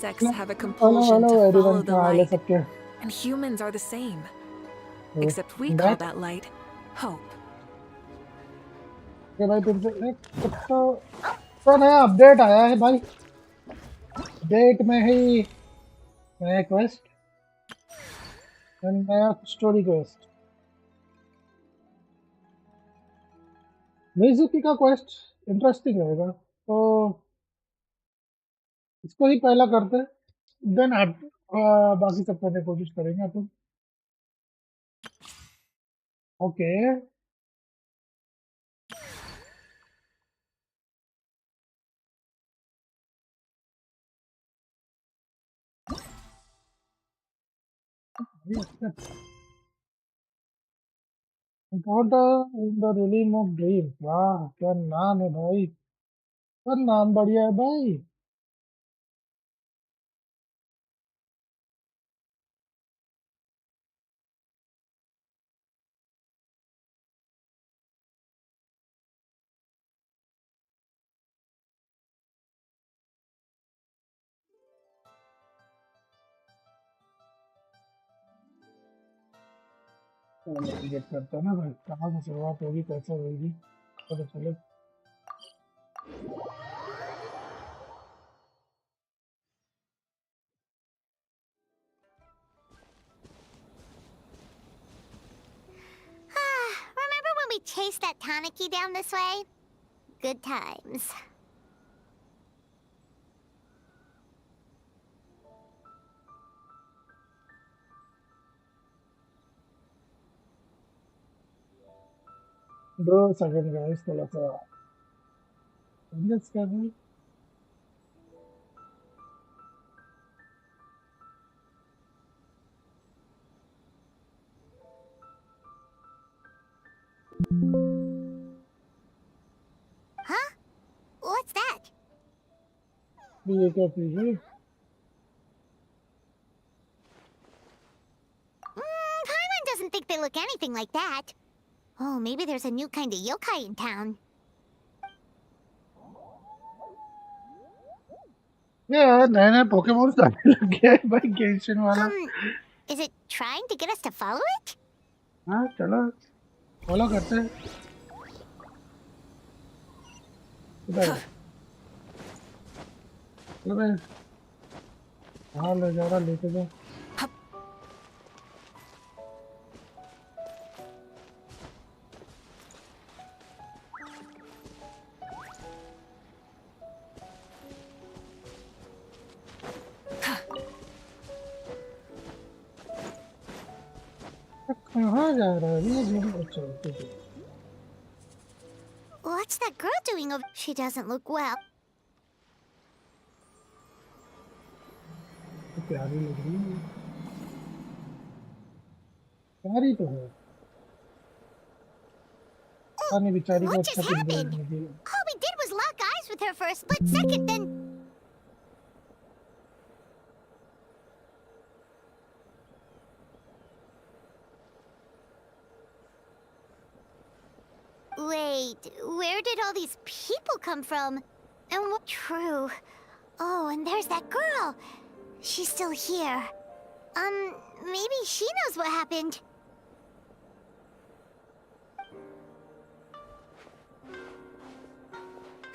insects have a hello compulsion hello to everyone, follow the क्या हाल है light, सबके? and humans are the same. तो Except we call back that light hope. के भाई, तुमसे एक कुत्ता तो नया अपडेट आया है भाई। डेट में ही नया क्वेस्ट, नया स्टोरी क्वेस्ट। मिजुकी का क्वेस्ट इंटरेस्टिंग रहेगा, तो इसको ही पहला करते हैं, देन बाकी सब करने की कोशिश करेंगे अपन। Okay, importer in the realm of dream. वाह क्या नाम है भाई, क्या नाम बढ़िया है भाई। गेट करते हैं ना भाई, कहाँ से शुरुआत होगी, कैसे होगी, पता चले। Remember when we chased that Tanaki down this way? Good times. दो सेकंड गाइस, थोड़ा सा एडजस्ट कर रहे हैं। Huh? What's that? ये क्या चीज है? Paimon doesn't think they look anything like that. Oh, maybe there's a new kind of yokai in town. ये नए नए पोकेमोन आने लगे हैं भाई, गेंशिन वाला। Is it trying to get us to follow it? हाँ चलो फॉलो करते हैं। इधर चलो भाई, कहाँ ले जा रहा, लेके जा। कहाँ जा रहा है ये मेरी बच्चा? What's that girl doing over? She doesn't look well. प्यारी लग रही है, प्यारी तो है। पानी बेचारी को What अच्छा just कुछ happened? बोलने की। All we did was lock eyes with her for a split second, then... Wait, where did all these people come from? And what... True. Oh, and there's that girl. She's still here. Maybe she knows what happened.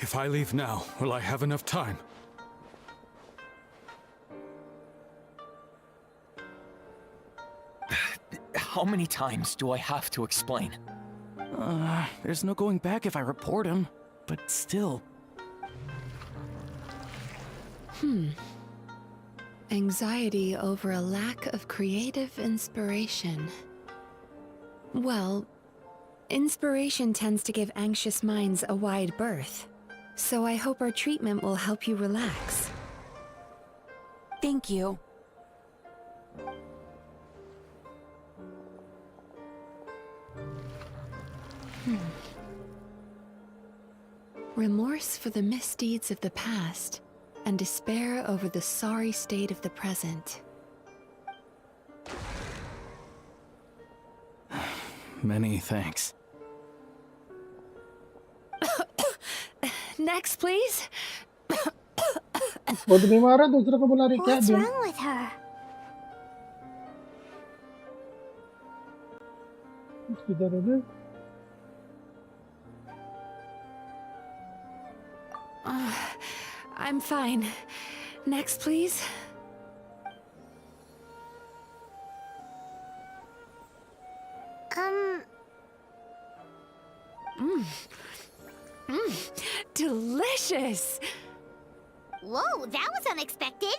If I leave now, will I have enough time? How many times do I have to explain? There's no going back if I report him, but still. Anxiety over a lack of creative inspiration. Well, inspiration tends to give anxious minds a wide berth, so I hope our treatment will help you relax. Thank you. Remorse for the misdeeds of the past, and despair over the sorry state of the present. Many thanks. Next, please. खुद बीमार है दूसरे को बुला रही क्या What's wrong with her? किधर है I'm fine. Next, please. Delicious! Whoa, that was unexpected.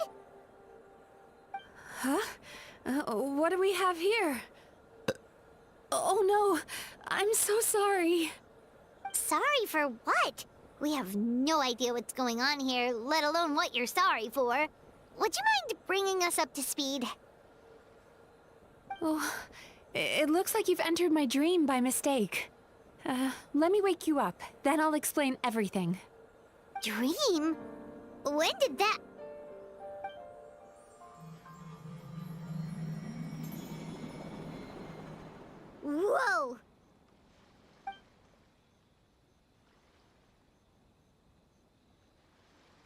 Huh? What do we have here? Oh no, I'm so sorry. Sorry for what? We have no idea what's going on here, let alone what you're sorry for. Would you mind bringing us up to speed? Oh, it looks like you've entered my dream by mistake. Let me wake you up, then I'll explain everything. Dream? When did that... Whoa!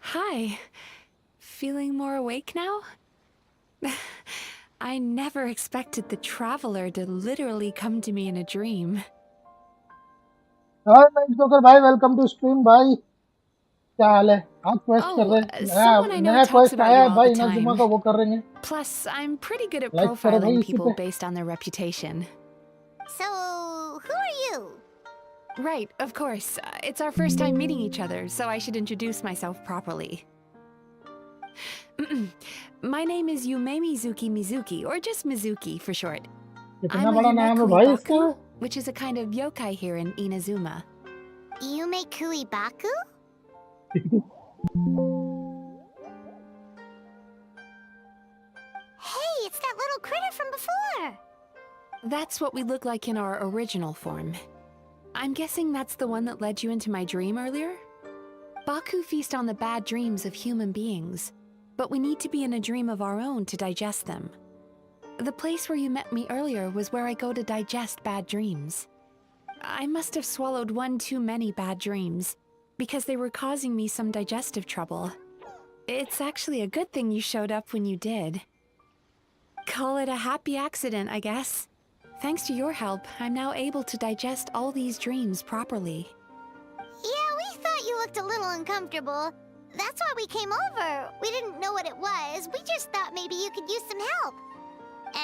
Hi. Feeling more awake now? I never expected the Traveler to literally come to me in a dream. Hi night joker भाई welcome to stream भाई क्या हाल है आप quest कर रहे हैं someone I know नया talks quest about आया you है all भाई the इनाजुमा time. का वो कर रहे हैं Plus, I'm pretty good at Like करो भाई profiling इसी people पे based on their reputation. So, who are you? Right, of course. It's our first time meeting each other, so I should introduce myself properly. My name is MIZUKI, or just Mizuki for short. कितना I'm a बड़ा नाम है Yumekui भाई इसका Baku, which is a kind of yokai here in Inazuma. Yumekui Baku? Hey, it's that little critter from before! That's what we look like in our original form. I'm guessing that's the one that led you into my dream earlier? Baku feast on the bad dreams of human beings, but we need to be in a dream of our own to digest them. The place where you met me earlier was where I go to digest bad dreams. I must have swallowed one too many bad dreams, because they were causing me some digestive trouble. It's actually a good thing you showed up when you did. Call it a happy accident, I guess. Thanks to your help, I'm now able to digest all these dreams properly. Yeah, we thought you looked a little uncomfortable. That's why we came over. We didn't know what it was. We just thought maybe you could use some help.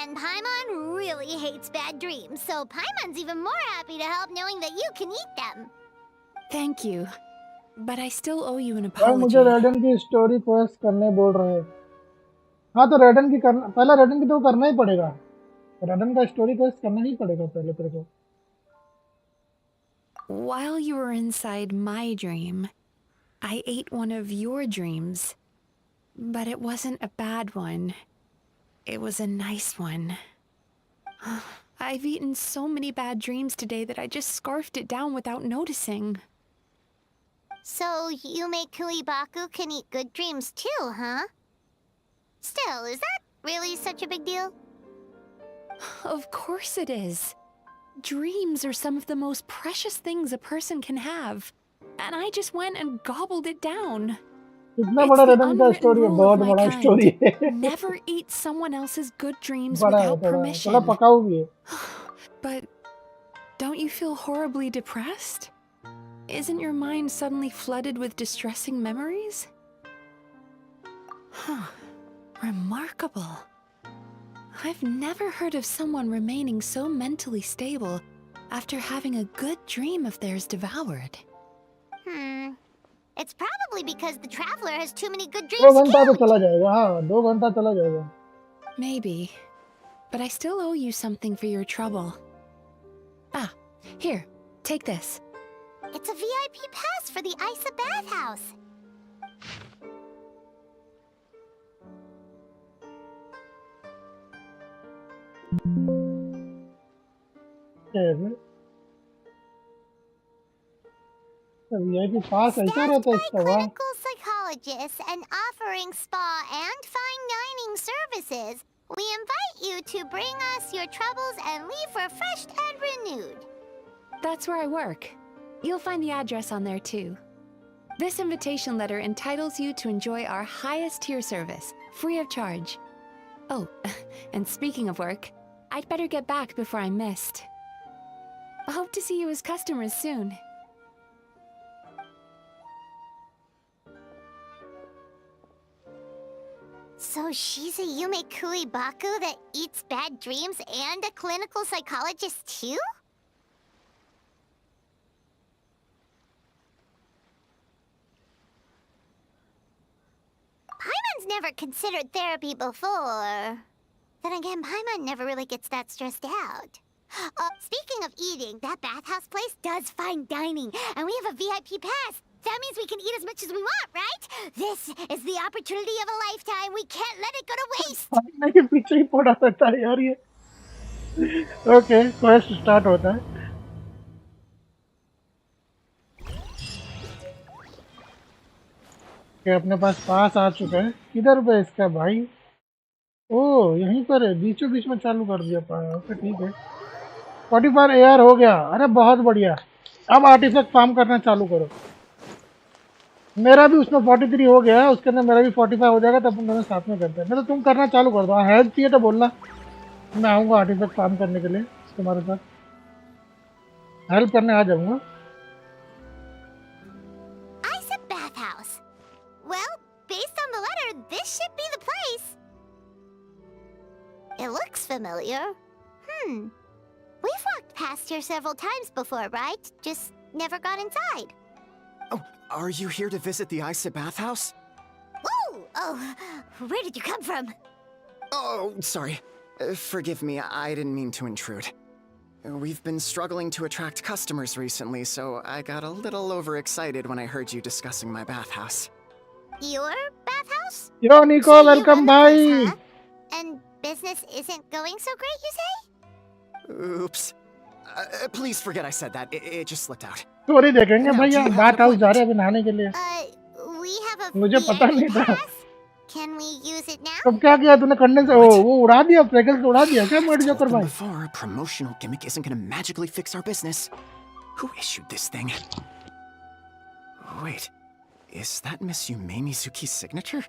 And Paimon really hates bad dreams, so Paimon's even more happy to help knowing that you can eat them. Thank you. But I still owe you an भाई मुझे apology. रेडन की story quest करने बोल रहे हैं हाँ तो रेडन की करना पहला रेडन की तो करना ही पड़ेगा रेडन का स्टोरी क्वेस्ट करना ही पड़ेगा पहले तेरे को While you were inside my dream, I ate one of your dreams. But it wasn't a bad one. It was a nice one. I've eaten so many bad dreams today that I just scarfed it down without noticing. So Yumekui Baku can eat good dreams too, huh? Still, is that really such a big deal? Of course it is. Dreams are some of the most precious things a person can have. And I just went and gobbled it down. कितना It's बड़ा the रेडन का unwritten story है rule of बहुत my बड़ा story kind. है Never eat someone else's good dreams बड़ा है without थोड़ा permission. पकाऊ भी है But don't you feel horribly depressed? Isn't your mind suddenly flooded with distressing memories? Huh. Remarkable. I've never heard of someone remaining so mentally stable after having a good dream of theirs devoured. It's probably because the Traveler has too many good 2 dreams to घंटा तो count. चला जाएगा हाँ 2 घंटा चला जाएगा Maybe. But I still owe you something for your trouble. Ah, here, take this. It's a VIP pass for the Isa bathhouse. VIP पास ऐसा Staffed रहता है by इसका वाह clinical psychologists and offering spa and fine dining services, we invite you to bring us your troubles and leave refreshed and renewed. That's where I work. You'll find the address on there too. This invitation letter entitles you to enjoy our highest tier service, free of charge. Oh, and speaking of work, I'd better get back before I'm missed. I hope to see you as customers soon. So she's a Yume Kuibaku that eats bad dreams and a clinical psychologist too? Paimon's never considered therapy before. Then again, Paimon never really gets that stressed out. Speaking of eating, that bathhouse place does fine dining, and we have a VIP pass. That means we can eat as much as we want, right? This is the opportunity of a lifetime. We can't let it go to waste. भागने के पीछे ही पड़ा रहता है यार ये। Okay, quest start होता है। कि अपने पास आ चुका है। किधर पे इसका भाई? ओ, यहीं पर है, बीचों बीच में चालू कर दिया पाया। ओके ठीक है। 44 AR हो गया। अरे बहुत बढ़िया। अब आर्टिफैक्ट फार्म करना चालू करो। मेरा भी उसमें 43 हो गया है, उसके अंदर मेरा भी 45 हो जाएगा, तब हम दोनों साथ में करते हैं। मैं तो तुम करना चालू कर दो। हेल्प चाहिए तो बोलना, मैं आऊँगा आर्टिफैक्ट फार्म करने के लिए तुम्हारे साथ। हेल्प करने आ जाऊँगा। Well, based on the letter, this should be the place. It looks familiar. We've walked past here several times before, right? Just never got inside. Oh, are you here to visit the Isa bathhouse? Whoa! Oh, where did you come from? Oh, sorry. Forgive me, I didn't mean to intrude. We've been struggling to attract customers recently, so I got a little overexcited when I heard you discussing my bathhouse. Your bathhouse? Yo, Nico, So you welcome, run the place, bhai. huh? And business isn't going so great, you say? Oops. Please forget I said that. It just slipped out. Story देखेंगे Now, भैया। do you have बात an house जा रहे हैं appointment? अभी नहाने के लिए। We have a मुझे पता VIP नहीं था। pass. Can we use it now? तब क्या किया तूने? कंडेंस वो उड़ा दिया, फ्रेगरेंस उड़ा दिया क्या? I've मर्ड told जोकर them भाई। before, a promotional gimmick isn't gonna magically fix our business. Who issued this thing? Wait, is that Miss Yume Mizuki's signature?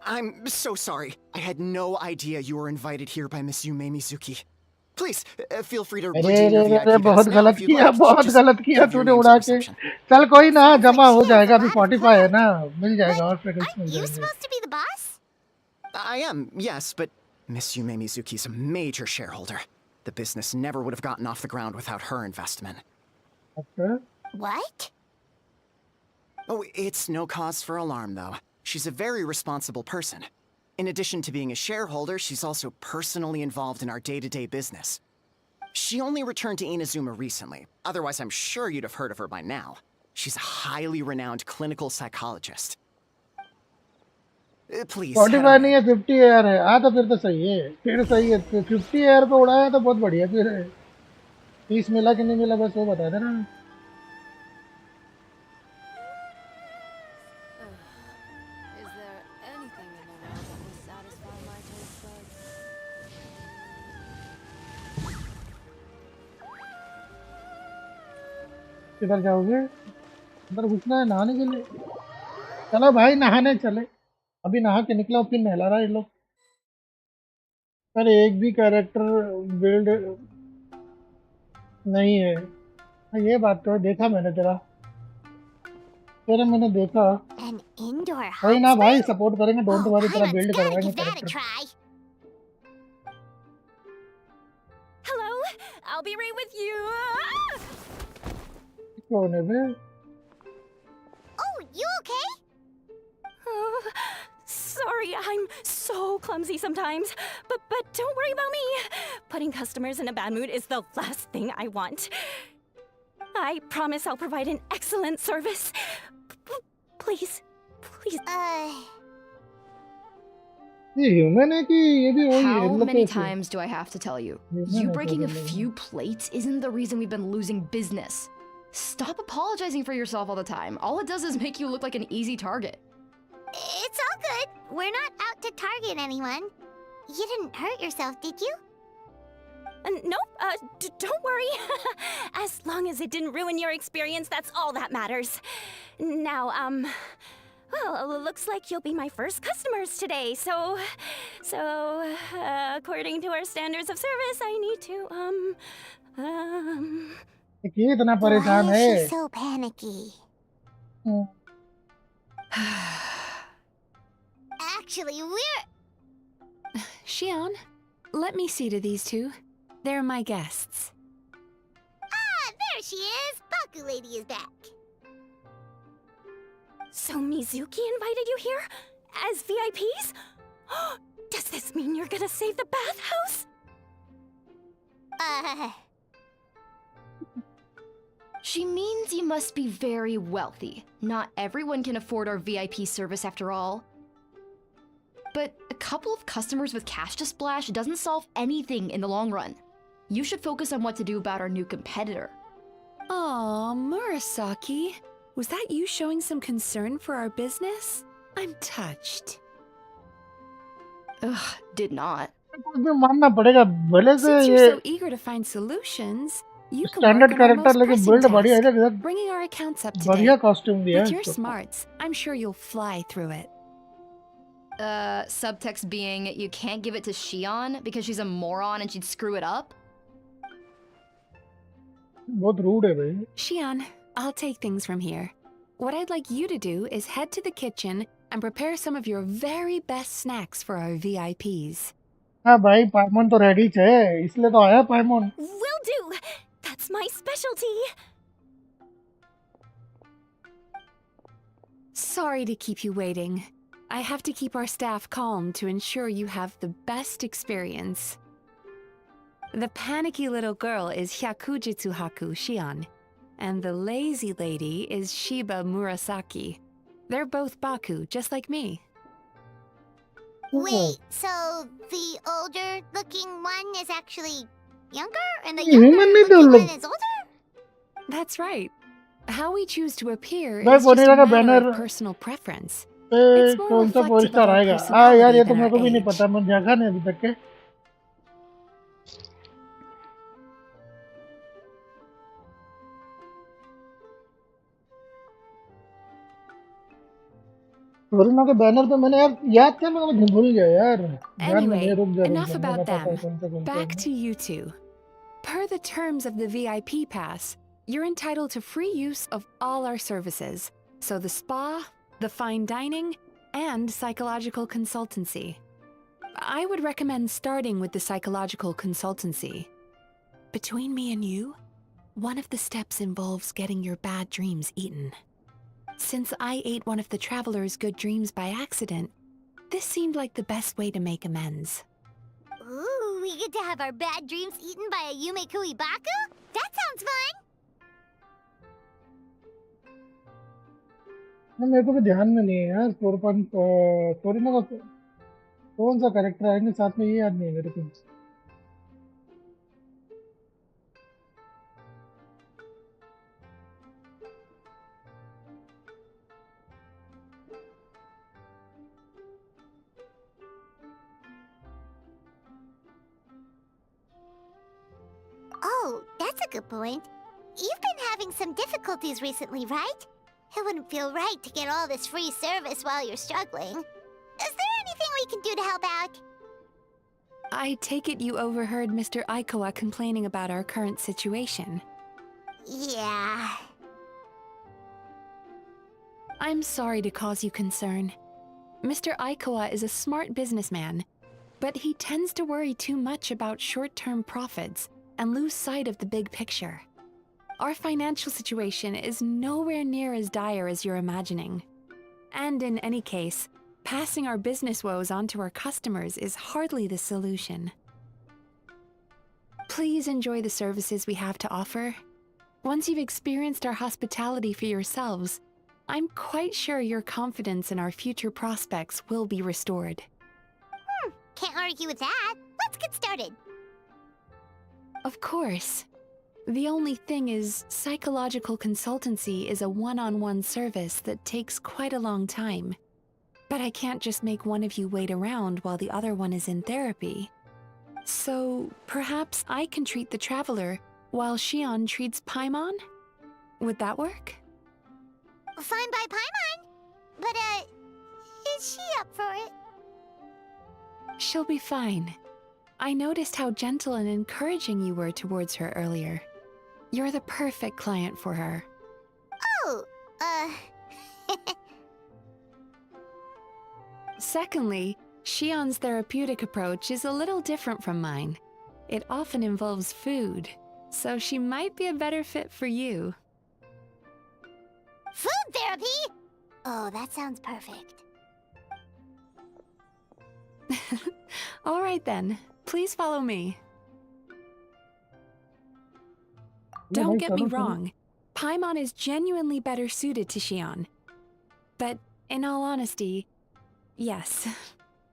I'm so sorry. I had no idea you were invited here by Miss Yume Mizuki. Please, feel free to अरे redeem your अरे VIP बहुत pass now गलत if you'd किया, like. बहुत Just गलत किया give your तूने names उड़ा at के। reception. चल कोई ना, Sounds जमा like हो she has जाएगा। a अभी lot of 45 है pull. ना, मिल जाएगा और But fragrance mill aren't you जाएंगे। supposed to be the boss? I am, yes, but Miss Yume Mizuki's a major shareholder. The business never would have gotten off the ground without her investment. अच्छा, What? Oh, it's no cause for alarm, though. She's a very responsible person. In addition to being a shareholder, she's also personally involved in our day-to-day business. She only returned to Inazuma recently. Otherwise, I'm sure you'd have heard of her by now. She's a highly renowned clinical psychologist. Please, head 45 on नहीं in. है, 50 AR है। हाँ तो फिर तो सही है, फिर सही है। 50 AR पे उड़ाया तो बहुत बढ़िया। फिर 30 मिला कि नहीं मिला, बस वो बता देना। Is there anything in the world that will satisfy my taste buds? किधर जाओगे? अंदर घुसना है नहाने के लिए? चलो भाई नहाने चले। अभी नहा के निकला, फिर नहला रहा है ये लोग। पर एक भी कैरेक्टर बिल्ड नहीं है। हाँ, ये बात तो है, देखा मैंने मैंने देखा। An indoor भाई hot ना भाई, spring? सपोर्ट करेंगे, डोंट Oh, वरी, तेरा Paimon's बिल्ड gotta करवाएंगे give that a character. try. Hello, I'll be right with you. कौन है बे? Oh, you okay? Sorry, I'm so clumsy sometimes. But don't worry about me. Putting customers in a bad mood is the last thing I want. I promise I'll provide an excellent service. Please. ये human है कि ये भी वही है? How इन लोग many कैसे? times do I have to tell you? Human You है breaking a तो मतलब। few plates isn't the reason we've been losing business. Stop apologizing for yourself all the time. All it does is make you look like an easy target. It's all good. We're not out to target anyone. You didn't hurt yourself, did you? Nope, don't worry. As long as it didn't ruin your experience, that's all that matters. Now, well, looks like you'll be my first customers today, so, according to our standards of service, I need to, ये इतना परेशान Why है is she so panicky? Actually, we're... Xion, let me see to these two. They're my guests. Ah, there she is! Baku lady is back. So Mizuki invited you here? As VIPs? Does this mean you're gonna save the bathhouse? She means you must be very wealthy. Not everyone can afford our VIP service after all. But a couple of customers with cash to splash doesn't solve anything in the long run. You should focus on what to do about our new competitor. Aw, Murasaki. Was that you showing some concern for our business? I'm touched. Ugh, did not. कुछ भी मानना पड़ेगा भले से Since ये you're so eager to find solutions, you can standard work on our character most लेकिन pressing build बढ़िया है task, देख bringing our accounts up to बढ़िया date. कॉस्ट्यूम दिया With है your इसको। smarts, I'm sure you'll fly through it. Subtext being you can't give it to Xion because she's a moron and she'd screw it up? बहुत rude है भाई। Xion, I'll take things from here. What I'd like you to do is head to the kitchen and prepare some of your very best snacks for our VIPs. हाँ भाई पाइमोन तो ready है इसलिए तो आया पाइमोन। Will do! That's my specialty! Sorry to keep you waiting. I have to keep our staff calm to ensure you have the best experience. The panicky little girl is Hyakujitsu Haku Xion, and the lazy lady is Shiba Murasaki. They're both Baku, just like me. Wait, so the older-looking one is actually younger, and the Human नहीं तो younger-looking लोग- one is older? That's right. How we choose to appear भाई is just a बोनेगा का matter banner of personal preference. पे It's more कौन सा reflective of 4 star our आएगा? हाँ यार personality ये तो than मेरे को our भी नहीं age. पता मैं देखा नहीं अभी तक के। वरुणा के बैनर पे मैंने यार याद था मगर मैं भूल गया यार। ध्यान में नहीं Anyway, रुक जा enough मैं about बताता हूँ them. कौन सा Back है। to you two. Per the terms of the VIP pass, you're entitled to free use of all our services. So the spa, the fine dining, and psychological consultancy. I would recommend starting with the psychological consultancy. Between me and you, one of the steps involves getting your bad dreams eaten. Since I ate one of the traveler's good dreams by accident, this seemed like the best way to make amends. Ooh, we get to have our bad dreams eaten by a Yumekui Baku? That sounds fun! मेरे को भी ध्यान में नहीं है यार 4.4 ना कौन सा कैरेक्टर आएंगे साथ में ये याद नहीं है मेरे को। Oh, that's a good point. You've been having some difficulties recently, right? It wouldn't feel right to get all this free service while you're struggling. Is there anything we can do to help out? I take it you overheard Mr. Aikawa complaining about our current situation. Yeah. I'm sorry to cause you concern. Mr. Aikawa is a smart businessman, but he tends to worry too much about short-term profits and lose sight of the big picture. Our financial situation is nowhere near as dire as you're imagining. And in any case, passing our business woes on to our customers is hardly the solution. Please enjoy the services we have to offer. Once you've experienced our hospitality for yourselves, I'm quite sure your confidence in our future prospects will be restored. Can't argue with that. Let's get started. Of course. The only thing is, psychological consultancy is a one-on-one service that takes quite a long time. But I can't just make one of you wait around while the other one is in therapy. So perhaps I can treat the traveler while Xion treats Paimon? Would that work? Fine by Paimon. But, is she up for it? She'll be fine. I noticed how gentle and encouraging you were towards her earlier. You're the perfect client for her. Oh, Secondly, Xion's therapeutic approach is a little different from mine. It often involves food, so she might be a better fit for you. food therapy? Oh, that sounds perfect. All right then, please follow me. Don't get me wrong, Paimon is genuinely better suited to Xion. But in all honesty, yes,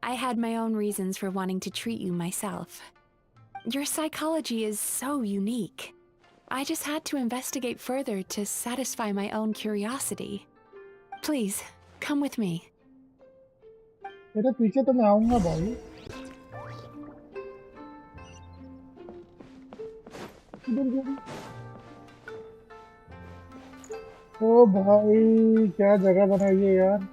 I had my own reasons for wanting to treat you myself. Your psychology is so unique. I just had to investigate further to satisfy my own curiosity. Please, come with me. तेरे पीछे तो मैं आऊंगा भाई। किधर गया? ओ भाई क्या जगह बनाई है यार।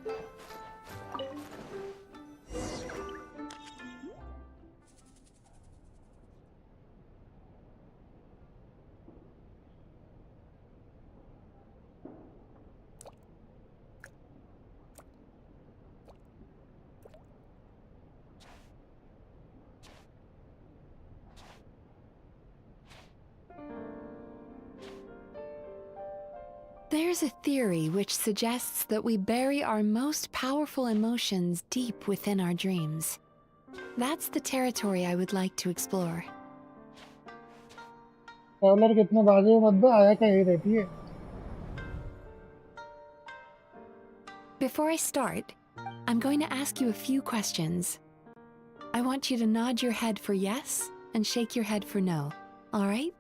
There's a theory which suggests that we bury our most powerful emotions deep within our dreams. That's the territory I would like to explore. Traveller कितने बाजे मत दो, आया क्या यही रहती है। Before I start, I'm going to ask you a few questions. I want you to nod your head for yes and shake your head for no, all right?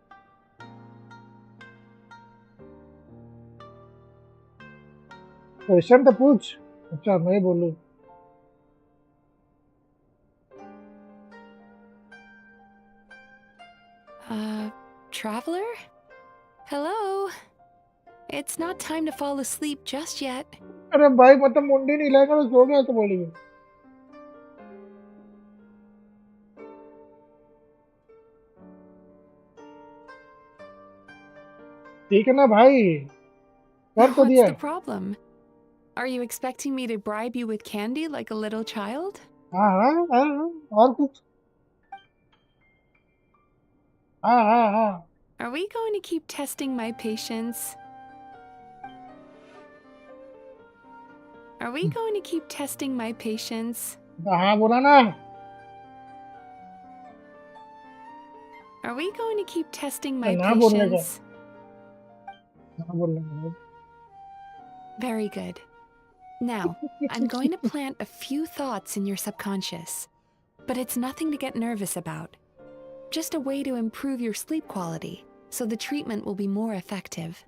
Question तो पूछ। अच्छा मैं बोलूं। Traveler? Hello? It's not time to fall asleep just yet. अरे भाई मतलब मुंडी नहीं हिलाएगा तो सो गया तो बोलेंगे। ठीक है ना भाई, कर तो दिया। What's the problem? Are you expecting me to bribe you with candy like a little child? हाँ हाँ हाँ, और कुछ? हाँ हाँ हाँ। Are we going to keep testing my patience? Are we going to keep testing my patience? हाँ बोला ना। Are we going to keep testing my ना बोलने का। patience? ना बोलने का। Very good. Now, I'm going to plant a few thoughts in your subconscious, but it's nothing to get nervous about. Just a way to improve your sleep quality, so the treatment will be more effective.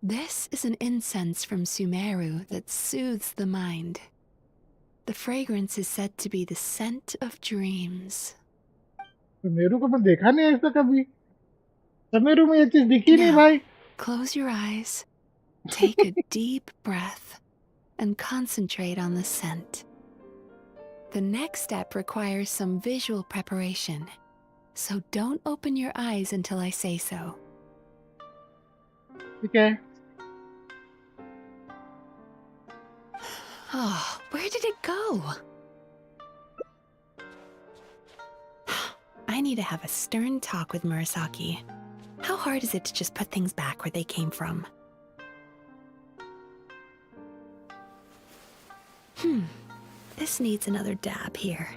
This is an incense from Sumeru that soothes the mind. The fragrance is said to be the scent of dreams. मेरे को मैं देखा नहीं ऐसा कभी। मेरे में ये चीज दिखी नहीं भाई। Close your eyes, take a deep breath, and concentrate on the scent. The next step requires some visual preparation, so don't open your eyes until I say so. ठीक है। Oh, where did it go? I need to have a stern talk with Murasaki. How hard is it to just put things back where they came from? This needs another dab here.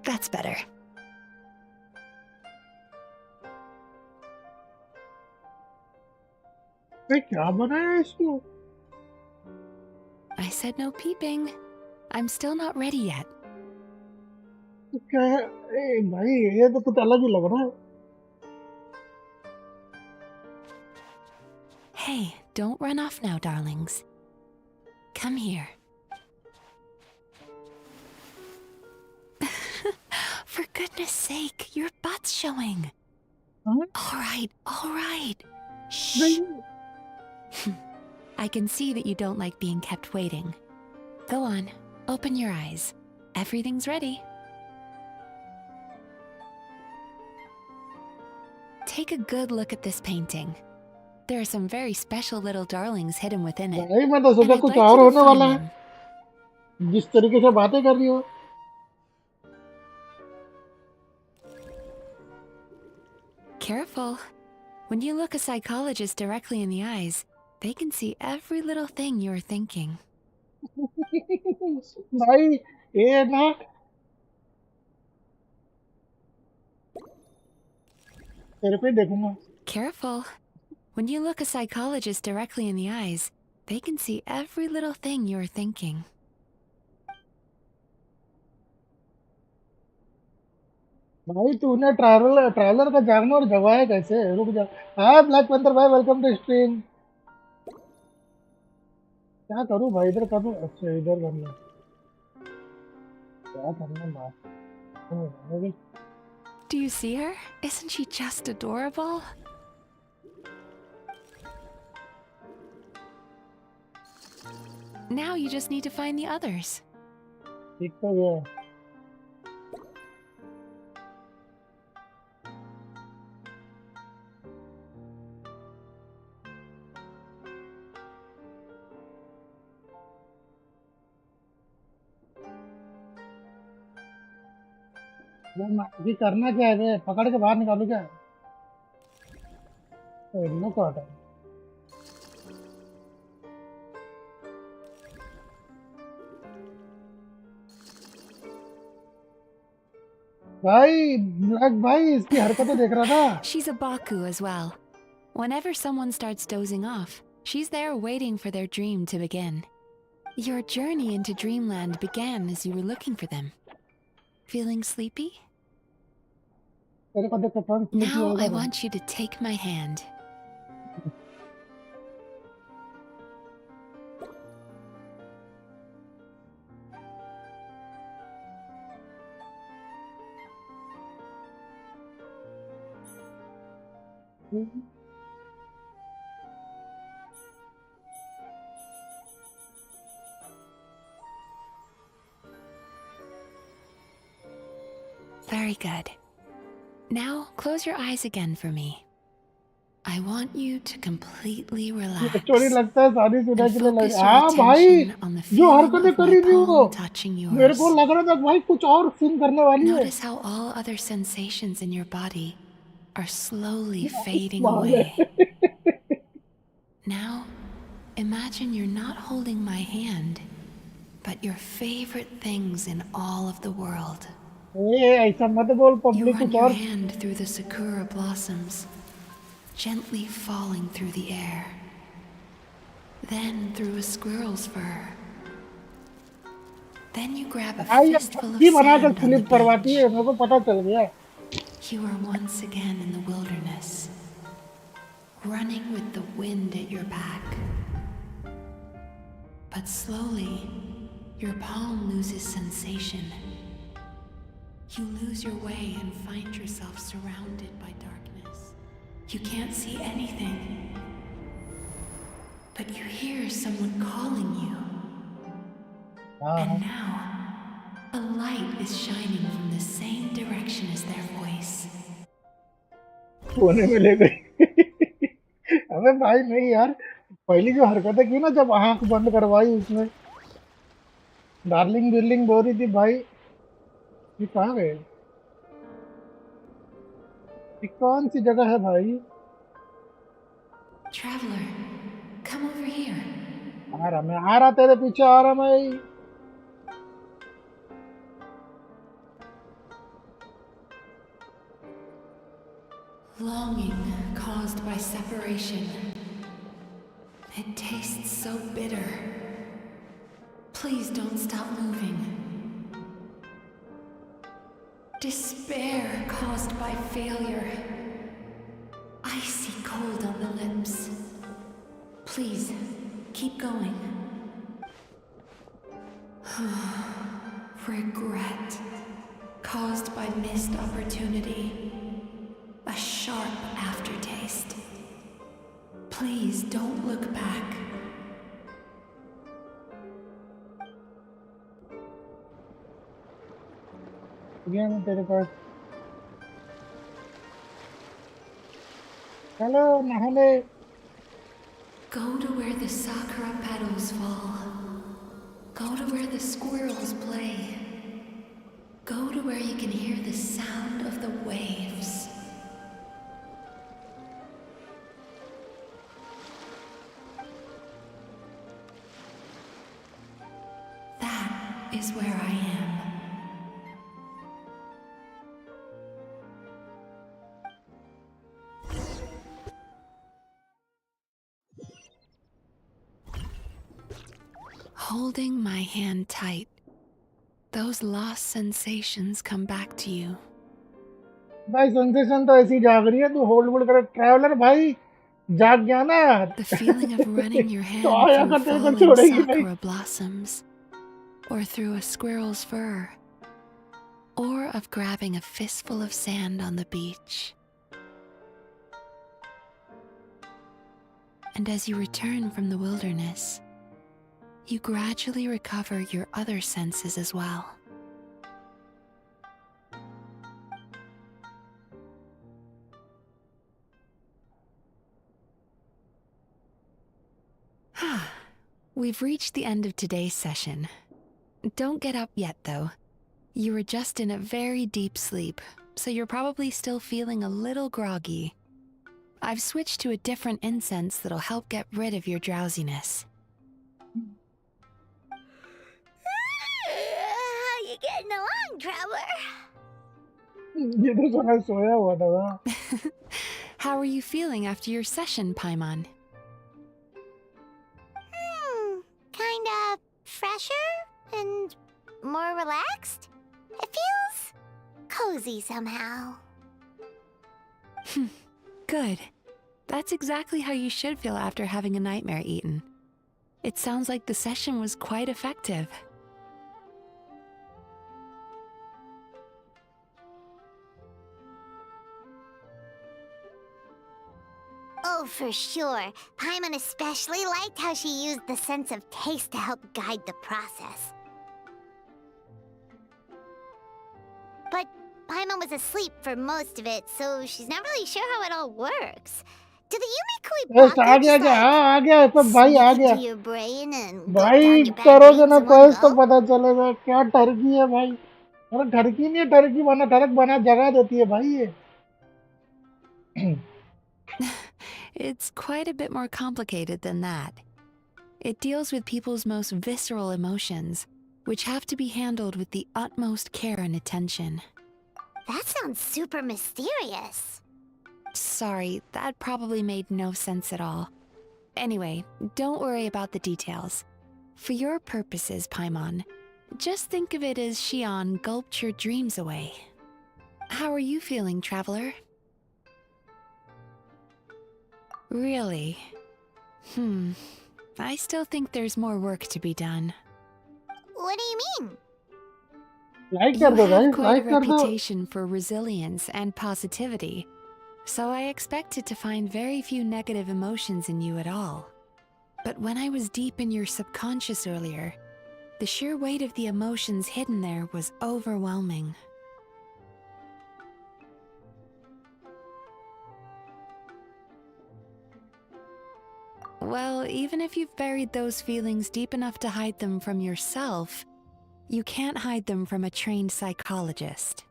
That's better. क्या बनाया इसको? I said no peeping. I'm still not ready yet. क्या है? ए भाई ये तो कुछ अलग ही लग रहा है। Hey, don't run off now, darlings. Come here. For goodness sake, your butt's showing. हाँ? All right. Shh. I can see that you don't like being kept waiting. Go on, open your eyes. Everything's ready. Take a good look at this painting. There are some very special little darlings hidden within it. भाई मैं तो And सोचा I'd कुछ like और you to होने find वाला है them. जिस तरीके से बातें कर रही हो. Careful. When you look a psychologist directly in the eyes, they can see every little thing you're thinking. भाई ये ना तेरे पे देखूंगा. Careful. When you look a psychologist directly in the eyes, they can see every little thing you're thinking. भाई तूने traveller का जानवर जगवाया कैसे? रुक जा. हाँ ब्लैक पैंथर भाई, वेलकम टू स्ट्रीम. क्या करूं भाई, इधर करूं? अच्छा इधर करना. क्या करना बात? Do you see her? Isn't she just adorable? Now you just need to find the others. ठीक तो गया. अभी करना क्या है बे? पकड़ के बाहर निकालू क्या? नो काटा. भाई ब्लैक भाई इसकी हरकतें देख रहा था. She's a Baku as well. Whenever someone starts dozing off, she's there waiting for their dream to begin. Your journey into Dreamland began as you were looking for them. Feeling sleepy? तेरे को देख के कौन sleepy Now होगा? I want you to take my hand. Very good. Now close your eyes again for me. I want you to completely relax. Story लगता है शादी शुदा and के लिए लग. focus your हाँ भाई attention on the जो feeling हरकतें of कर my रही थी वो palm touching मेरे yours. को लग रहा था भाई कुछ और सीन करने वाली है. Notice how all other sensations in your body are slowly fading Wow. away. Now, imagine you're not holding my hand, but your favorite things in all of the world. ए ऐसा मत बोल, You पब्लिक run कुछ your और. hand through the sakura blossoms, gently falling through the air. Then through a squirrel's fur. Then you grab a भाई fistful of छुट्टी बना कर sand on the clip करवाती beach. है, मेरे को पता चल गया. You are once again in the wilderness, running with the wind at your back. But slowly, your palm loses sensation. You lose your way and find yourself surrounded by darkness. You can't see anything, but you hear someone calling you. And now, a light is shining from the same direction as their voice. सोने में ले गई. अबे भाई नहीं यार, पहली जो हरकतें की ना जब आंख बंद करवाई उसमें डार्लिंग बिल्डिंग बोल रही थी भाई. ये कहाँ गए? ये कौन सी जगह है भाई? Traveler, come over here. आ रहा तेरे पीछे आ रहा मैं. Longing caused by separation. It tastes so bitter. Please don't stop moving. Despair caused by failure. Icy cold on the lips. Please, keep going. Regret. Caused by missed opportunity. A sharp aftertaste. Please don't look back. गया मैं तेरे पास चलो नहाने Go to where the sakura petals fall. Go to where the squirrels play. Go to where you can hear the sound of the waves. That is where I am. Holding my hand tight, those lost sensations come back to you. भाई sensation तो ऐसी जाग रही है तू hold वोल्ड कर traveller भाई जाग गया ना The feeling of running your hand तो आया through कर तेरे को falling छोड़ेगी नहीं sakura blossoms, or through a squirrel's fur, or of grabbing a fistful of sand on the beach. And as you return from the wilderness, you gradually recover your other senses as well. We've reached the end of today's session. Don't get up yet, though. You were just in a very deep sleep, so you're probably still feeling a little groggy. I've switched to a different incense that'll help get rid of your drowsiness. How you getting along, traveler? ये तो सुना सोया हुआ था वहाँ How are you feeling after your session, Paimon? Kinda fresher and more relaxed. It feels cozy somehow. Good. That's exactly how you should feel after having a nightmare eaten. It sounds like the session was quite effective. Oh, for sure. Paimon especially liked how she used the sense of taste to help guide the process. But Paimon was asleep for most of it, so she's not really sure how it all works. Do the Yumikui बस आ गया क्या हाँ आ गया तो भाई आ गया into your brain and go भाई down your bad करोगे dreams ना in one क्वेस्ट तो go? पता चलेगा क्या टर्की है भाई अरे टर्की नहीं है टर्की बना टर्क बना जगह देती है भाई ये It's quite a bit more complicated than that. It deals with people's most visceral emotions, which have to be handled with the utmost care and attention. That sounds super mysterious. Sorry, that probably made no sense at all. Anyway, don't worry about the details. For your purposes, Paimon, just think of it as Xion gulped your dreams away. How are you feeling, traveler? Really? I still think there's more work to be done. What do you mean? Like You कर दो have guys quite a like कर दो reputation for resilience and positivity, so I expected to find very few negative emotions in you at all. But when I was deep in your subconscious earlier, the sheer weight of the emotions hidden there was overwhelming. Well, even if you've buried those feelings deep enough to hide them from yourself, you can't hide them from a trained psychologist.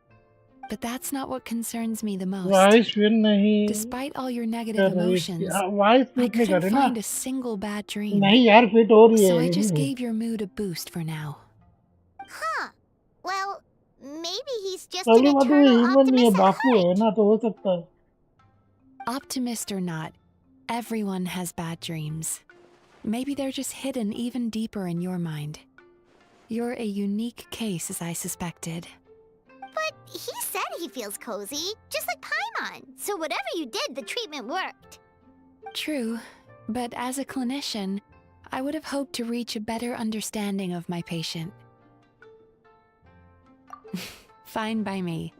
But that's not what concerns me the most. Vice फिर नहीं Despite all your negative कर रही emotions, vice I fit नहीं कर couldn't रही ना find a single bad dream. नहीं यार फिट हो रही So I just है gave your mood a boost for now. Huh. Well, maybe he's just पहली an बात तो eternal ह्यूमन नहीं है optimist at बापू है heart. ना तो हो सकता है Optimist or not, everyone has bad dreams. Maybe they're just hidden even deeper in your mind. You're a unique case, as I suspected. But he said he feels cozy, just like Paimon. So whatever you did, the treatment worked. True, But as a clinician, I would have hoped to reach a better understanding of my patient. Fine by me,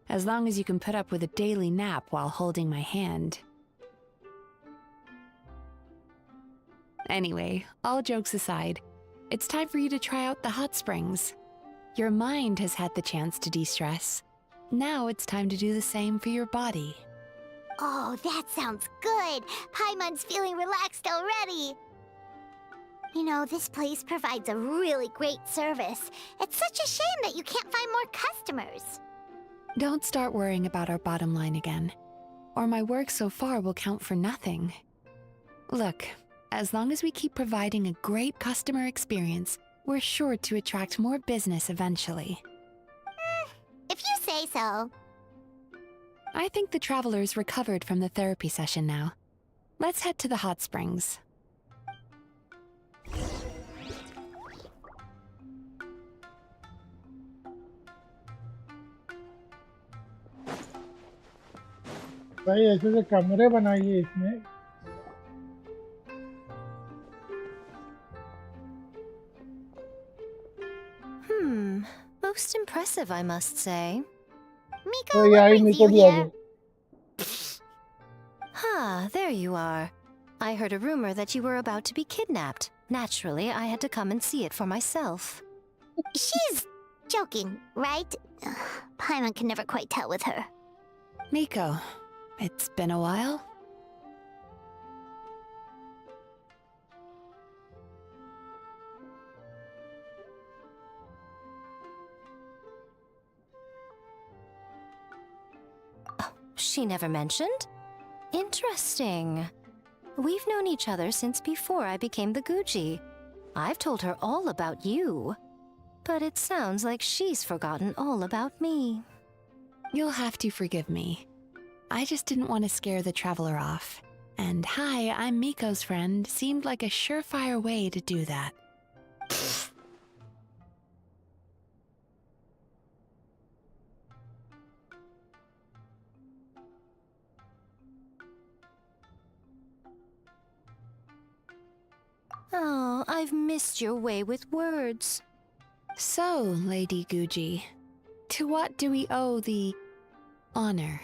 as long as you can put up with a daily nap while holding my hand. Anyway, all jokes aside, it's time for you to try out the hot springs. Your mind has had the chance to de-stress. Now it's time to do the same for your body. Oh, that sounds good. Paimon's feeling relaxed already. You know, this place provides a really great service. It's such a shame that you can't find more customers. Don't start worrying about our bottom line again, or my work so far will count for nothing. Look, as long as we keep providing a great customer experience, we're sure to attract more business eventually. If you say so. I think the traveler's recovered from the therapy session now. Let's head to the hot springs. भाई ऐसे से कमरे बनाइए इसमें. Most impressive, I must say. Miko, तो what यार brings Miko you भी आ here? गई. Ah, there you are. I heard a rumor that you were about to be kidnapped. Naturally, I had to come and see it for myself. She's joking, right? Paimon can never quite tell with her. Miko, it's been a while. She never mentioned? Interesting. We've known each other since before I became the Guji. I've told her all about you. But it sounds like she's forgotten all about me. You'll have to forgive me. I just didn't want to scare the traveler off. And hi, I'm Miko's friend seemed like a surefire way to do that. Oh, I've missed your way with words. So, Lady Guji, to what do we owe the honor?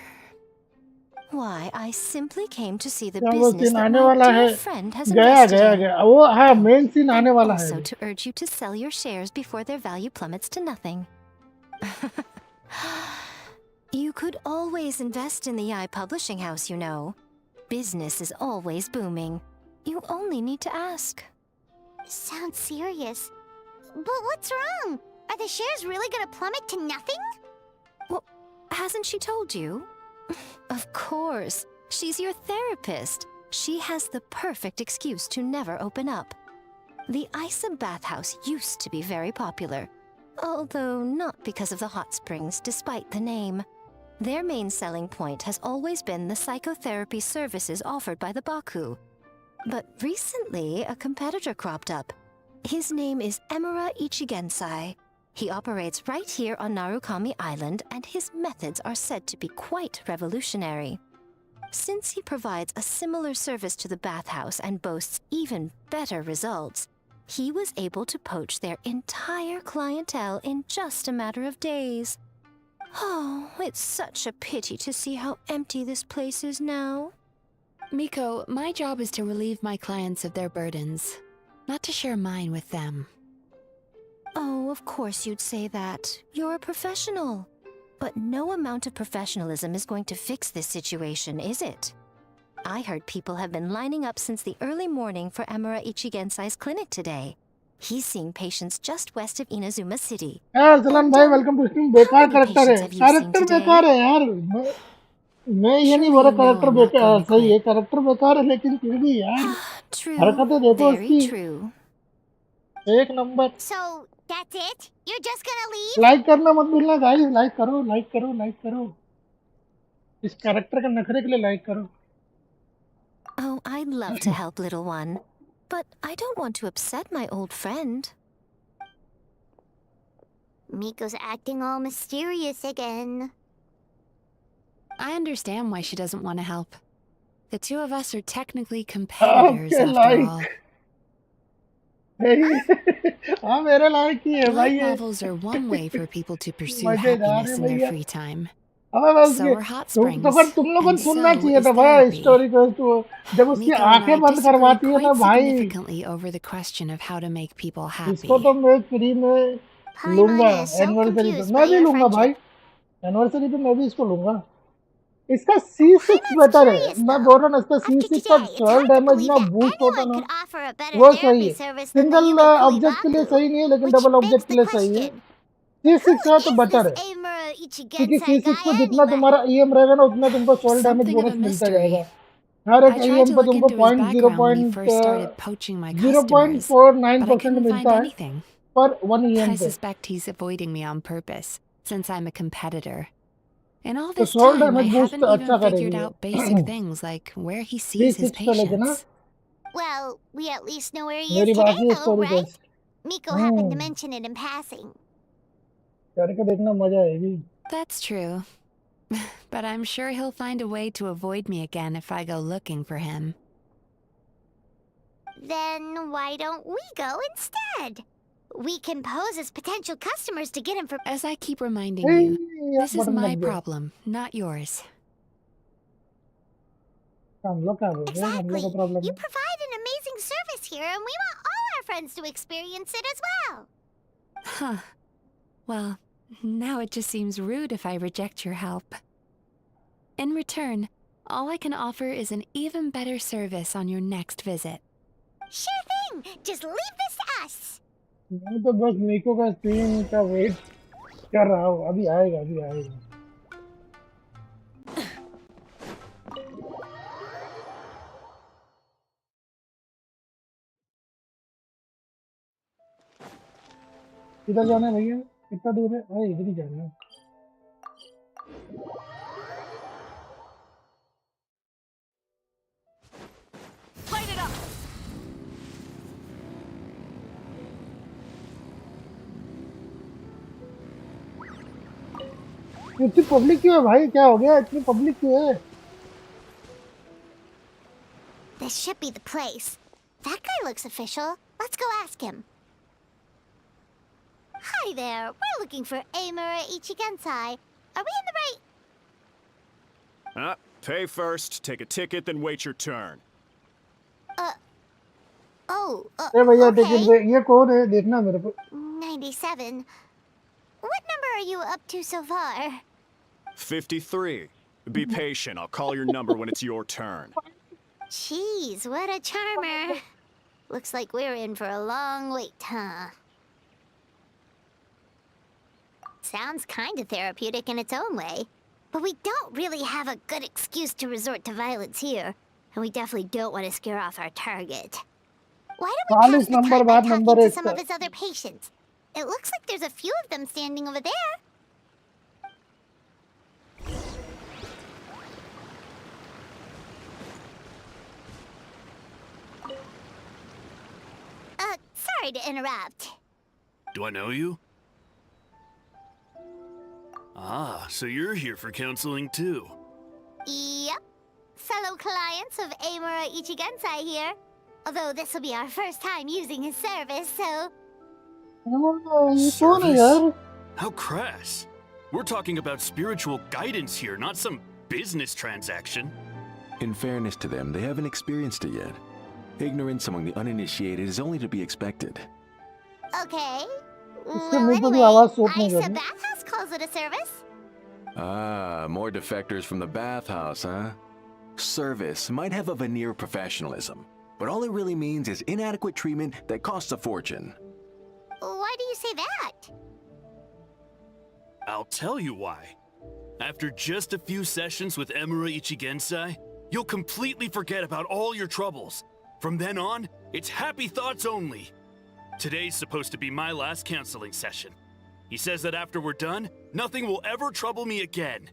Why, I simply came to see the क्या वो business scene that आने my वाला है? dear friend has गया invested गया in. गया. वो हाँ मेन सीन आने And वाला है. also to urge you to sell your shares before their value plummets to nothing. You could always invest in the Yi Publishing House, you know. Business is always booming. You only need to ask. Sounds serious. But what's wrong? Are the shares really gonna plummet to nothing? Well, hasn't she told you? Of course. She's your therapist. She has the perfect excuse to never open up. The Isa bathhouse used to be very popular, although not because of the hot springs, despite the name. Their main selling point has always been the psychotherapy services offered by the Baku. But recently, a competitor cropped up. His name is Emura Ichigensai. He operates right here on Narukami Island, and his methods are said to be quite revolutionary. Since he provides a similar service to the bathhouse and boasts even better results, he was able to poach their entire clientele in just a matter of days. Oh, it's such a pity to see how empty this place is now. Miko, my job is to relieve my clients of their burdens, not to share mine with them. Oh, of course you'd say that. You're a professional. But no amount of professionalism is going to fix this situation, is it? I heard people have been lining up since the early morning for Emura Ichigensai's clinic today. He's seeing patients just west of Inazuma City. यार सलाम भाई welcome to stream. बेकार How many character है. patients have you seen character today? बेकार है यार. मैं ये नहीं बोल रहा कैरेक्टर बेकार सही है. कैरेक्टर बेकार है लेकिन फिर भी यार True. हरकतें देखो Very उसकी. true. एक number. So, that's it? You're just gonna leave? Like करना मत भूलना गाइस. लाइक करो लाइक करो लाइक करो. इस कैरेक्टर के नखरे के लिए लाइक करो. Oh, I'd love to help, little one. But I don't want to upset my old friend. Miko's acting all mysterious again. I understand why she doesn't want to help. The two of us are technically competitors आपके after all. लायक नहीं हाँ मेरे लायक ही है भाई Light ये novels are one way for people to pursue मजेदार happiness है in their भैया free time. अबे मैं So उसके are hot तुम springs, तो पर तुम लोगों को and सुनना so चाहिए is था भाई therapy. स्टोरी को तो जब उसकी Miko and I आंखें बंद disagree करवाती है ना quite भाई significantly over the question of how to make people इसको happy. तो मैं फ्री में लूंगा Paimon is so एनिवर्सरी पे confused मैं by भी your लूंगा भाई friendship. एनिवर्सरी पे मैं भी इसको लूंगा इसका C6 Paimon's बेटर है curious मैं though. बोल रहा हूँ ना इसका After C6 today, का it's soul hard to damage believe ना that बूस्ट होता anyone ना could offer a better वो सही therapy है service than the single Yume object के लिए Kuibaku. सही नहीं है लेकिन Which डबल begs ऑब्जेक्ट के the लिए सही है question, C6 who है तो is बेटर this है Amura क्योंकि Ichigensai C6 guy पे जितना anyway? तुम्हारा EM रहेगा ना उतना तुमको soul damage Something of a bonus मिलता mystery. जाएगा हर एक I tried EM to पे look तुमको into his background when he first started poaching my customers, but I 0.49% couldn't find मिलता है anything. पर 1 I EM पे suspect he's avoiding me on purpose, since I'm a competitor. In all तो this soul time, I damage boost haven't अच्छा even figured करेगी out basic things like where he sees his C6 पे लेके ना patients. Well, we at least know where he मेरी is today बाकी है though, story right? Test Miko happened to mention it in passing. करके देखना मजा आएगी That's true. But I'm sure he'll find a way to avoid me again if I go looking for him. Then why don't we go instead? We can pose as potential customers to get him for. As I keep reminding you, this is button my लग गया problem, not yours. हम लोग क्या बोल रहे हैं हम लोग Exactly. का प्रॉब्लम You है provide an amazing service here, and we want all our friends to experience it as well. Huh. Well, now it just seems rude if I reject your help. In return, all I can offer is an even better service on your next visit. Sure thing. Just leave this to us. मैं तो बस मीको का screen का wait कर रहा हूँ अभी आएगा किधर जाना है भैया कितना दूर है अरे इधर ही जाना है इतनी पब्लिक क्यों है भाई क्या हो गया इतनी पब्लिक क्यों है This should be the place. That guy looks official. Let's go ask him. Hi there. We're looking for Amura Ichigensai. Are we in the right? Pay first, take a ticket, then wait your turn. ए भैया Okay. Ticket दे ये कौन है देखना मेरे को 97. What number are you up to so far? 53. Be patient, I'll call your number when it's your turn. Jeez, what a charmer. Looks like we're in for a long wait, huh? Sounds kinda therapeutic in its own way. But we don't really have a good excuse to resort to violence here. And we definitely don't want to scare off our target. Why don't we pass 40 the number time by बाद talking number to एक some का of his other patients? It looks like there's a few of them standing over there. Sorry to interrupt. Do I know you? Ah, so you're here for counseling too. Yep. Fellow clients of Amura Ichigensai here. Although this will be our first time using his service, so... ये कौन है यार How crass. We're talking about spiritual guidance here, not some business transaction. In fairness to them, they haven't experienced it yet. Ignorance among the uninitiated is only to be expected. Okay. इससे Well, मुंह पे भी anyway, आवाज suit नहीं Isa करनी Bathhouse calls it a service. Ah, more defectors from the bathhouse, huh? Service might have a veneer of professionalism, but all it really means is inadequate treatment that costs a fortune. Why do you say that? I'll tell you why. After just a few sessions with Amura Ichigensai, you'll completely forget about all your troubles. From then on, it's happy thoughts only. Today's supposed to be my last counseling session. He says that after we're done, nothing will ever trouble me again.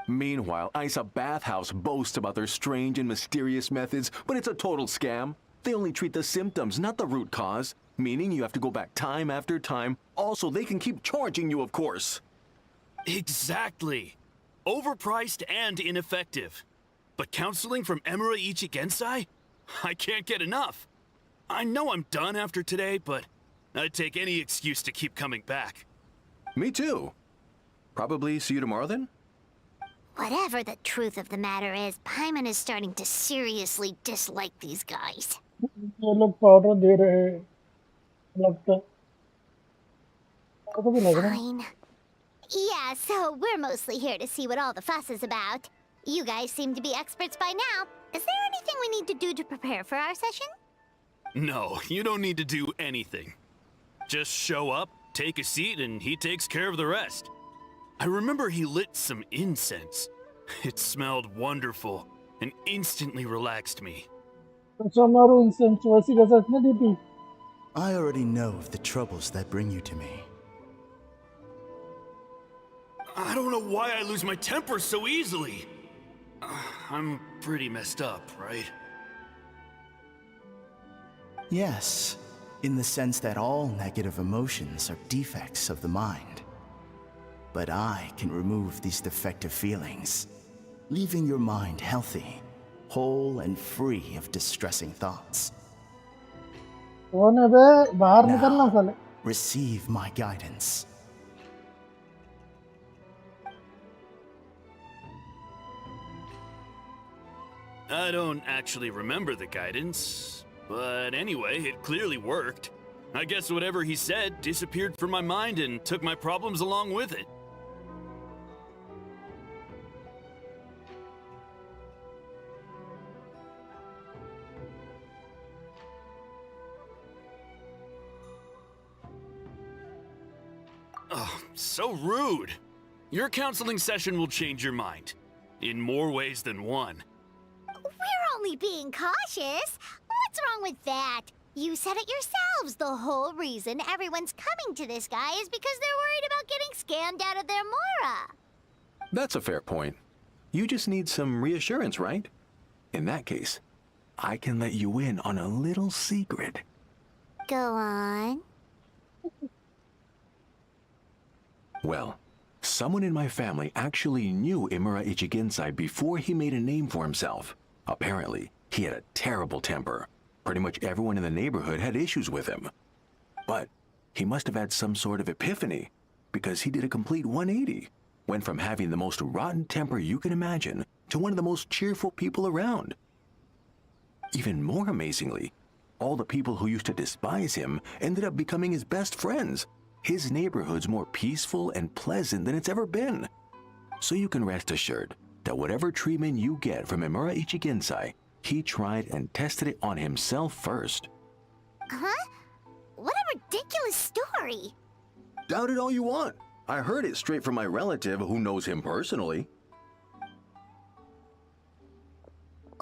Meanwhile, Isa Bathhouse boasts about their strange and mysterious methods, but it's a total scam. They only treat the symptoms, not the root cause, meaning you have to go back time after time. Also, they can keep charging you, of course. Exactly. Overpriced and ineffective. But counseling from MIZUKI Gensai? I can't get enough. I know I'm done after today, but I'd take any excuse to keep coming back. Me too. Probably see you tomorrow then? Whatever the truth of the matter is, Paimon is starting to seriously dislike these guys. ये लोग powder दे रहे हैं लगता है को भी लग रहा है Fine. Yeah, so we're mostly here to see what all the fuss is about. You guys seem to be experts by now. Is there anything we need to do to prepare for our session? No, you don't need to do anything. Just show up, take a seat, and he takes care of the rest. I remember he lit some incense. It smelled wonderful and instantly relaxed me. अच्छा मारो incense वैसी गजत नहीं दी थी I already know of the troubles that bring you to me. I don't know why I lose my temper so easily. I'm pretty messed up, right? Yes, in the sense that all negative emotions are defects of the mind. But I can remove these defective feelings, leaving your mind healthy, whole and free of distressing thoughts. कौन है बे बाहर निकलना साले Receive my guidance. I don't actually remember the guidance, but anyway, it clearly worked. I guess whatever he said disappeared from my mind and took my problems along with it. Oh, so rude. Your counseling session will change your mind. In more ways than one. We're only being cautious. What's wrong with that? You said it yourselves. The whole reason everyone's coming to this guy is because they're worried about getting scammed out of their Mora. That's a fair point. You just need some reassurance, right? In that case, I can let you in on a little secret. Go on. Well, someone in my family actually knew Imura Ichigensai before he made a name for himself. Apparently, he had a terrible temper. Pretty much everyone in the neighborhood had issues with him. But he must have had some sort of epiphany, because he did a complete 180. Went from having the most rotten temper you can imagine to one of the most cheerful people around. Even more amazingly, all the people who used to despise him ended up becoming his best friends. His neighborhood's more peaceful and pleasant than it's ever been. So you can rest assured that whatever treatment you get from Imura Ichigensai, he tried and tested it on himself first. Huh? What a ridiculous story. Doubt it all you want. I heard it straight from my relative who knows him personally.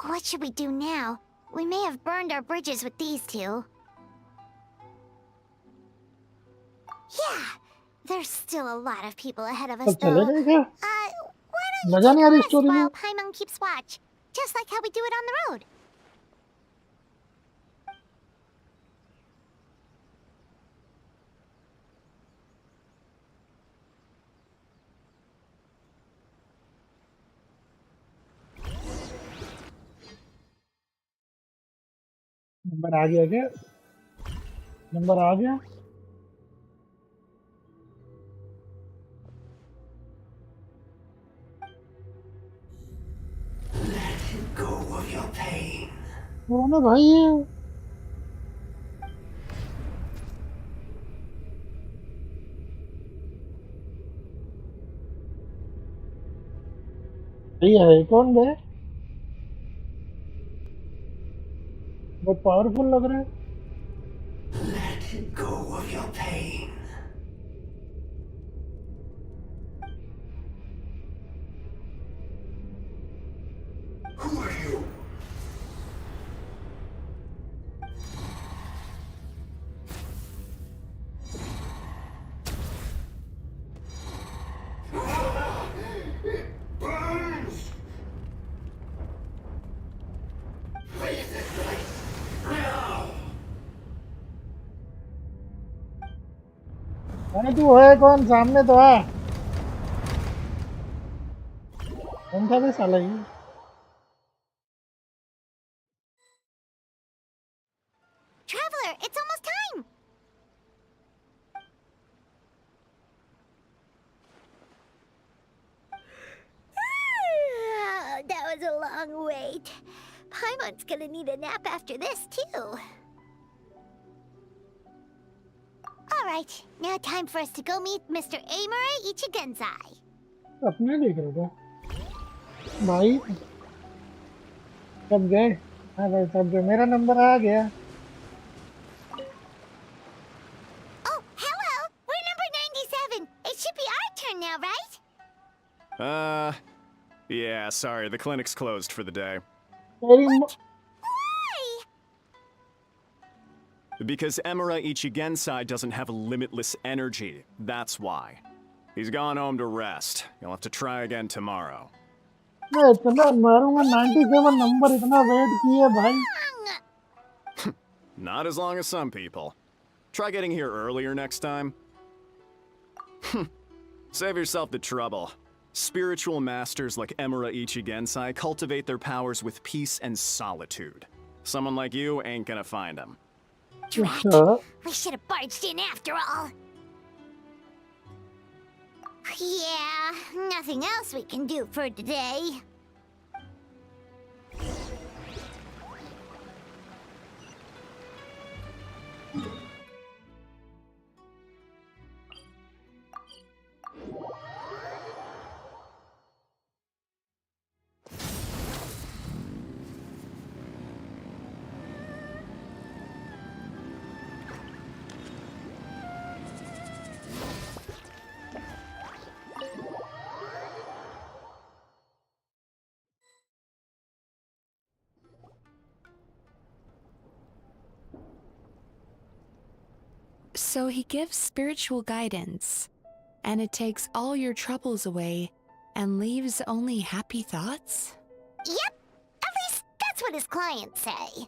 What should we do now? We may have burned our bridges with these two. Yeah, there's still a lot of people ahead of us, सब चले though. गए क्या Why don't मजा नहीं आ रही you story rest में while Paimon keeps watch? Just like how we do it on the road. Number आ गया क्या नंबर आ गया Go of your pain. कौन है भाई ये ये है कौन बे बहुत पावरफुल लग रहा है Let go of your pain. Who are you? It burns! Leave this place now! अरे तू है कौन सामने तो है कौन था बे साला ये right. Paimon's gonna need a nap after this, too. Alright, now time for us to go meet Mr. Amura Ichigensai. अपने देख रहे थे भाई कब गए हाँ भाई तब जो मेरा नंबर आ गया Oh, hello! We're number 97. It should be our turn now, right? Yeah, sorry, the clinic's closed for the day. Why? Because Emura Ichigensai doesn't have limitless energy, that's why. He's gone home to rest. You'll have to try again tomorrow. मैं इतना मारूंगा 97 number इतना wait किए भाई Not as long as some people. Try getting here earlier next time. Save yourself the trouble. Spiritual masters like Emura Ichigensai cultivate their powers with peace and solitude. Someone like you ain't gonna find them. Drat! We should have barged in after all. Yeah, nothing else we can do for today. So he gives spiritual guidance, and it takes all your troubles away and leaves only happy thoughts? Yep, at least that's what his clients say.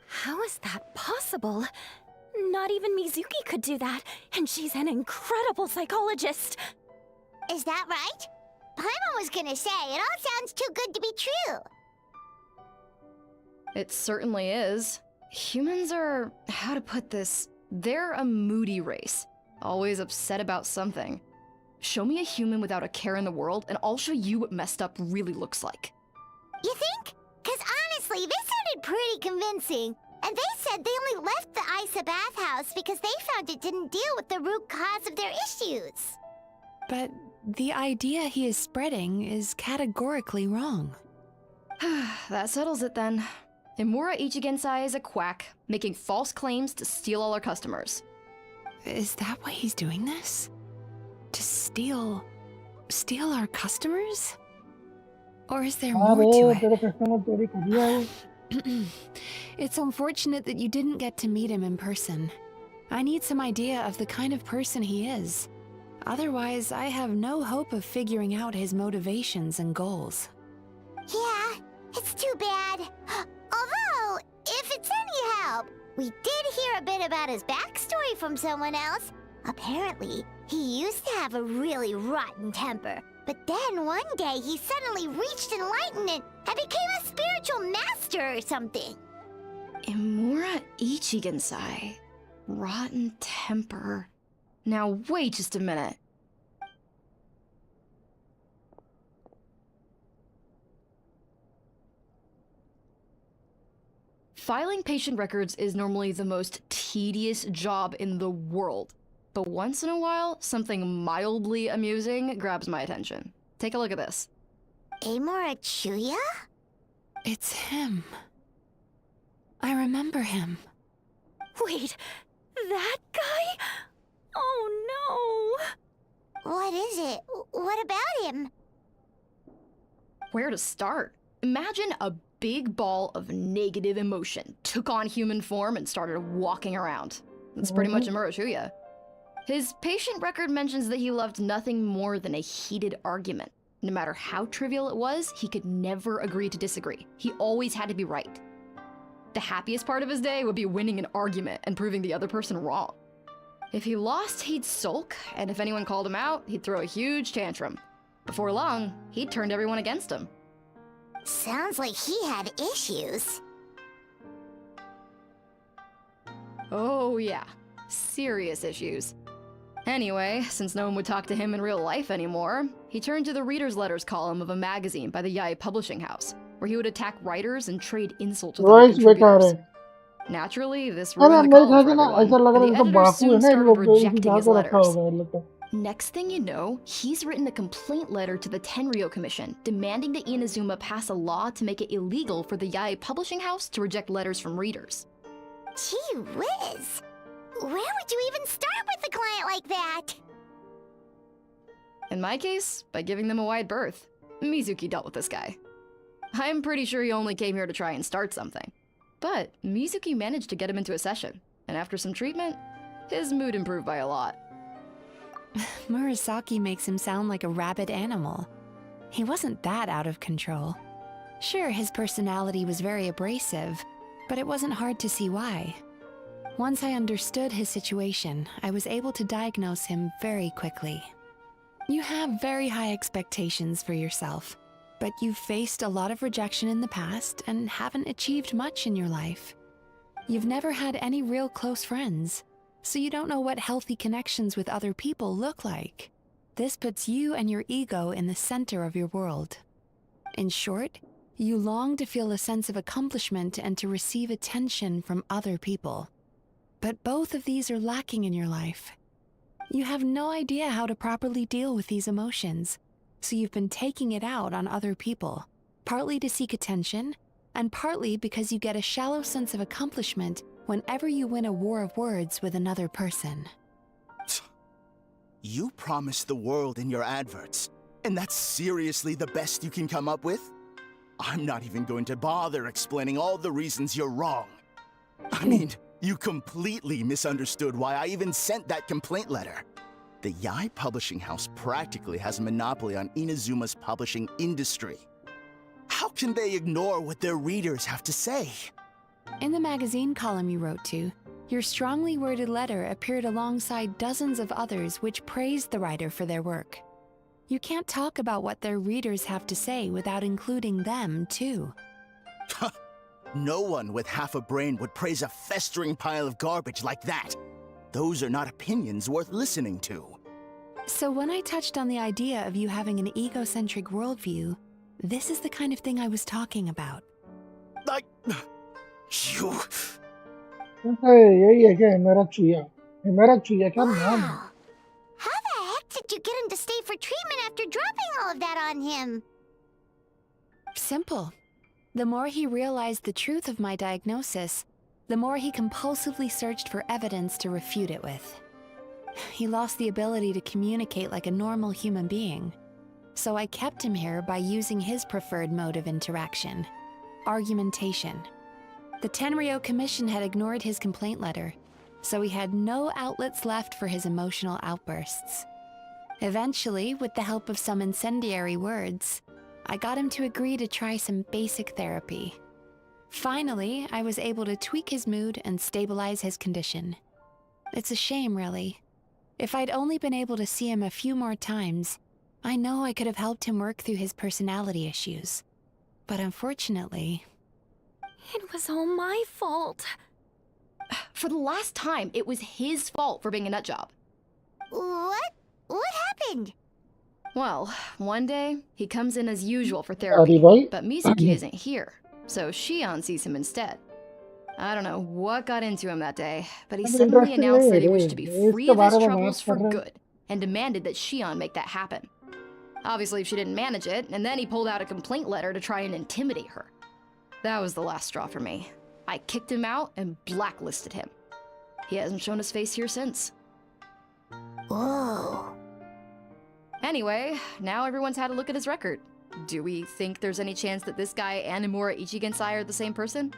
How is that possible? Not even Mizuki could do that, and she's an incredible psychologist. Is that right? Paimon was gonna say, it all sounds too good to be true. It certainly is. Humans are, how to put this, they're a moody race. Always upset about something. Show me a human without a care in the world, and I'll show you what messed up really looks like. You think? Cause honestly, this sounded pretty convincing. And they said they only left the Isa bathhouse because they found it didn't deal with the root cause of their issues. But the idea he is spreading is categorically wrong. That settles it then. Emura Ichigensai is a quack, making false claims to steal all our customers. Is that why he's doing this? To steal our customers? Or is there more to it? It's unfortunate that you didn't get to meet him in person. I need some idea of the kind of person he is. Otherwise, I have no hope of figuring out his motivations and goals. Yeah, it's too bad. Although, if it's any help, we did hear a bit about his backstory from someone else. Apparently, he used to have a really rotten temper. But then one day he suddenly reached enlightenment and became a spiritual master or something. Emura Ichigensai. Rotten temper. Now wait just a minute. Filing patient records is normally the most tedious job in the world. But once in a while, something mildly amusing grabs my attention. Take a look at this. Amura Chuya? It's him. I remember him. Wait, that guy? Oh no! What is it? What about him? Where to start? Imagine a big ball of negative emotion took on human form and started walking around. That's pretty much Emura Chuya. His patient record mentions that he loved nothing more than a heated argument. No matter how trivial it was, he could never agree to disagree. He always had to be right. The happiest part of his day would be winning an argument and proving the other person wrong. If he lost, he'd sulk, and if anyone called him out, he'd throw a huge tantrum. Before long, he'd turned everyone against him. Sounds like he had issues. Oh yeah, serious issues. Anyway, since no one would talk to him in real life anymore, he turned to the reader's letters column of a magazine by the Yai publishing house. where he would attack writers and trade insults with other voice बेकार contributors. है. Naturally, this अरे ruined the मेरे column ख्याल for से ना everyone, ऐसा लग and रहा है the इनको editor बाकू है soon ना, इन started लोग rejecting इनको his को रखा letters. होगा इन लोग को. Next thing you know, he's written a complaint letter to the Tenryou Commission demanding that Inazuma pass a law to make it illegal for the Yae publishing house to reject letters from readers. Gee whiz. Where would you even start with a client like that? In my case, by giving them a wide berth. Mizuki dealt with this guy. I'm pretty sure he only came here to try and start something. But Mizuki managed to get him into a session, and after some treatment, his mood improved by a lot. Murasaki makes him sound like a rabid animal. He wasn't that out of control. Sure, his personality was very abrasive, but it wasn't hard to see why. Once I understood his situation, I was able to diagnose him very quickly. You have very high expectations for yourself, but you've faced a lot of rejection in the past and haven't achieved much in your life. You've never had any real close friends, so you don't know what healthy connections with other people look like. This puts you and your ego in the center of your world. In short, you long to feel a sense of accomplishment and to receive attention from other people. But both of these are lacking in your life. You have no idea how to properly deal with these emotions, so you've been taking it out on other people, partly to seek attention, and partly because you get a shallow sense of accomplishment whenever you win a war of words with another person. You promised the world in your adverts, and that's seriously the best you can come up with? I'm not even going to bother explaining all the reasons you're wrong. I mean, you completely misunderstood why I even sent that complaint letter. The Yae publishing house practically has a monopoly on Inazuma's publishing industry. How can they ignore what their readers have to say? In the magazine column you wrote to, your strongly worded letter appeared alongside dozens of others which praised the writer for their work. You can't talk about what their readers have to say without including them, too. No one with half a brain would praise a festering pile of garbage like that. Those are not opinions worth listening to. So when I touched on the idea of you having an egocentric worldview, this is the kind of thing I was talking about. You... यही है क्या मेरा चूया क्या नाम है? How the heck did you get him to stay for treatment after dropping all of that on him? Simple. The more he realized the truth of my diagnosis, the more he compulsively searched for evidence to refute it with. He lost the ability to communicate like a normal human being. So I kept him here by using his preferred mode of interaction: argumentation. The Tenryou Commission had ignored his complaint letter, so he had no outlets left for his emotional outbursts. Eventually, with the help of some incendiary words, I got him to agree to try some basic therapy. Finally, I was able to tweak his mood and stabilize his condition. It's a shame, really. If I'd only been able to see him a few more times, I know I could have helped him work through his personality issues. But unfortunately... It was all my fault. For the last time, it was his fault for being a nutjob. What? What happened? Well, one day, he comes in as usual for therapy, but Mizuki isn't here, so Shion sees him instead. I don't know what got into him that day, but he suddenly announced that he wished to be free of his troubles for good, and demanded that Shion make that happen. Obviously, she didn't manage it, and then he pulled out a complaint letter to try and intimidate her. That was the last straw for me. I kicked him out and blacklisted him. He hasn't shown his face here since. Whoa. Anyway, now everyone's had a look at his record. Do we think there's any chance that this guy and Nomura Ichigensai are the same person?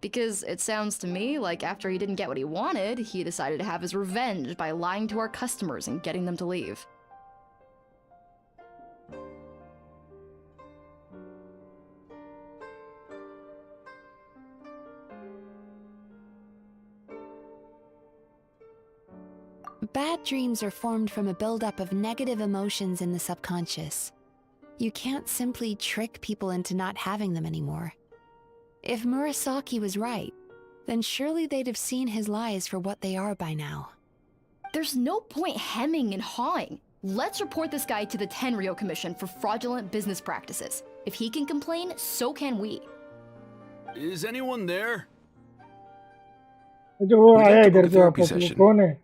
Because it sounds to me like after he didn't get what he wanted, he decided to have his revenge by lying to our customers and getting them to leave. Bad dreams are formed from a buildup of negative emotions in the subconscious. You can't simply trick people into not having them anymore. If Murasaki was right, then surely they'd have seen his lies for what they are by now. There's no point hemming and hawing. Let's report this guy to the Tenryo Commission for fraudulent business practices. If he can complain, so can we. Is anyone there? जो वो We'd आया like to इधर book a से therapy वापस वो session. कौन है?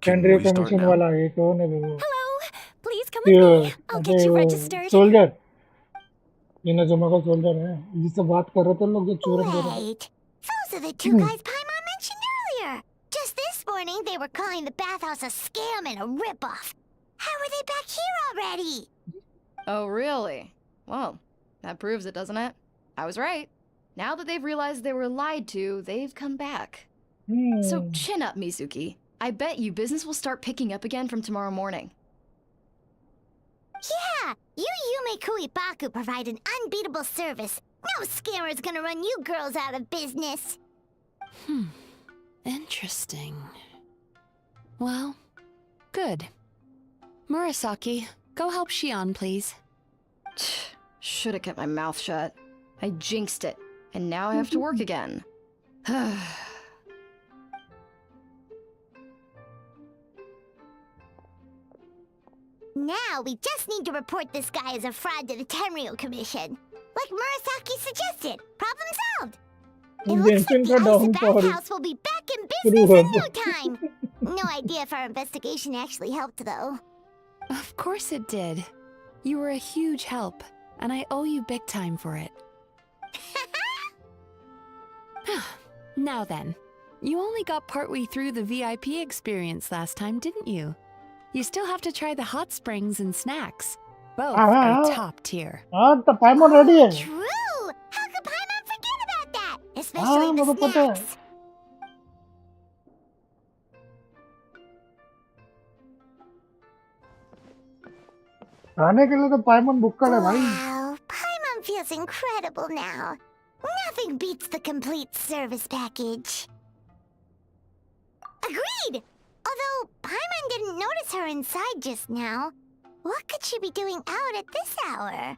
Can केंद्रीय we start कमीशन now? वाला ये कौन है वो? Hello, please come with me. I'll get you registered. Soldier इन्हें जो मगर सोल्जर है जिससे बात कर रहे थे लोग जो चूरन दे रहे Wait, those are the two guys Paimon mentioned earlier. Just this morning, they were calling the bathhouse a scam and a ripoff. How are they back here already? Oh, really? Well, that proves it, doesn't it? I was right. Now that they've realized they were lied to, they've come back. So chin up, Mizuki. I bet you business will start picking up again from tomorrow morning. Yeah, you Yume Kuibaku provide an unbeatable service. No scammer's gonna run you girls out of business. Interesting. Well, good. Murasaki, go help Shion, please. Should have kept my mouth shut. I jinxed it, and now I have to work again. Now we just need to report this guy as a fraud to the Tenryo Commission. Like Murasaki suggested. Problem solved. It looks like the Ice Bathhouse will be back in business in no time. No idea if our investigation actually helped, though. Of course it did. You were a huge help, and I owe you big time for it. Now then, you only got partway through the VIP experience last time, didn't you? You still have to try the hot springs and snacks. Both are top tier. हाँ तो पाइमन ready है. True! How could Paimon forget about that? Especially the मुझे पता है. snacks. खाने के लिए तो पाइमन बुक कर है भाई. Wow, Paimon feels incredible now. Nothing beats the complete service package. Agreed! Although Paimon didn't notice her inside just now. What could she be doing out at this hour?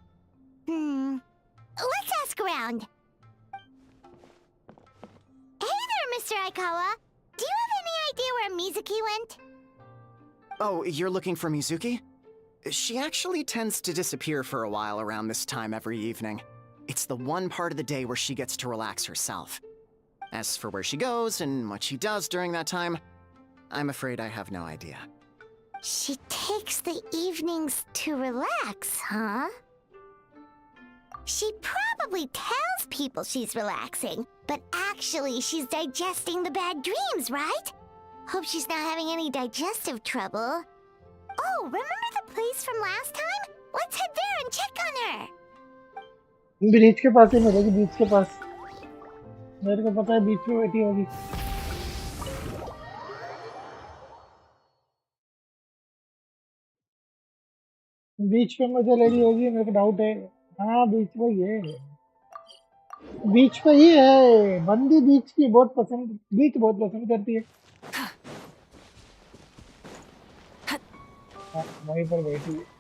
Let's ask around. Hey there, Mr. Aikawa. Do you have any idea where Mizuki went? Oh, you're looking for Mizuki? She actually tends to disappear for a while around this time every evening. It's the one part of the day where she gets to relax herself. As for where she goes and what she does during that time, I'm afraid I have no idea. She takes the evenings to relax, huh? She probably tells people she's relaxing, but actually she's digesting the bad dreams, right? Hope she's not having any digestive trouble. Oh, remember the place from last time? Let's head there and check on her. बीच के पास ही मिलेगी, बीच के पास. मेरे को पता है बीच में बैठी होगी. बीच पे मुझे लेडी होगी, मेरे को डाउट है. हाँ बीच पे ही है. बीच पे ही है. बंदी बीच की बहुत पसंद, बीच बहुत पसंद करती है. वहीं पर बैठी है.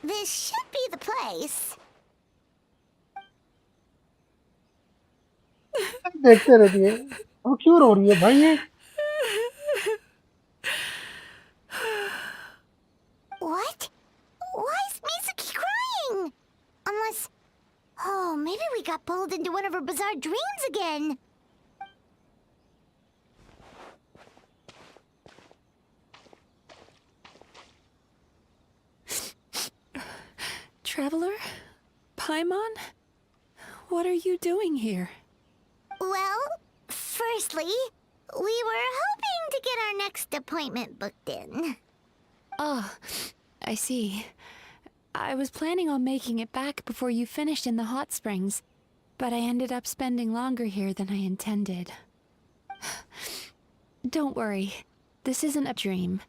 This should be the place. देखते रहती है. वो क्यों रो रही है भाई ये? What? Why is Mizuki crying? Unless... Oh, maybe we got pulled into one of her bizarre dreams again. Traveler? Paimon? What are you doing here? Well, firstly, we were hoping to get our next appointment booked in. Oh, I see. I was planning on making it back before you finished in the hot springs, but I ended up spending longer here than I intended. Don't worry, this isn't a dream.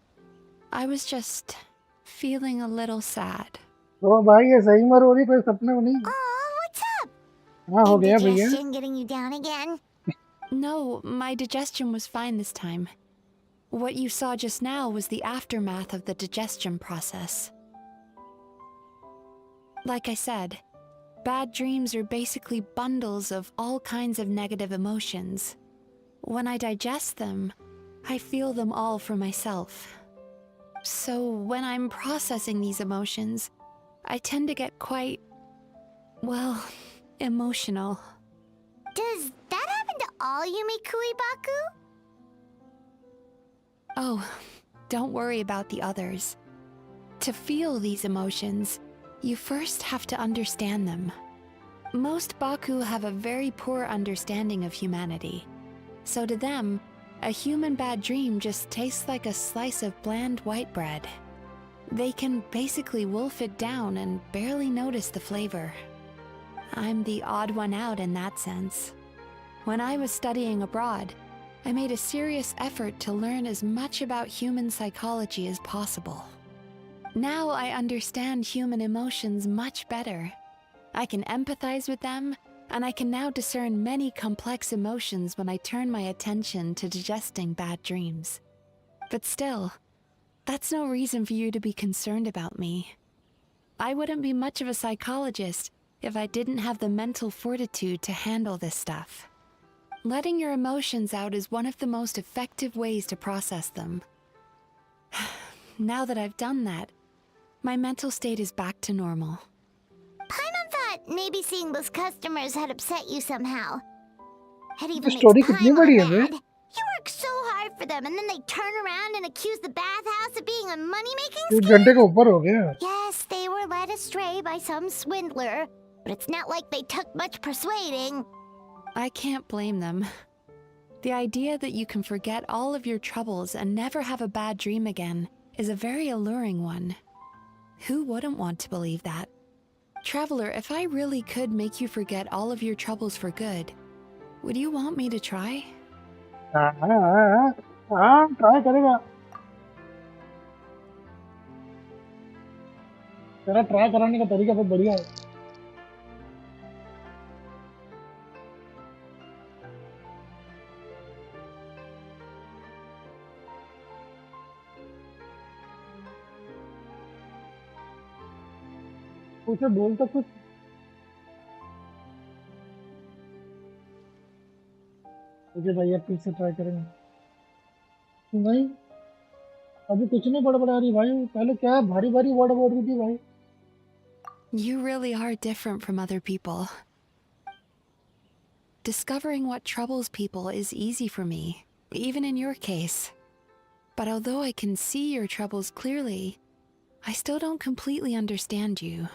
I was just feeling a little sad. तो भाई ये सही में रो रही, कोई सपने में नहीं. Oh, what's up? हाँ हो गया भैया. Indigestion getting you down again? No, my digestion was fine this time. What you saw just now was the aftermath of the digestion process. Like I said, bad dreams are basically bundles of all kinds of negative emotions. When I digest them, I feel them all for myself. So when I'm processing these emotions, I tend to get quite, well, emotional. Does that happen to all Yumikui Baku? Oh, don't worry about the others. To feel these emotions, you first have to understand them. Most Baku have a very poor understanding of humanity. So to them, a human bad dream just tastes like a slice of bland white bread. They can basically wolf it down and barely notice the flavor. I'm the odd one out in that sense. When I was studying abroad, I made a serious effort to learn as much about human psychology as possible. Now I understand human emotions much better. I can empathize with them, and I can now discern many complex emotions when I turn my attention to digesting bad dreams. But still, that's no reason for you to be concerned about me. I wouldn't be much of a psychologist if I didn't have the mental fortitude to handle this stuff. Letting your emotions out is one of the most effective ways to process them. Now that I've done that, my mental state is back to normal. Paimon thought maybe seeing those customers had upset you somehow. It even makes story कितनी बड़ी है Paimon bay? mad. You work so hard for them and then they turn around and accuse the bathhouse of being a money-making एक scheme? घंटे का ऊपर हो गया. Yes, they were led astray by some swindler, but it's not like they took much persuading. I can't blame them. The idea that you can forget all of your troubles and never have a bad dream again is a very alluring one. Who wouldn't want to believe that? Traveler, if I really could make you forget all of your troubles for good, would you want me to try? हाँ, try करेगा. तेरा try कराने का तरीका बहुत बढ़िया है. उसे बोल तो कुछ. मुझे भैया फिर से ट्राई करेंगे. नहीं, अभी कुछ नहीं बड़बड़ा रही भाई. पहले क्या भारी भारी वर्ड बोल रही थी भाई. You really are different from other people. Discovering what troubles people is easy for me, even in your case. But although I can see your troubles clearly, I still don't completely understand you.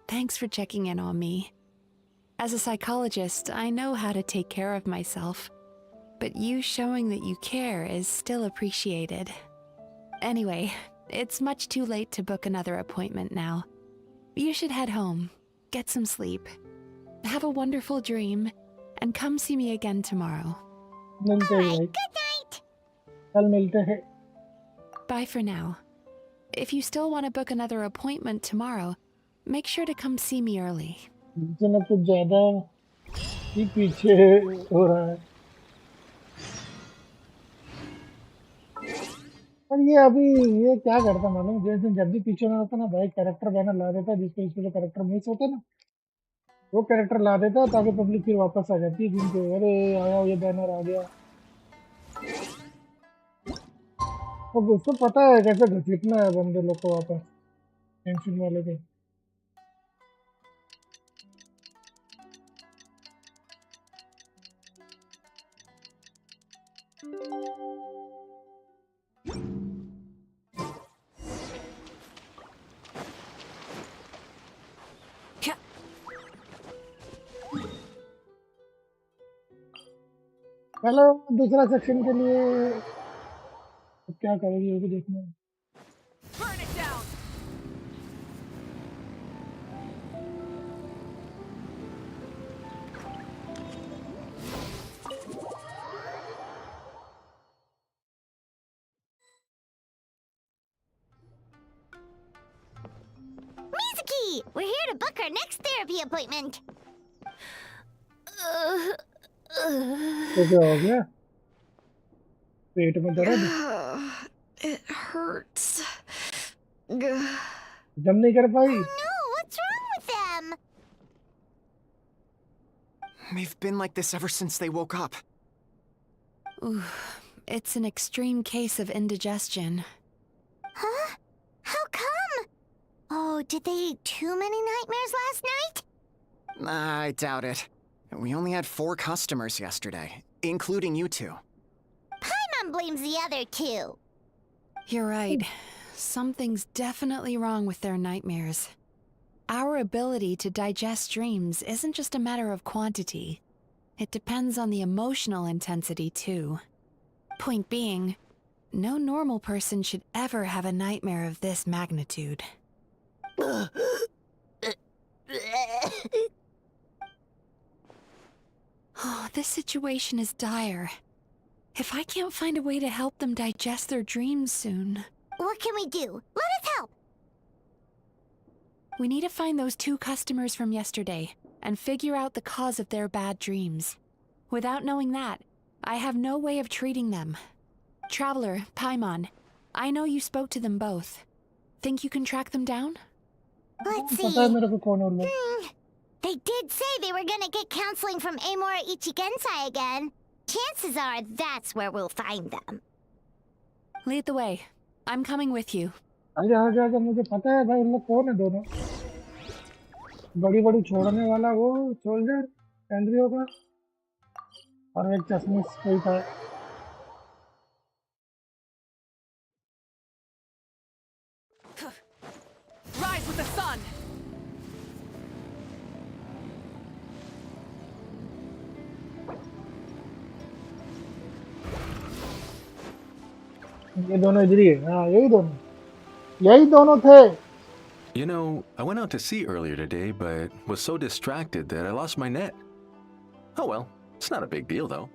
Thanks for checking in on me. As a psychologist, I know how to take care of myself, but you showing that you care is still appreciated. Anyway, it's much too late to book another appointment now. You should head home, get some sleep, have a wonderful dream, and come see me again tomorrow. मिलते हैं भाई. Good night. कल मिलते हैं. Bye for now. If you still want to book another appointment tomorrow, make sure to come see me early. जना कुछ ज़्यादा ही पीछे हो रहा है. पर ये अभी ये क्या करता मालूम, जैसे जब भी पीछे में होता ना भाई, कैरेक्टर बैनर ला देता है जिसको इसको जो कैरेक्टर मिस होता ना, वो कैरेक्टर ला देता है ताकि पब्लिक फिर वापस आ जाती है घूम के. अरे आया ये बैनर आ गया. तो उसको पता है कैसे घसीटना है बंदे लोग को वापस टेंशन वाले के. हेलो, दूसरा सेक्शन के लिए अब क्या करेगी ये भी देखना है. Mizuki, we're here to book our next therapy appointment. तो क्या हो गया? पेट में दर्द? It hurts. जम नहीं कर पाई? No, what's wrong with them? They've been like this ever since they woke up. Ooh, it's an extreme case of indigestion. Huh? How come? Oh, did they eat too many nightmares last night? I doubt it. We only had 4 customers yesterday, including you two. Paimon blames the other 2. You're right. Something's definitely wrong with their nightmares. Our ability to digest dreams isn't just a matter of quantity. It depends on the emotional intensity, too. Point being, no normal person should ever have a nightmare of this magnitude. Oh, this situation is dire. If I can't find a way to help them digest their dreams soon... What can we do? Let us help! We need to find those 2 customers from yesterday, and figure out the cause of their bad dreams. Without knowing that, I have no way of treating them. Traveler, Paimon, I know you spoke to them both. Think you can track them down? Let's see. They did say they were gonna get counseling from Amora Ichigensai again. Chances are that's where we'll find them. Lead the way. I'm coming with you. आजा आजा आजा मुझे पता है भाई इन लोग कौन है दोनों बड़ी बड़ी छोड़ने वाला वो सोल्जर एंड्रियो का और एक चश्मिश कोई था Rise with the sun! ये दोनों इधर ही है हाँ यही दोनों थे You know, I went out to sea earlier today, but was so distracted that I lost my net. Oh well, it's not a big deal though.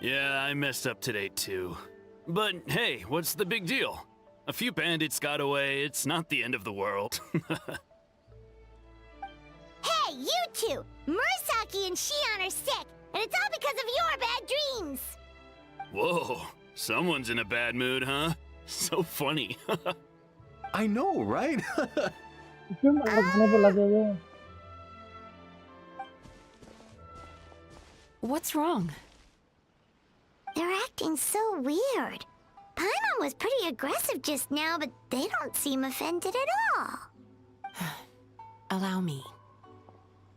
Yeah, I messed up today too. But hey, what's the big deal? A few bandits got away, it's not the end of the world. Hey, you 2! Murasaki and Shion are sick, and it's all because of your bad dreams! Whoa, someone's in a bad mood, huh? So funny. I know, right? क्यों खाने पे लगे हुए हैं What's wrong? They're acting so weird. Paimon was pretty aggressive just now, but they don't seem offended at all. Allow me.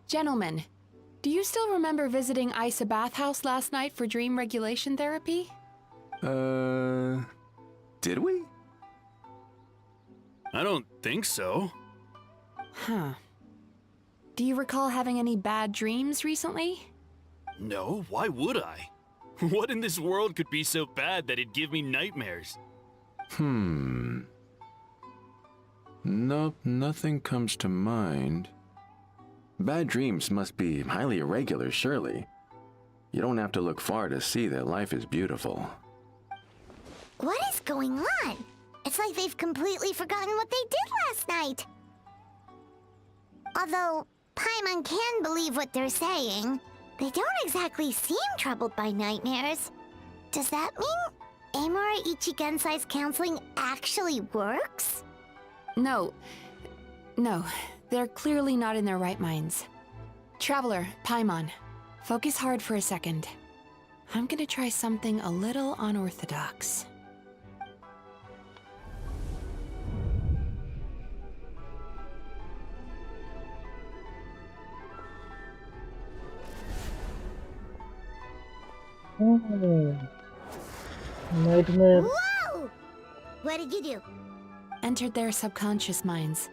Gentlemen, do you still remember visiting Isa Bathhouse last night for dream regulation therapy? Did we? I don't think so. Huh. Do you recall having any bad dreams recently? No, why would I? What in this world could be so bad that it'd give me nightmares? Nope, nothing comes to mind. Bad dreams must be highly irregular, surely. You don't have to look far to see that life is beautiful. What is going on? It's like they've completely forgotten what they did last night. Although Paimon can believe what they're saying, they don't exactly seem troubled by nightmares. Does that mean Amora Ichigensai's counseling actually works? No, they're clearly not in their right minds. Traveler, Paimon, focus hard for a second. I'm gonna try something a little unorthodox. Nightmare. Whoa! What did you do? Entered their subconscious minds.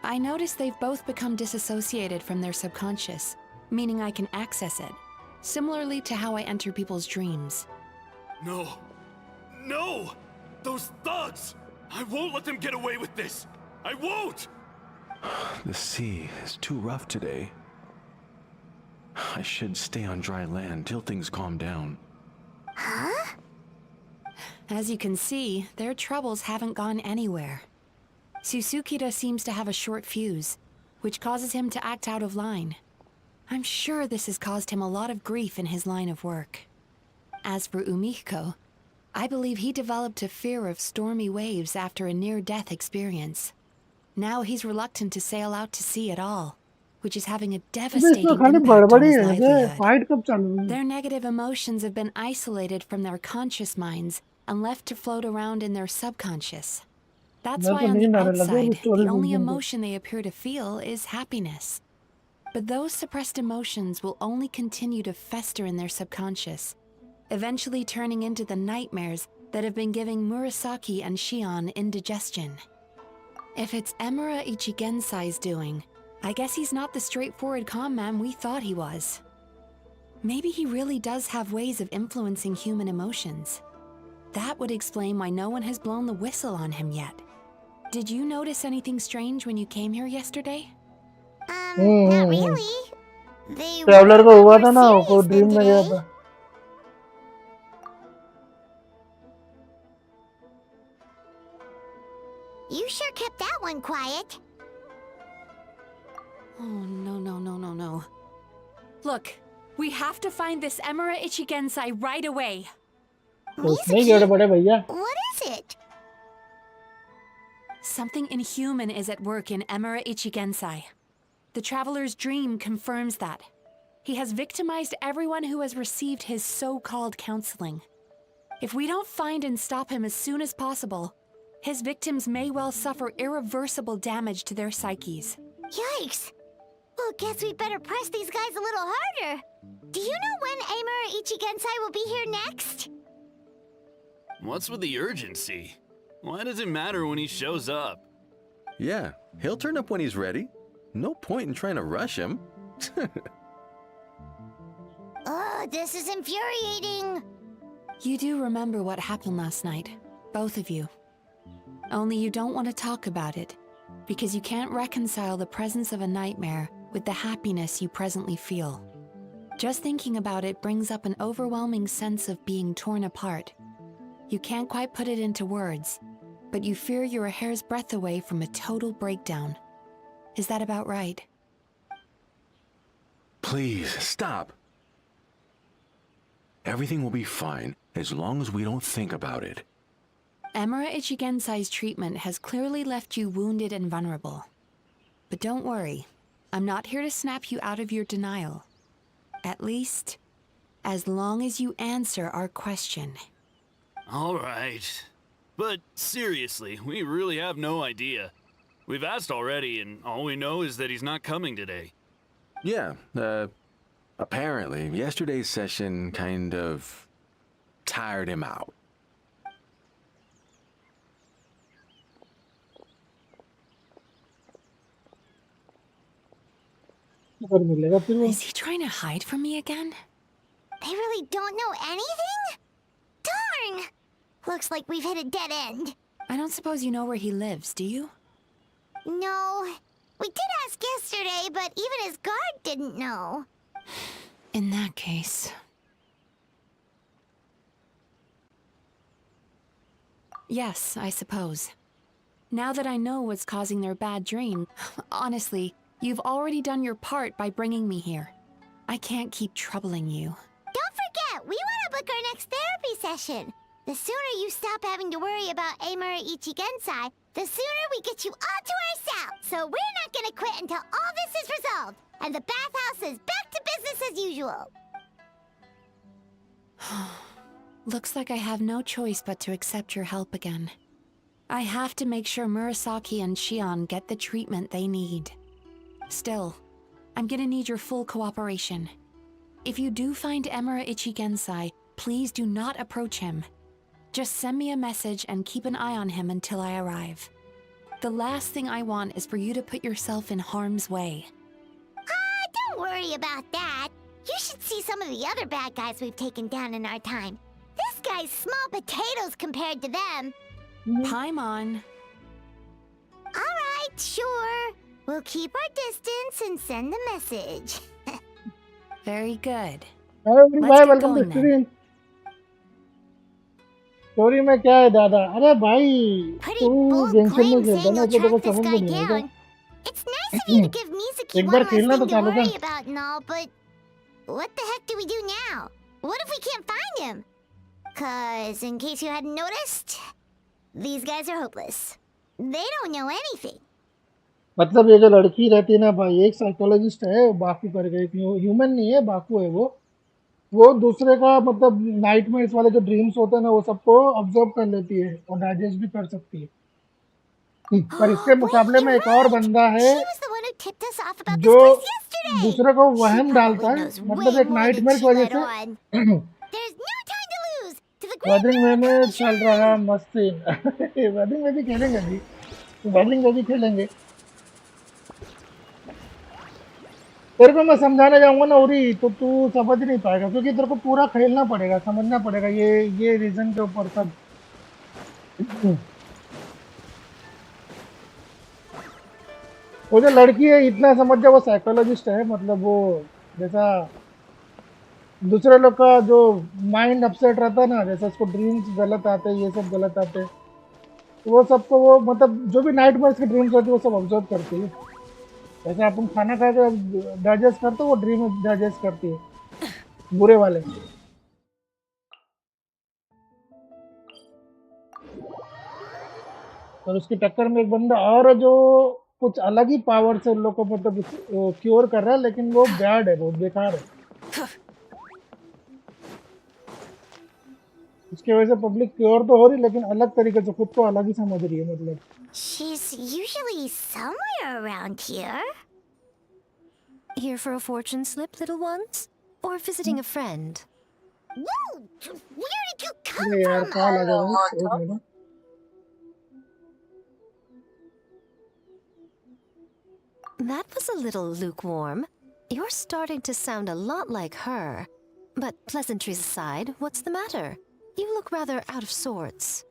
I noticed they've both become disassociated from their subconscious, meaning I can access it, similarly to how I enter people's dreams. No! No! Those thugs! I won't let them get away with this! I won't! The sea is too rough today. I should stay on dry land till things calm down. Huh? As you can see, their troubles haven't gone anywhere. Susukida seems to have a short fuse, which causes him to act out of line. I'm sure this has caused him a lot of grief in his line of work. As for Umiko, I believe he developed a fear of stormy waves after a near-death experience. Now he's reluctant to sail out to sea at all. which is having a अबे devastating इसमें खाली impact on बड़बड़ी his है ये livelihood. Fight कब चालू हुई Their negative emotions have been isolated from their conscious minds and left to float around in their subconscious. That's मैं why तो on the नींद आने लगी outside, स्टोरी the only सुन के emotion they appear to feel is happiness. But those suppressed emotions will only continue to fester in their subconscious, eventually turning into the nightmares that have been giving Murasaki and Shion indigestion. If it's Emura Ichigensai's doing, I guess he's not the straightforward calm man we thought he was. Maybe he really does have ways of influencing human emotions. That would explain why no one has blown the whistle on him yet. Did you notice anything strange when you came here yesterday? Not really. They traveller को were हुआ more था ना वो serious dream than में गया today. था You sure kept that one quiet. Oh, no. Look, we have to find this Emura Ichigensai right away. कुछ नहीं गड़बड़ है भैया What is it? Something inhuman is at work in Emura Ichigensai. The Traveler's dream confirms that. He has victimized everyone who has received his so-called counseling. If we don't find and stop him as soon as possible, his victims may well suffer irreversible damage to their psyches. Yikes! Well, guess we better press these guys a little harder. Do you know when Emura Ichigensai will be here next? What's with the urgency? Why does it matter when he shows up? Yeah, he'll turn up when he's ready. No point in trying to rush him. Oh, this is infuriating. You do remember what happened last night, both of you. Only you don't want to talk about it, because you can't reconcile the presence of a nightmare with the happiness you presently feel. Just thinking about it brings up an overwhelming sense of being torn apart. You can't quite put it into words, but you fear you're a hair's breadth away from a total breakdown. Is that about right? Please, stop. Everything will be fine as long as we don't think about it. Emura Ichigensai's treatment has clearly left you wounded and vulnerable. But don't worry, I'm not here to snap you out of your denial. At least, as long as you answer our question. All right. But seriously, we really have no idea. We've asked already, and all we know is that he's not coming today. Yeah, apparently, yesterday's session kind of tired him out. Is he trying to hide from me again? They really don't know anything? Darn! Looks like we've hit a dead end. I don't suppose you know where he lives, do you? No. We did ask yesterday, but even his guard didn't know. In that case... Yes, I suppose. Now that I know what's causing their bad dream, honestly, you've already done your part by bringing me here. I can't keep troubling you. Don't forget, we want to book our next therapy session. The sooner you stop having to worry about Emura Ichigensai, the sooner we get you all to ourselves. So we're not gonna quit until all this is resolved, and the bathhouse is back to business as usual. Looks like I have no choice but to accept your help again. I have to make sure Murasaki and Shion get the treatment they need. Still, I'm gonna need your full cooperation. If you do find Emura Ichigensai, please do not approach him. Just send me a message and keep an eye on him until I arrive. The last thing I want is for you to put yourself in harm's way. Don't worry about that. You should see some of the other bad guys we've taken down in our time. This guy's small potatoes compared to them. Paimon. Alright, sure. We'll keep our distance and send the message. Very good. Hello everybody, Let's get welcome to going then. stream. Story में क्या है दादा अरे भाई Pretty तू bold गेंशन में claim खेलता saying ना you'll तो track समझ this में guy नहीं आएगा down. It's nice of you to give Mizuki एक one बार less खेलना thing तो to चालू कर worry about and all, but what the heck do we do now? What if we can't find him? 'Cause in case you hadn't noticed, these guys are hopeless. They don't know anything. मतलब ये जो लड़की रहती है ना भाई, एक psychologist है, बाकू करके, एक ह्यूमन नहीं है, बाकू है वो दूसरे का मतलब नाइटमेयर्स वाले जो ड्रीम्स होते हैं ना, वो सबको ऑब्जर्व कर लेती है और डाइजेस्ट भी कर सकती है। पर इसके Wait, मुकाबले you're में एक और right! बंदा है She was the one who tipped us off about जो this place yesterday! दूसरे को She वहम डालता probably है, knows मतलब way एक more than नाइटमेयर की she वजह let से। on. There's no time to lose! To the wedding Grand वे में Mirror चल रहा मस्त सीन। वेडिंग में भी खेलेंगे अभी, वेडिंग में भी खेलेंगे। तेरे को मैं समझाने जाऊंगा ना उरी, तो तू समझ नहीं पाएगा, क्योंकि तेरे को पूरा खेलना पड़ेगा, समझना पड़ेगा ये रीजन के ऊपर सब। वो जो लड़की है इतना समझ जा, वो साइकोलॉजिस्ट है, मतलब वो जैसा दूसरे लोग का जो माइंड अपसेट रहता है ना, जैसे उसको ड्रीम्स गलत आते हैं, ये सब गलत आते हैं, तो वो सबको वो मतलब जो भी नाइट में इसके ड्रीम्स होती है वो सब ऑब्जर्व करती है। जैसे अपन खाना खा के डाइजेस्ट करते, वो ड्रीम डाइजेस्ट करती है, बुरे वाले। और उसकी टक्कर में एक बंदा और है जो कुछ अलग ही पावर से उन लोग को मतलब क्योर कर रहा है, लेकिन वो बैड है, बहुत बेकार है। उसकी वजह से पब्लिक क्योर तो हो रही, लेकिन अलग तरीके से खुद को अलग ही समझ रही है मतलब। She's usually somewhere around here. Here for a fortune slip, little ones? Or visiting a friend? Whoa! Where did you come अरे यार from? कॉल आ गया, एक minute. That was a little lukewarm. You're starting to sound a lot like her. But pleasantries aside, what's the matter? You look rather out of sorts.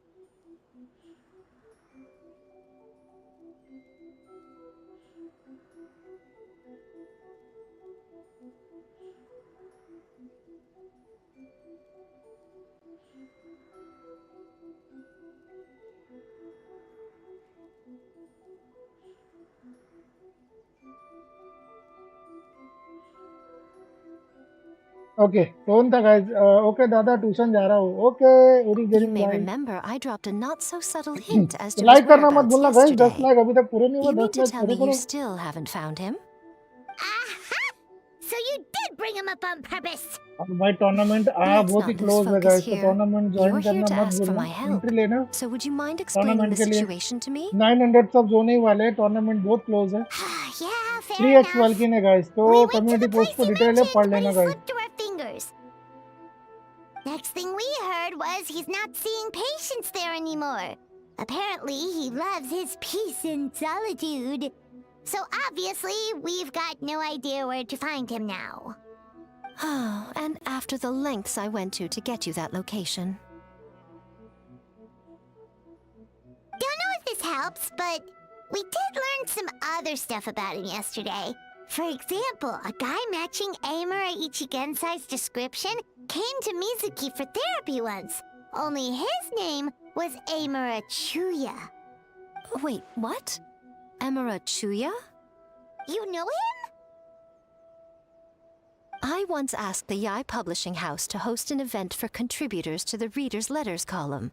Okay कौन था guys? Okay दादा tuition जा रहा हूँ। Okay Uri You gaming may भाई। remember I dropped a not so subtle hint as तो to his like करना मत whereabouts भूलना गाइस, 10 yesterday. लाइक अभी तक पूरे नहीं हुए, You mean 10 to like tell पूरे me you करो। still haven't found him? Aha! So you did bring him up on purpose! और भाई टूर्नामेंट Let's बहुत ही not lose क्लोज है focus गाइस, तो here. Tournament join You're here करना to मत ask for भूलना, my help. एंट्री लेना So would you mind explaining tournament the के लिए। situation to me? 900 सब होने ही वाले हैं, टूर्नामेंट बहुत क्लोज है। Yeah, fair 3x enough. Welkin है गाइस, तो We went to community the post place को he डिटेल है, mentioned, पढ़ but लेना he guys. slipped through our fingers. Next thing we heard was he's not seeing patients there anymore. Apparently, he loves his peace and solitude. So obviously, we've got no idea where to find him now. And after the lengths I went to get you that location. Don't know if this helps, but we did learn some other stuff about him yesterday. For example, a guy matching Amura Ichigensai's description came to Mizuki for therapy once. Only his name was Amura Chuya. Wait, what? Amara Chuya? You know him? I once asked the Yai Publishing House to host an event for contributors to the Reader's Letters column.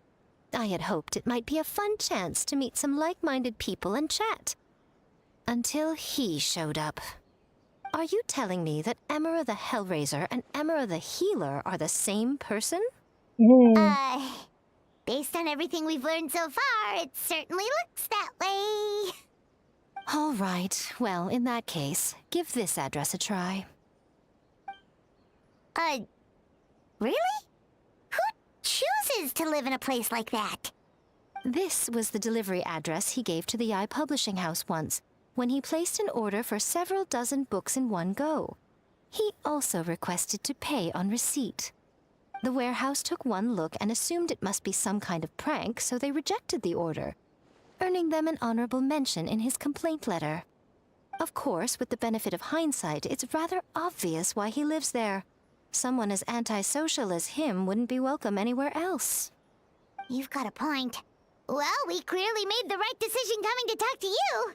I had hoped it might be a fun chance to meet some like-minded people and chat. Until he showed up. Are you telling me that Emera the Hellraiser and Emera the Healer are the same person? Based on everything we've learned so far, it certainly looks that way. All right, well, in that case, give this address a try. Really? Who chooses to live in a place like that? This was the delivery address he gave to the Yai Publishing House once, when he placed an order for several dozen books in one go. He also requested to pay on receipt. The warehouse took one look and assumed it must be some kind of prank, so they rejected the order, earning them an honorable mention in his complaint letter. Of course, with the benefit of hindsight, it's rather obvious why he lives there. Someone as antisocial as him wouldn't be welcome anywhere else. You've got a point. Well, we clearly made the right decision coming to talk to you.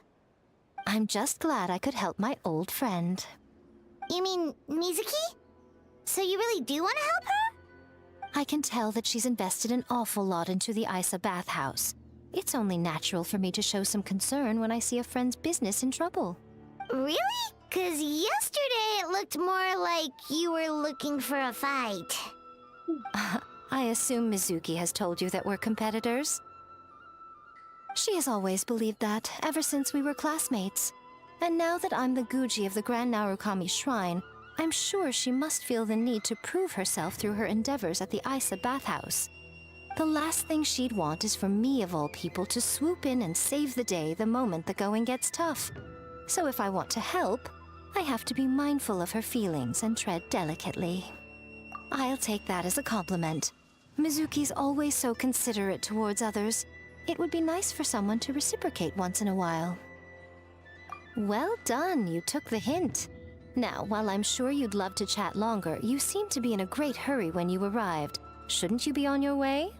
I'm just glad I could help my old friend. You mean Mizuki? So you really do want to help her? I can tell that she's invested an awful lot into the Isa bathhouse. It's only natural for me to show some concern when I see a friend's business in trouble. Really? 'Cause yesterday it looked more like you were looking for a fight. I assume Mizuki has told you that we're competitors. She has always believed that, ever since we were classmates. And now that I'm the Guji of the Grand Narukami Shrine, I'm sure she must feel the need to prove herself through her endeavors at the Isa bathhouse. The last thing she'd want is for me, of all people, to swoop in and save the day the moment the going gets tough. So if I want to help, I have to be mindful of her feelings and tread delicately. I'll take that as a compliment. Mizuki's always so considerate towards others. It would be nice for someone to reciprocate once in a while. Well done, you took the hint. Now, while I'm sure you'd love to chat longer, you seemed to be in a great hurry when you arrived. Shouldn't you be on your way?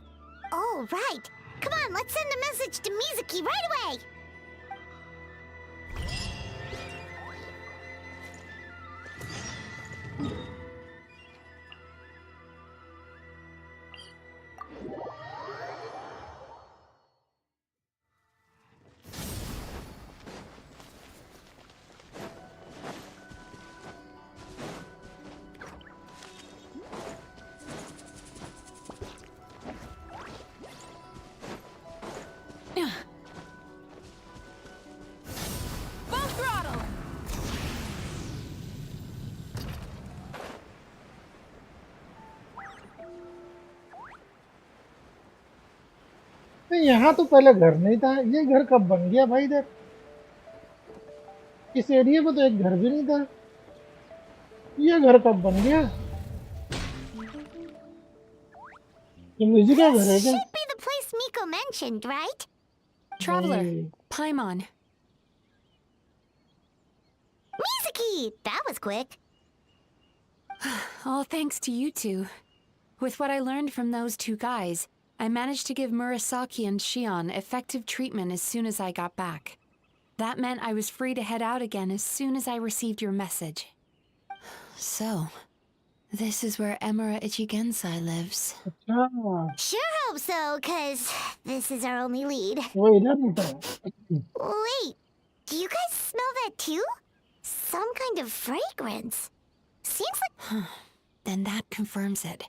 Oh, right. Come on, let's send a message to Mizuki right away. Full throttle! नहीं, यहाँ तो पहले घर नहीं था। ये घर कब बन गया भाई इधर? इस एरिया में तो एक घर भी नहीं था। ये घर कब बन गया? ये म्यूजिक का घर है क्या? Should be the place Miko mentioned, right? Traveler, नहीं। Paimon. Mizuki! That was quick. All thanks to you two. With what I learned from those two guys, I managed to give Murasaki and Shion effective treatment as soon as I got back. That meant I was free to head out again as soon as I received your message. So, this is where Emura Ichigensai lives. अच्छा, Sure hope so, 'cause this is our only lead. वो इधर नहीं था। Wait, do you guys smell that too? Some kind of fragrance. Seems like... Then that confirms it.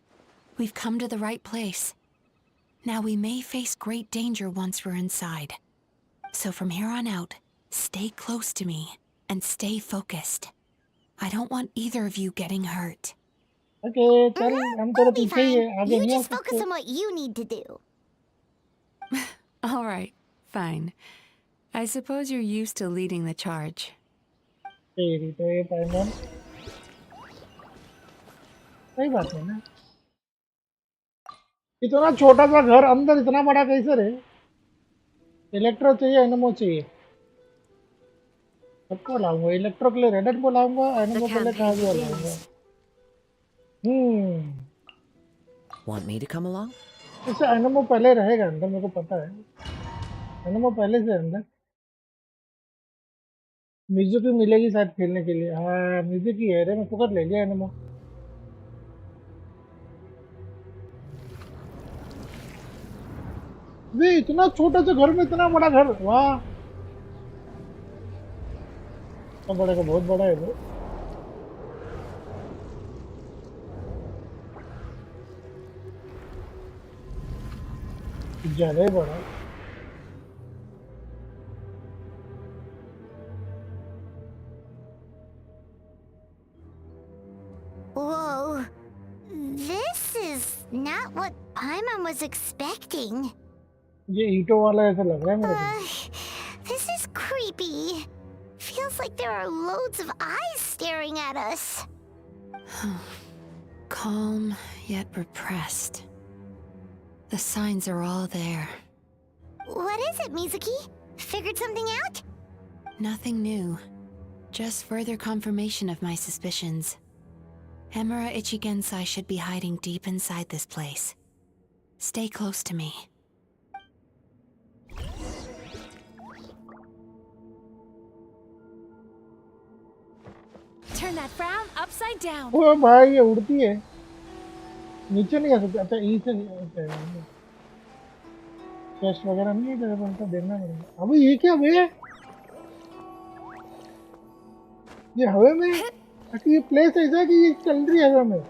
We've come to the right place. Now we may face great danger once we're inside. So from here on out, stay close to me and stay focused. I don't want either of you getting hurt. Okay, चल हम तेरे We'll be पीछे ही fine. है, आगे You नहीं आ just focus सकते। on what you need to do. All right, fine. I suppose you're used to leading the charge. तेरी तो ये पाइमन सही बात है ना। इतना छोटा सा घर अंदर इतना बड़ा कैसे रहे? इलेक्ट्रो चाहिए, एनिमो चाहिए। सबको लाऊंगा, इलेक्ट्रो के लिए रेडेट को लाऊंगा, एनिमो के लिए कहाँ भी लाऊंगा। Want me to come along? इससे एनिमो पहले रहेगा अंदर, मेरे को पता है। एनिमो पहले से अंदर। मिजुकी मिलेगी शायद खेलने के लिए। हाँ, मिजुकी है रे, मैं फुकट ले लिया एनिमो। वे इतना छोटा सा घर में इतना बड़ा घर, वाह! तो बड़े का बहुत बड़ा है वो। ज्यादा ही बड़ा। Whoa. This is not what Paimon was expecting. ये ईंटों वाला ऐसा लग रहा है मेरे को। This is creepy. Feels like there are loads of eyes staring at us. Calm, yet repressed. The signs are all there. What is it, Mizuki? Figured something out? Nothing new. Just further confirmation of my suspicions. Emura Ichigensai should be hiding deep inside this place. Stay close to me. Turn that frown upside down. ओ भाई ये उड़ती है, नीचे नहीं आ सकती। अच्छा ई से नहीं, अच्छा टेस्ट वगैरह नहीं है तेरे पास तो देखना पड़ेगा। अबे ये क्या बे? ये हवा में? अच्छा ये प्लेस ऐसा है कि ये चल रही है हवा में?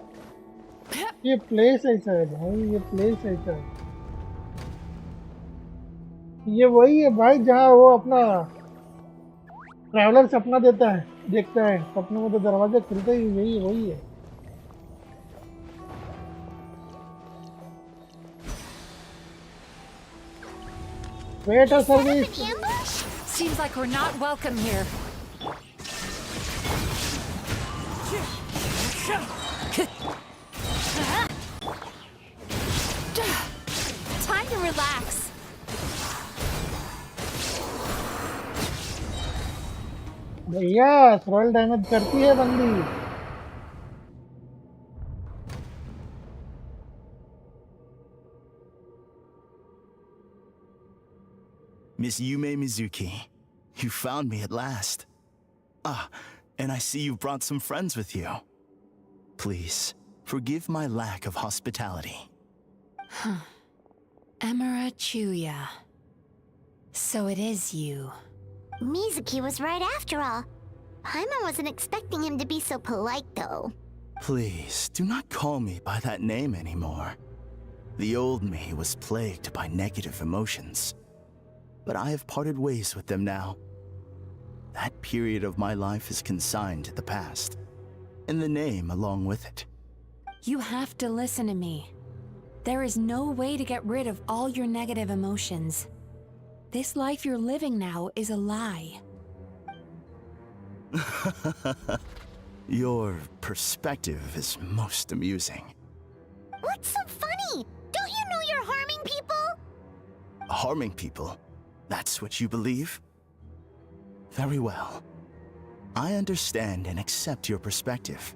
ये प्लेस ऐसा है भाई, ये प्लेस ऐसा है। ये वही है भाई जहाँ वो अपना ट्रैवलर सपना देता है, देखता है सपने में तो दरवाजे खुलते ही, यही वही है। वेट और service. Seems like we're not welcome here. Time to relax. भैया थ्रोल डैमेज करती है बंदी। Miss Yume Mizuki, you found me at last. Ah, and I see you brought some friends with you. Please, forgive my lack of hospitality. Emira Chuya. So it is you. Mizuki was right after all. Paimon wasn't expecting him to be so polite, though. Please, do not call me by that name anymore. The old me was plagued by negative emotions. But I have parted ways with them now. That period of my life is consigned to the past, and the name along with it. You have to listen to me. There is no way to get rid of all your negative emotions. This life you're living now is a lie. Your perspective is most amusing. What's so funny? Don't you know you're harming people? Harming people? That's what you believe? Very well. I understand and accept your perspective,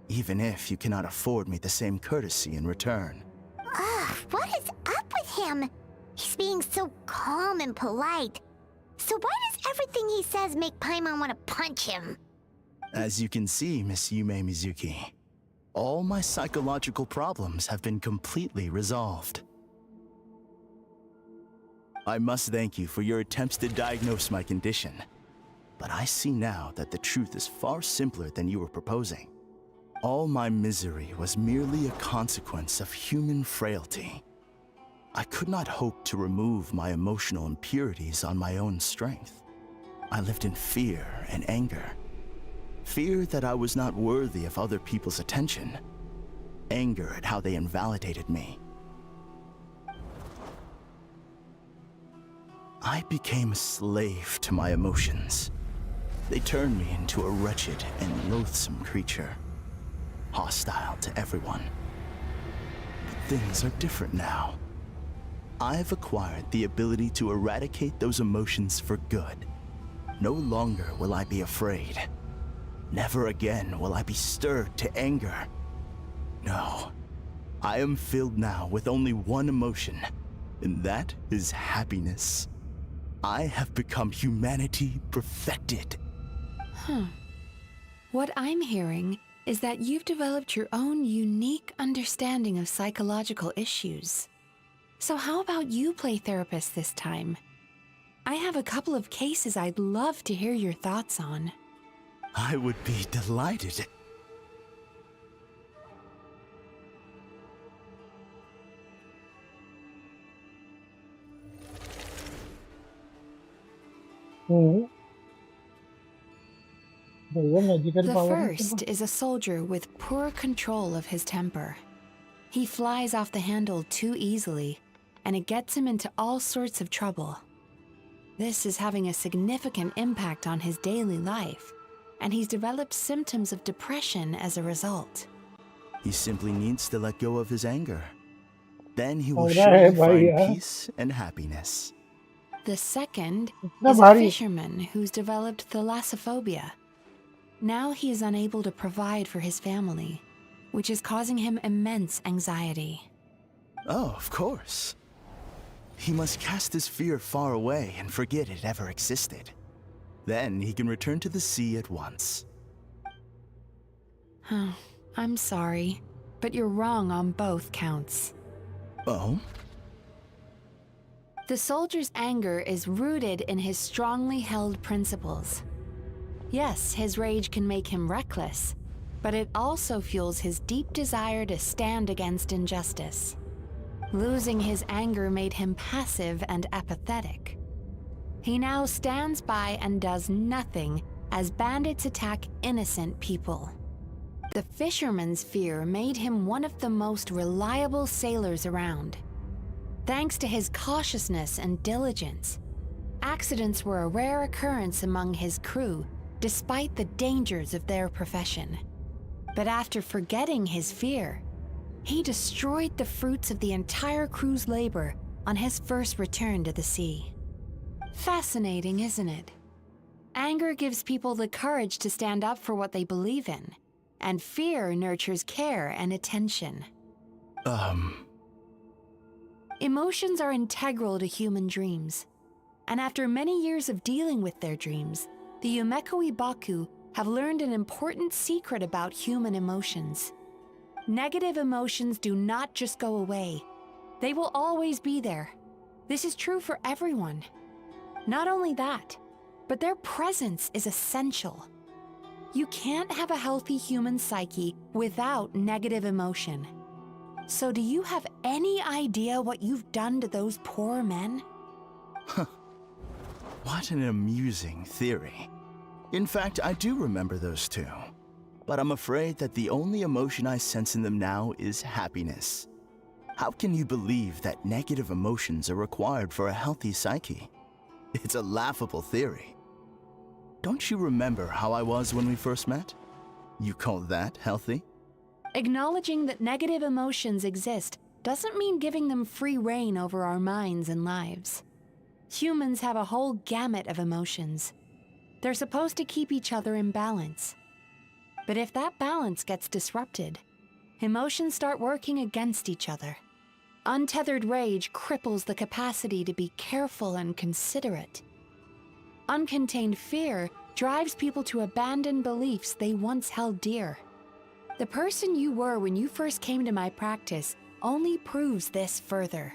even if you cannot afford me the same courtesy in return. Ugh, what is up with him? He's being so calm and polite. So why does everything he says make Paimon want to punch him? As you can see, Miss Yume Mizuki, all my psychological problems have been completely resolved. I must thank you for your attempts to diagnose my condition, but I see now that the truth is far simpler than you were proposing. All my misery was merely a consequence of human frailty. I could not hope to remove my emotional impurities on my own strength. I lived in fear and anger. Fear that I was not worthy of other people's attention. Anger at how they invalidated me. I became a slave to my emotions. They turned me into a wretched and loathsome creature, hostile to everyone. But things are different now. I've acquired the ability to eradicate those emotions for good. No longer will I be afraid. Never again will I be stirred to anger. No, I am filled now with only one emotion, and that is happiness. I have become humanity perfected. What I'm hearing is that you've developed your own unique understanding of psychological issues. So how about you play therapist this time? I have a couple of cases I'd love to hear your thoughts on. I would be delighted. Magical The power first is a soldier with poor control of his temper. He flies off the handle too easily, and it gets him into all sorts of trouble. This is having a significant impact on his daily life, and he's developed symptoms of depression as a result. He simply needs to let go of his anger. Then he will Alright, surely bhai, find peace and happiness. The second Itna is a bhari. fisherman who's developed thalassophobia. Now he is unable to provide for his family, which is causing him immense anxiety. Oh, of course. He must cast his fear far away and forget it ever existed. Then he can return to the sea at once. I'm sorry, but you're wrong on both counts. Oh? The soldier's anger is rooted in his strongly held principles. Yes, his rage can make him reckless, but it also fuels his deep desire to stand against injustice. Losing his anger made him passive and apathetic. He now stands by and does nothing as bandits attack innocent people. The fisherman's fear made him one of the most reliable sailors around. Thanks to his cautiousness and diligence, accidents were a rare occurrence among his crew, despite the dangers of their profession. But after forgetting his fear, he destroyed the fruits of the entire crew's labor on his first return to the sea. Fascinating, isn't it? Anger gives people the courage to stand up for what they believe in, and fear nurtures care and attention. Emotions are integral to human dreams, and after many years of dealing with their dreams, the Yumekoi Baku have learned an important secret about human emotions. Negative emotions do not just go away. They will always be there. This is true for everyone. Not only that, but their presence is essential. You can't have a healthy human psyche without negative emotion. So do you have any idea what you've done to those poor men? What an amusing theory. In fact, I do remember those two. But I'm afraid that the only emotion I sense in them now is happiness. How can you believe that negative emotions are required for a healthy psyche? It's a laughable theory. Don't you remember how I was when we first met? You call that healthy? Acknowledging that negative emotions exist doesn't mean giving them free rein over our minds and lives. Humans have a whole gamut of emotions. They're supposed to keep each other in balance. But if that balance gets disrupted, emotions start working against each other. Untethered rage cripples the capacity to be careful and considerate. Uncontained fear drives people to abandon beliefs they once held dear. The person you were when you first came to my practice only proves this further.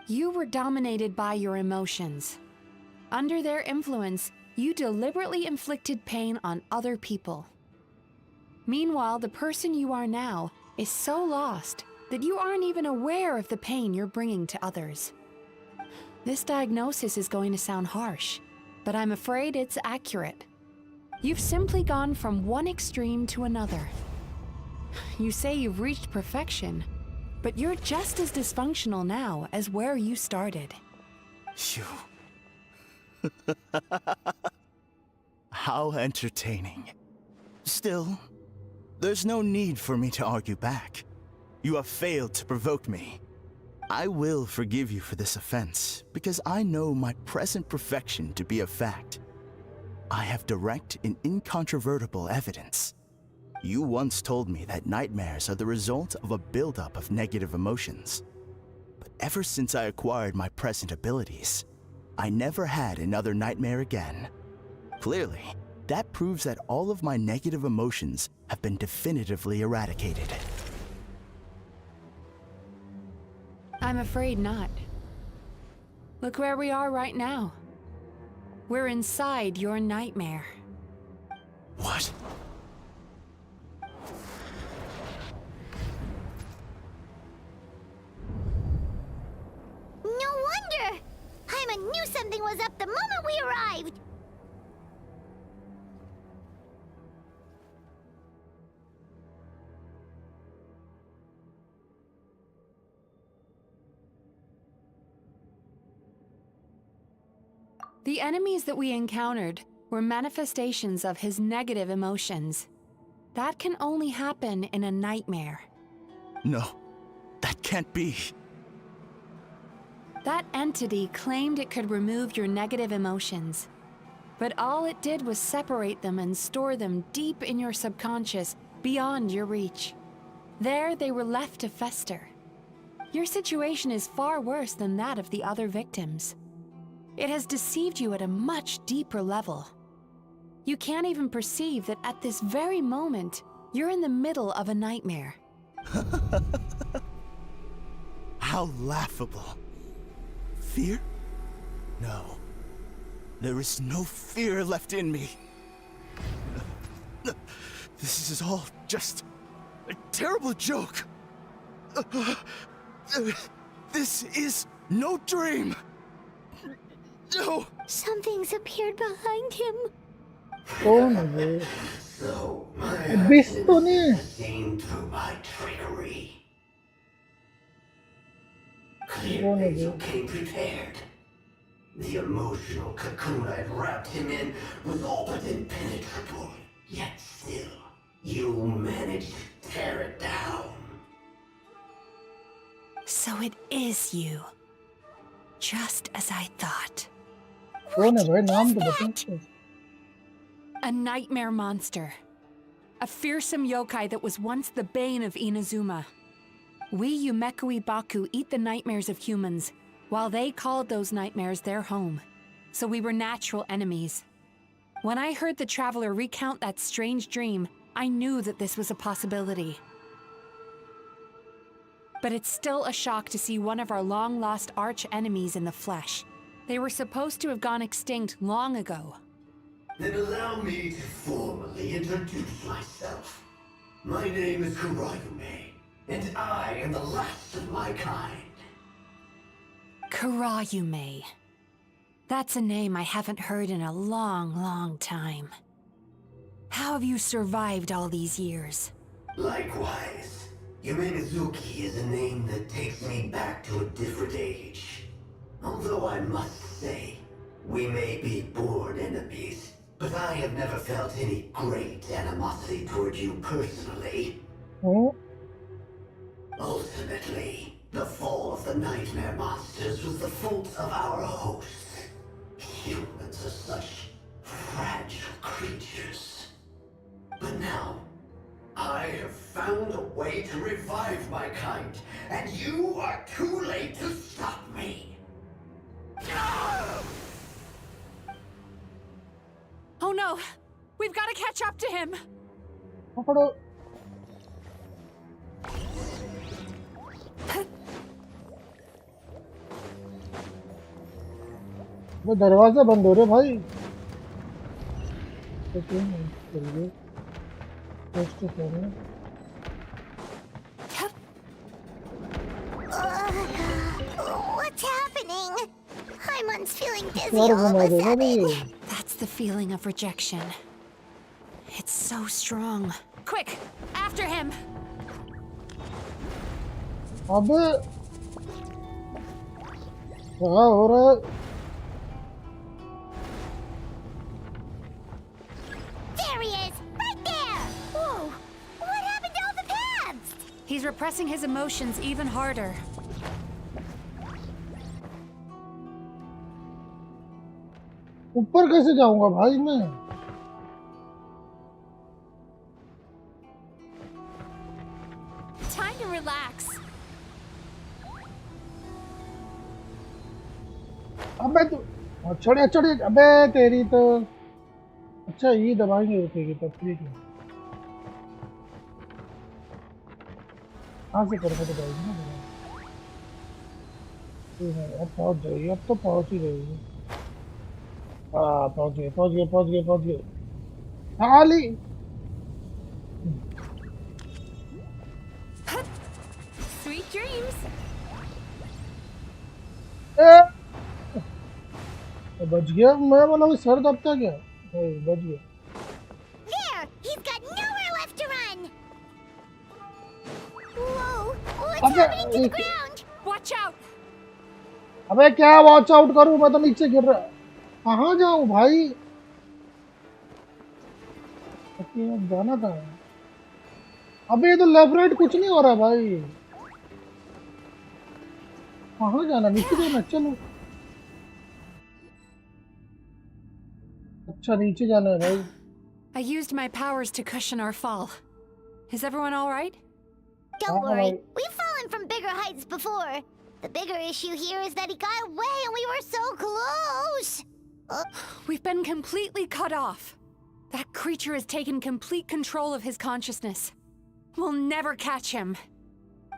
You were dominated by your emotions. Under their influence, you deliberately inflicted pain on other people. Meanwhile, the person you are now is so lost that you aren't even aware of the pain you're bringing to others. This diagnosis is going to sound harsh, but I'm afraid it's accurate. You've simply gone from one extreme to another. You say you've reached perfection, but you're just as dysfunctional now as where you started. How entertaining. Still, there's no need for me to argue back. You have failed to provoke me. I will forgive you for this offense, because I know my present perfection to be a fact. I have direct and incontrovertible evidence. You once told me that nightmares are the result of a buildup of negative emotions. But ever since I acquired my present abilities, I never had another nightmare again. Clearly, that proves that all of my negative emotions have been definitively eradicated. I'm afraid not. Look where we are right now. We're inside your nightmare. What? No wonder! Paimon knew something was up the moment we arrived! The enemies that we encountered were manifestations of his negative emotions. That can only happen in a nightmare. No, that can't be. That entity claimed it could remove your negative emotions, but all it did was separate them and store them deep in your subconscious, beyond your reach. There they were left to fester. Your situation is far worse than that of the other victims. It has deceived you at a much deeper level. You can't even perceive that at this very moment, You're in the middle of a nightmare. How laughable. Fear? No. There is no fear left in me. This is all just a terrible joke. This is no dream. No. Something's appeared behind him. कौन है ये? So my Beast तो नहीं है? seen through my trickery. कौन है Clearly, ये? you came prepared. The emotional cocoon I'd wrapped him in was all but impenetrable. Yet still, you managed to tear it down. So it is you. Just as I thought. कौन है भाई? नाम तो बताओ. A nightmare monster. A fearsome yokai that was once the bane of Inazuma. We Yumekui Baku eat the nightmares of humans, while they called those nightmares their home. So we were natural enemies. When I heard the traveler recount that strange dream, I knew that this was a possibility. But it's still a shock to see one of our long-lost arch-enemies in the flesh. They were supposed to have gone extinct long ago. Then allow me to formally introduce myself. My name is Kurayume, and I am the last of my kind. Kurayume. That's a name I haven't heard in a long, long time. How have you survived all these years? Likewise, MIZUKI is a name that takes me back to a different age. Although I must say, we may be born enemies, but I have never felt any great animosity toward you personally. Oh. Ultimately, the fall of the nightmare monsters was the fault of our hosts. Humans are such fragile creatures. But now, I have found a way to revive my kind, and you are too late to stop me. Oh no! We've got to catch up to him! पकड़ो. वो दरवाजा बंद हो रहा है भाई. तो क्यों नहीं चलिए. First of all. What's happening? Paimon's feeling dizzy all of a sudden. That's the feeling of rejection. It's so strong. Quick! After him! अबे क्या हो रहा है? There he is! Right there! Whoa! What happened to all the paths? He's repressing his emotions even harder. ऊपर कैसे जाऊंगा भाई मैं? Time to relax. अबे तू छोड़िए छोड़िए. अबे तेरी तो. अच्छा ये दबाएंगे रुकेगी तब ठीक है. कहाँ से करना तो जाएगी ना. अब पहुँच जाएगी. अब तो पहुँच ही जाएगी. हाँ पहुँच गए पहुँच गए पहुँच गए पहुँच गए. खाली. Sweet dreams. बच गया. मैं बोला वो सर दबता क्या. बच गया. There! He's got nowhere left to run! Whoa! What's Okay, happening to the ground? Watch out! अबे क्या वॉच आउट करूं. मैं तो नीचे गिर रहा. कहाँ जाऊं भाई. जाना था. अबे ये तो लेफ्ट राइट कुछ नहीं हो रहा भाई. कहाँ जाना. नीचे जाना. चलो. अच्छा नीचे जाना है भाई. I used my powers to cushion our fall. Is everyone all right? Don't worry, we've fallen from bigger heights before. The bigger issue here is that he got away and we were so close. We've been completely cut off. That creature has taken complete control of his consciousness. We'll never catch him.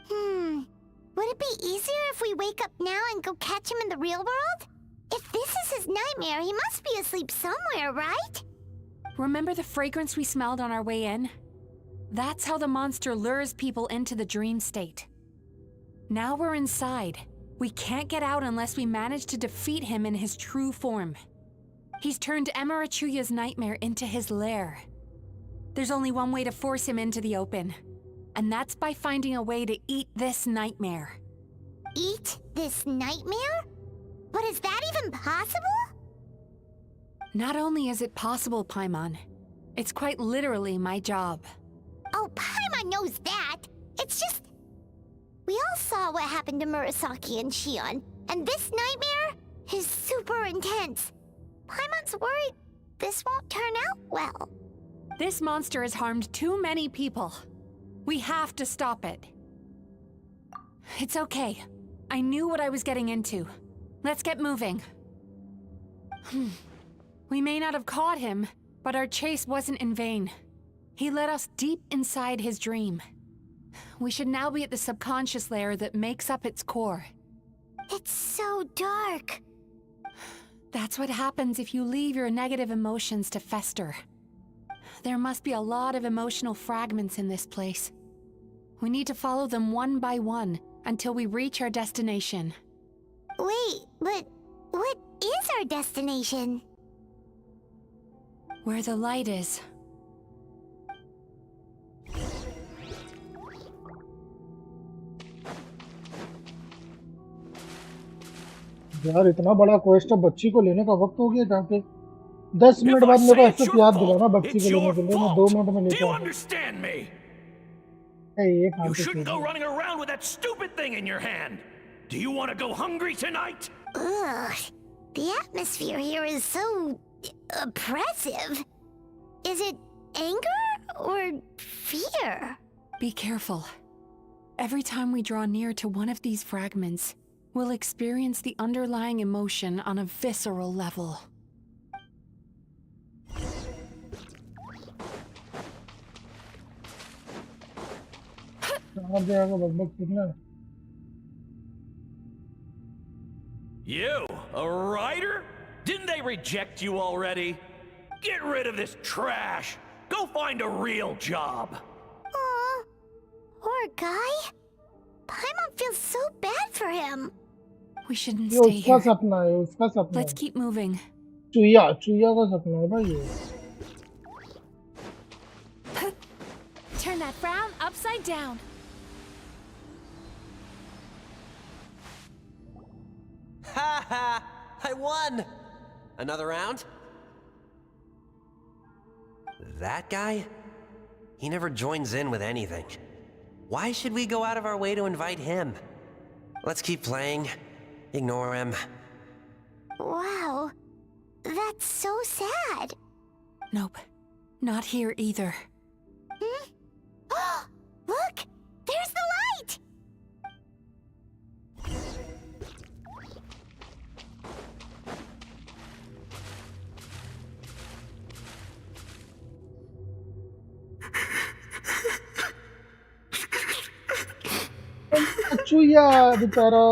Would it be easier if we wake up now and go catch him in the real world? If this is his nightmare, he must be asleep somewhere, right? Remember the fragrance we smelled on our way in? That's how the monster lures people into the dream state. Now we're inside. We can't get out unless we manage to defeat him in his true form. He's turned Emirachuya's nightmare into his lair. There's only one way to force him into the open, and that's by finding a way to eat this nightmare. Eat this nightmare? But is that even possible? Not only is it possible, Paimon, it's quite literally my job. Oh, Paimon knows that. It's just... We all saw what happened to Murasaki and Shion, and this nightmare is super intense. Paimon's worried this won't turn out well. This monster has harmed too many people. We have to stop it. It's okay. I knew what I was getting into. Let's get moving. We may not have caught him, but our chase wasn't in vain. He led us deep inside his dream. We should now be at the subconscious layer that makes up its core. It's so dark. That's what happens if you leave your negative emotions to fester. There must be a lot of emotional fragments in this place. We need to follow them one by one until we reach our destination. Wait, but what is our destination? Where the light is. यार इतना बड़ा quest है, बच्ची को लेने का वक्त हो गया। जाके 10 मिनट बाद मेरे को ऐसे याद दिलाना बच्ची को लेने के लिए, मैं 2 मिनट में लेके आऊंगा। You shouldn't go running around with that stupid thing in your hand. Do you want to go hungry tonight? Ugh, the atmosphere here is so oppressive. Is it anger or fear? Be careful. Every time we draw near to one of these fragments, we'll experience the underlying emotion on a visceral level. You, a writer? Didn't they reject you already? Get rid of this trash. Go find a real job. Aw, poor guy. Paimon feels so bad for him. We shouldn't stay here. Let's keep moving. चुया का सपना है भाई ये। Turn that frown upside down. Ha ha! I won! Another round? That guy? He never joins in with anything. Why should we go out of our way to invite him? Let's keep playing. Ignore him. Wow, that's so sad. Nope, not here either. Look, there's the light! चुया बेचारा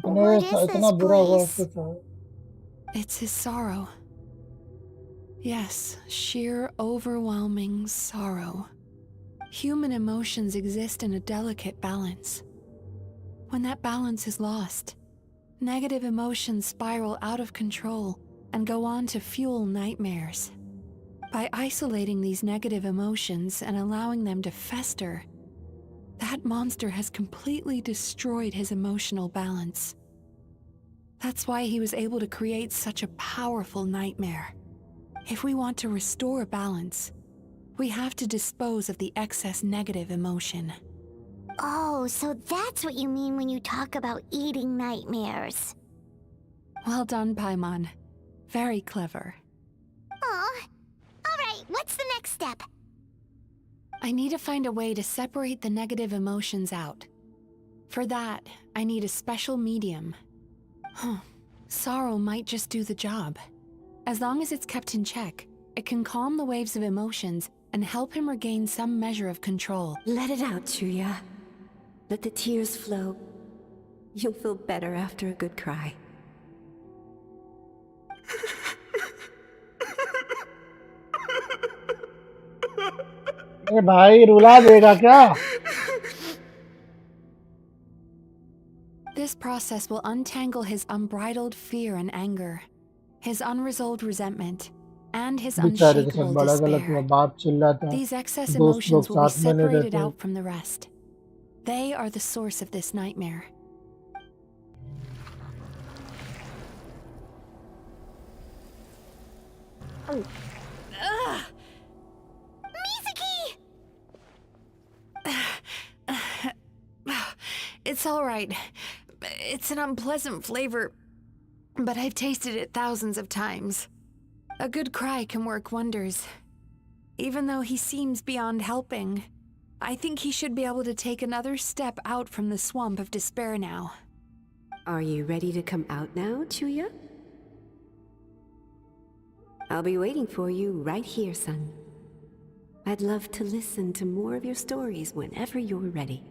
इतना बुरा हुआ उसके साथ। It's his sorrow. Yes, sheer overwhelming sorrow. Human emotions exist in a delicate balance. When that balance is lost, negative emotions spiral out of control and go on to fuel nightmares. By isolating these negative emotions and allowing them to fester, that monster has completely destroyed his emotional balance. That's why he was able to create such a powerful nightmare. If we want to restore balance, we have to dispose of the excess negative emotion. Oh, so that's what you mean when you talk about eating nightmares. Well done, Paimon. Very clever. Aw. Alright, what's the next step? I need to find a way to separate the negative emotions out. For that, I need a special medium. Sorrow might just do the job. As long as it's kept in check, it can calm the waves of emotions and help him regain some measure of control. Let it out, Chuya. Let the tears flow. You'll feel better after a good cry. ए भाई रुला देगा क्या? This process will untangle his unbridled fear and anger, his unresolved resentment, and his बेचारे के साथ unshakable बड़ा गलत हुआ, despair. बाप चिल्लाता, These excess दोस्त लोग emotions will be साथ में नहीं separated रहते. out from the rest. They are the source of this nightmare. Mizuki! It's all right. It's an unpleasant flavor, but I've tasted it thousands of times. A good cry can work wonders. Even though he seems beyond helping, I think he should be able to take another step out from the swamp of despair now. Are you ready to come out now, Chuya? I'll be waiting for you right here, son. I'd love to listen to more of your stories whenever you're ready.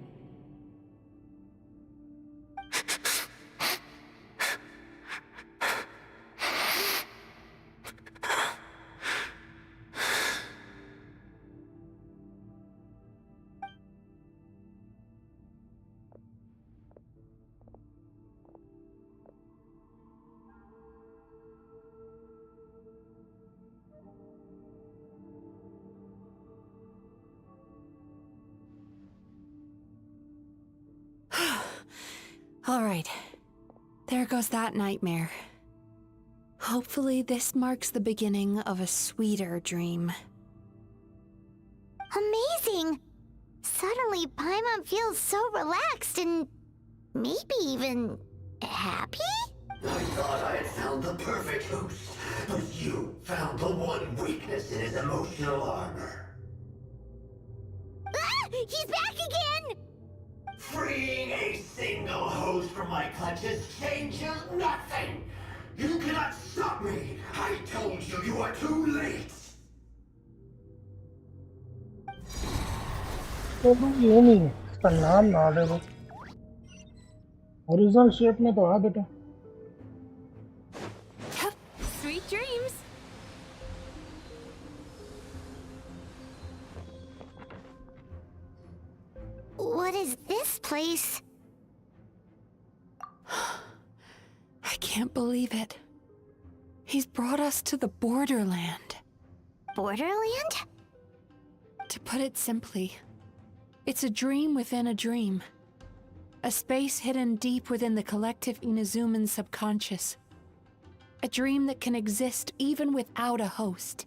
All right. There goes that nightmare. Hopefully this marks the beginning of a sweeter dream. Amazing! Suddenly, Paimon feels so relaxed and maybe even happy? I thought I had found the perfect host, but you found the one weakness in his emotional armor. Ah! He's back again! Freeing a single host from my clutches changes nothing! You cannot stop me! I told you you are too late! Yumi इसका नाम ना दे वो horizontal shape में तो आ बेटा. Sweet dreams. What is this place? I can't believe it. He's brought us to the borderland. Borderland? To put it simply, it's a dream within a dream. A space hidden deep within the collective Inazuman subconscious. A dream that can exist even without a host.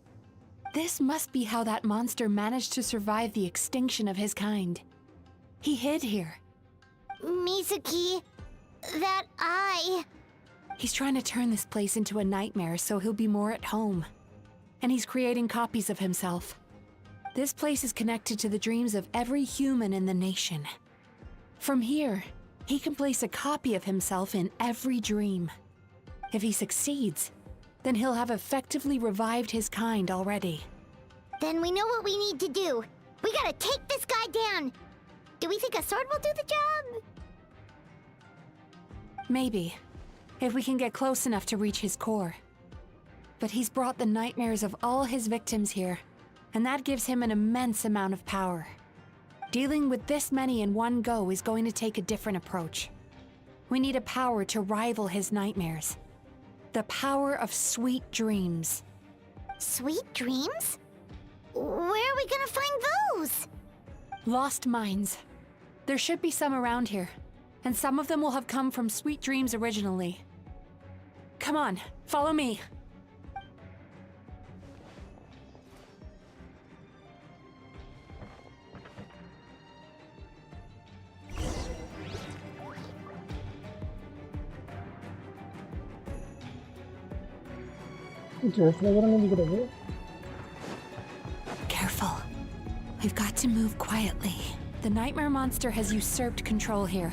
This must be how that monster managed to survive the extinction of his kind. He hid here. Mizuki, that eye. He's trying to turn this place into a nightmare so he'll be more at home. And he's creating copies of himself. This place is connected to the dreams of every human in the nation. From here, he can place a copy of himself in every dream. If he succeeds, then he'll have effectively revived his kind already. Then we know what we need to do. We gotta take this guy down. Do we think a sword will do the job? Maybe, if we can get close enough to reach his core. But he's brought the nightmares of all his victims here, and that gives him an immense amount of power. Dealing with this many in one go is going to take a different approach. We need a power to rival his nightmares. The power of sweet dreams. Sweet dreams? Where are we gonna find those? Lost minds. There should be some around here, and some of them will have come from sweet dreams originally. Come on, follow me. Careful. We've got to move quietly. The nightmare monster has usurped control here.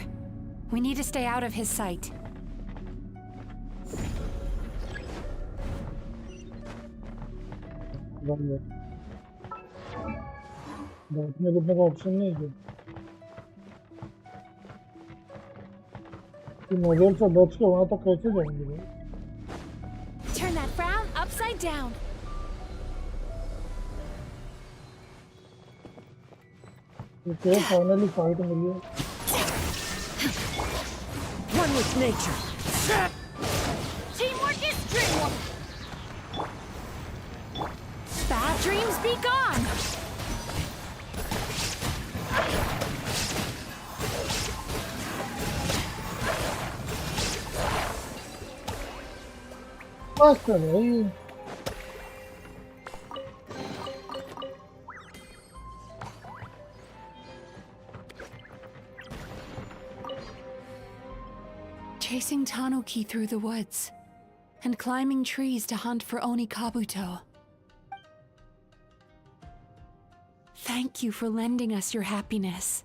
We need to stay out of his sight. बैठने का option नहीं है कि module से बच के वहां तक कैसे जाएंगे भाई? Turn that frown upside down. Okay, finally fight मिली है. One with nature. Teamwork is dreamwork. Bad dreams be gone. बस भाई. Chasing Tanuki through the woods, and climbing trees to hunt for Oni Kabuto. Thank you for lending us your happiness.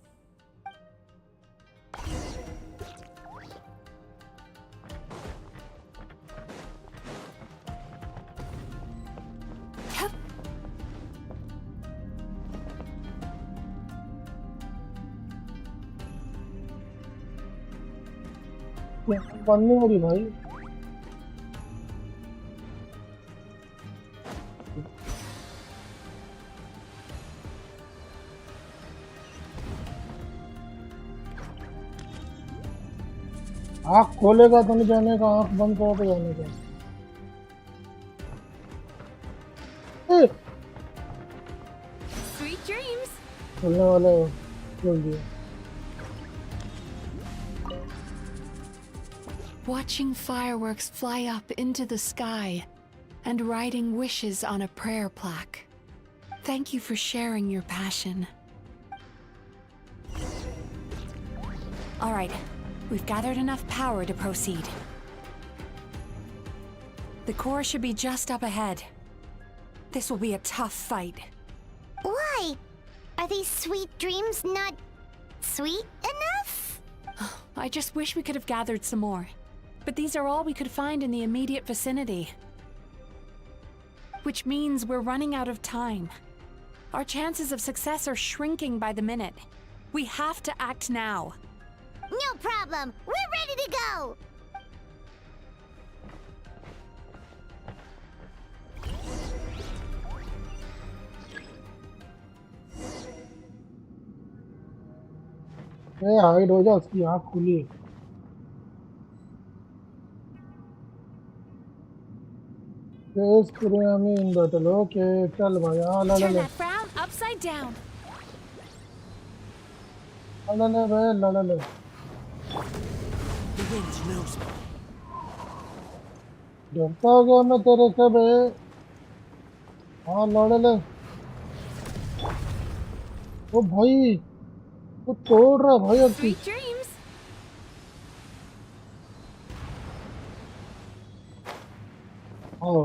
बनने वाली भाई. आँख खोलेगा तो नहीं जाने का, आँख बंद करो तो जाने का. Sweet dreams. खोलने वाले खोल दिया. Watching fireworks fly up into the sky and writing wishes on a prayer plaque. Thank you for sharing your passion. All right, we've gathered enough power to proceed. The core should be just up ahead. This will be a tough fight. Why? Are these sweet dreams not sweet enough? I just wish we could have gathered some more. But these are all we could find in the immediate vicinity. Which means we're running out of time. Our chances of success are shrinking by the minute. We have to act now. No problem. We're ready to go. Hide हो जा, उसकी आँख खुली है. Yes, Kuriyami in battle. Okay, चल भाई. हाँ ला ला Turn La. that frown upside down. ला ला भाई, ला ला ला. The wind knows me. डरता हो गया मैं तेरे से बे. हाँ ला ला ला. ओ भाई, वो तोड़ रहा भाई अब. Sweet dreams. Oh.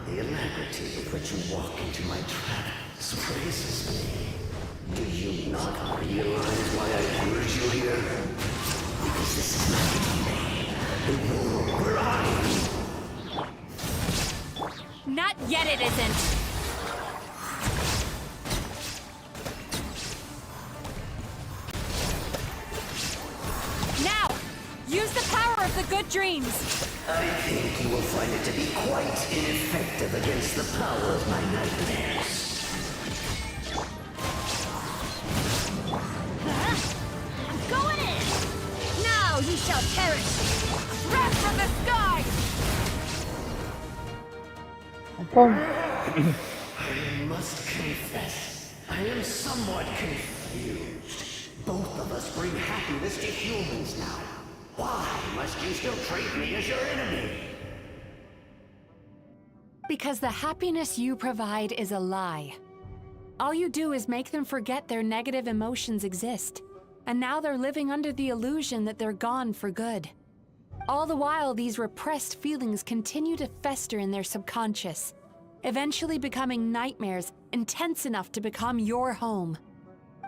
The alacrity with which you walk into my trance surprises me. Do you not realize why I lured you here? Because this is not the world where I am. Not yet it isn't. Now, use the power of the good dreams. I think you will find it to be quite ineffective against the power of my nightmares. I'm going in. Now you shall perish. Wrath from the sky. I must confess, I am somewhat confused. Both of us bring happiness to humans now. Why must you still treat me as your enemy? Because the happiness you provide is a lie. All you do is make them forget their negative emotions exist. And now they're living under the illusion that they're gone for good. All the while, these repressed feelings continue to fester in their subconscious, eventually becoming nightmares intense enough to become your home.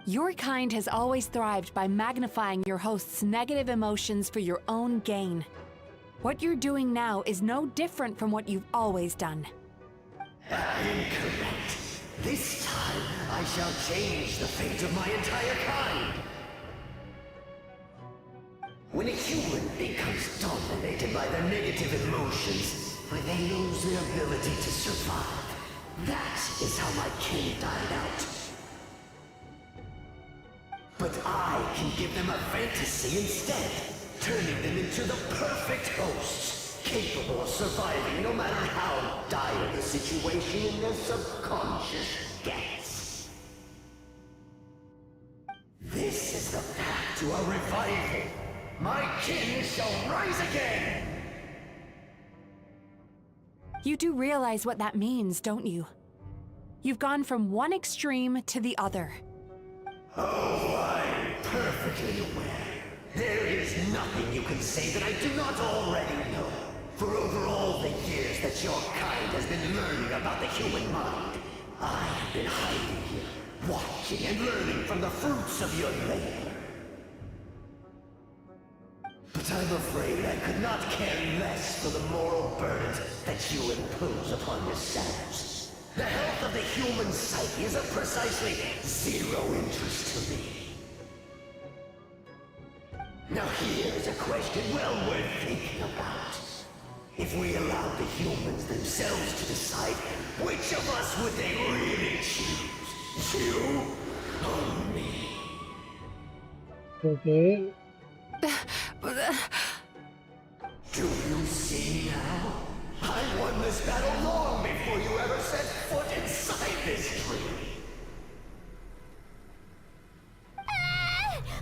Your kind has always thrived by magnifying your host's negative emotions for your own gain. What you're doing now is no different from what you've always done. Incorrect. This time, I shall change the fate of my entire kind. When a human becomes dominated by their negative emotions, when they lose their ability to survive, that is how my kin died out. But I can give them a fantasy instead, turning them into the perfect hosts, capable of surviving no matter how dire the situation in their subconscious gets. This is the path to a revival. My kin shall rise again! You do realize what that means, don't you? You've gone from one extreme to the other. Oh, I'm perfectly aware. There is nothing you can say that I do not already know. For over all the years that your kind has been learning about the human mind, I have been hiding here, watching and learning from the fruits of your labor. But I'm afraid I could not care less for the moral burdens that you impose upon yourselves. The health of the human psyche is of precisely zero interest to me. Now here is a question well worth thinking about. If we allowed the humans themselves to decide, which of us would they really choose? You or me? Okay. Do you see now? I won this battle long before you ever set foot inside this tree.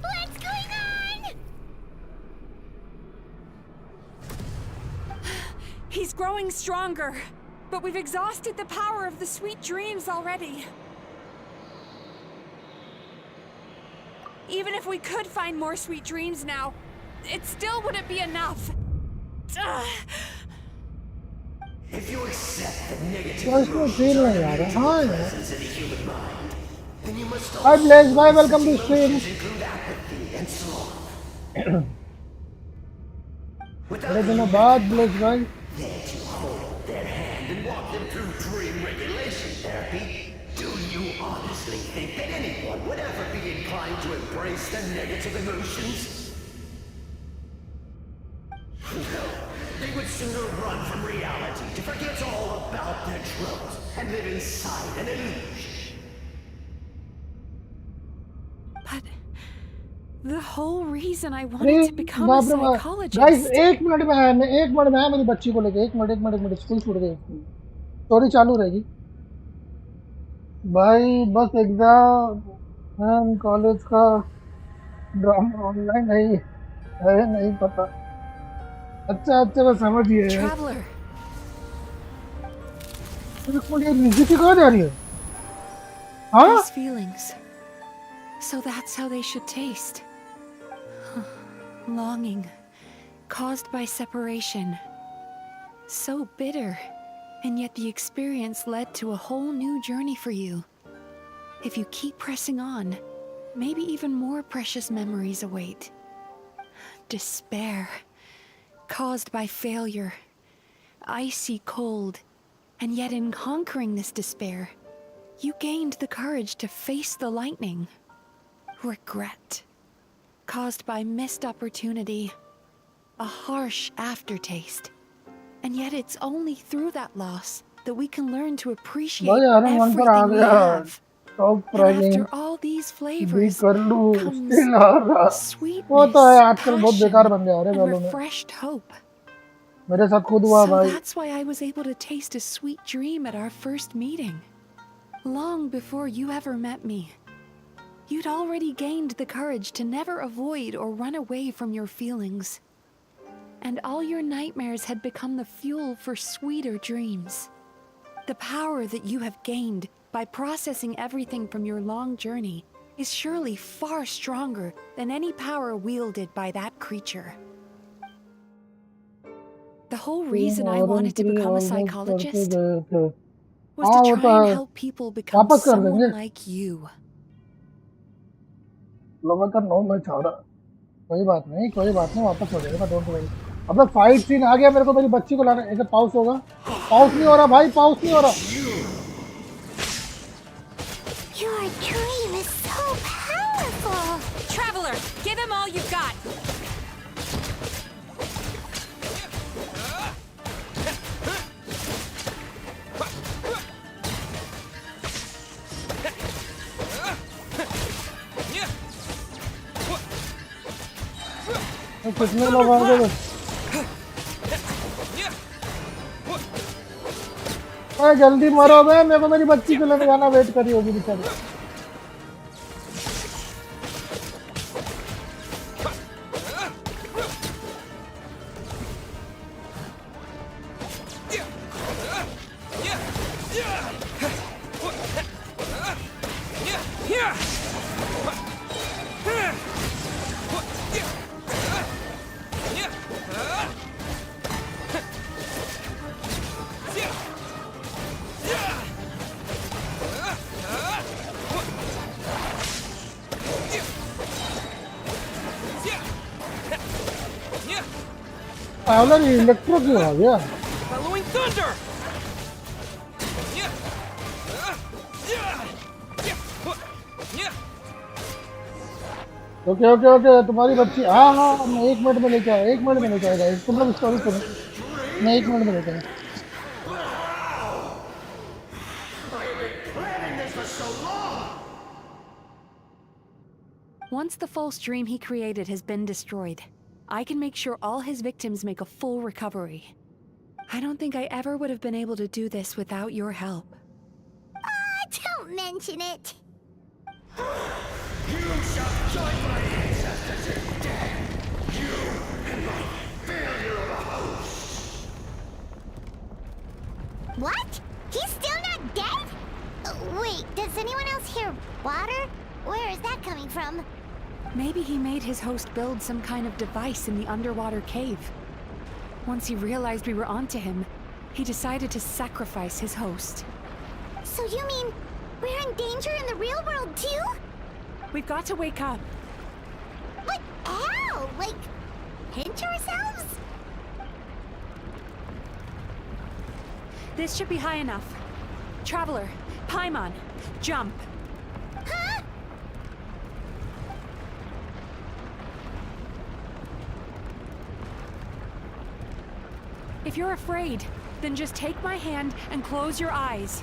What's going on? He's growing stronger, but we've exhausted the power of the sweet dreams already. Even if we could find more sweet dreams now, it still wouldn't be enough. If you accept the negative तो इसमें feel नहीं आ रहा हाँ यार presence in the human mind, then you must Hi Blaze bye welcome to stream include apathy and sloth. बड़े दिनों बाद Blaze bye That you hold their hand and walk them through dream regulation therapy. Do you honestly think that anyone would ever be inclined to embrace the negative emotions? No, they would sooner run from reality to forget all about their troubles and live inside an illusion. But the whole reason I wanted to become a psychologist. Guys एक minute में है मेरी बच्ची को लेके एक minute school छूट गई स्टोरी चालू रहेगी भाई बस एग्जाम कॉलेज का ड्रामा ऑनलाइन है नहीं पता अच्छा मैं समझिए म्यूजिक कहाँ जा रही है हाँ These feelings. So that's how they should taste. Longing, caused by separation. So bitter, and yet the experience led to a whole new journey for you. If you keep pressing on, maybe even more precious memories await. Despair, caused by failure. Icy cold, and yet in conquering this despair, you gained the courage to face the lightning. Regret, caused by missed opportunity, a harsh aftertaste. And yet it's only through that loss that we can learn to appreciate everything we have. And after all these flavors comes sweetness, passion, and refreshed hope. मेरे साथ खुद हुआ So भाई that's why I was able to taste a sweet dream at our first meeting. Long before you ever met me. You'd already gained the courage to never avoid or run away from your feelings. And all your nightmares had become the fuel for sweeter dreams. The power that you have gained by processing everything from your long journey is surely far stronger than any power wielded by that creature. The whole reason I wanted to become a psychologist was to try and help people become someone like you. लगातार 9 match आ रहा कोई बात नहीं वापस हो जाएगा don't worry अब fight scene आ गया मेरे को मेरी बच्ची को लाना ऐसे पाउस होगा पाउस नहीं हो रहा भाई पाउस नहीं हो रहा Your dream is so powerful. Traveler, give him all you've got. कितने लोग आएंगे बस? अरे जल्दी मरो बे, मेरे को मेरी बच्ची को लेने जाना, वेट करी होगी बेचारी। इलेक्ट्रो क्यों आ गया? ओके ओके ओके, तुम्हारी बच्ची, हाँ हाँ, मैं 1 मिनट में लेके आया, 1 मिनट में लेके आएगा। तुम लोग स्टोरी सुनो, मैं 1 मिनट में लेके आया। Once the false dream he created has been destroyed, I can make sure all his victims make a full recovery. I don't think I ever would have been able to do this without your help. Don't mention it. You shall join my ancestors in death. You and my failure of a host. What? He's still not dead? Wait, does anyone else hear water? Where is that coming from? Maybe he made his host build some kind of device in the underwater cave. Once he realized we were onto him, he decided to sacrifice his host. So you mean we're in danger in the real world too? We've got to wake up. But how? Like, pinch ourselves? This should be high enough. Traveler, Paimon, jump. Huh? If you're afraid, then just take my hand and close your eyes.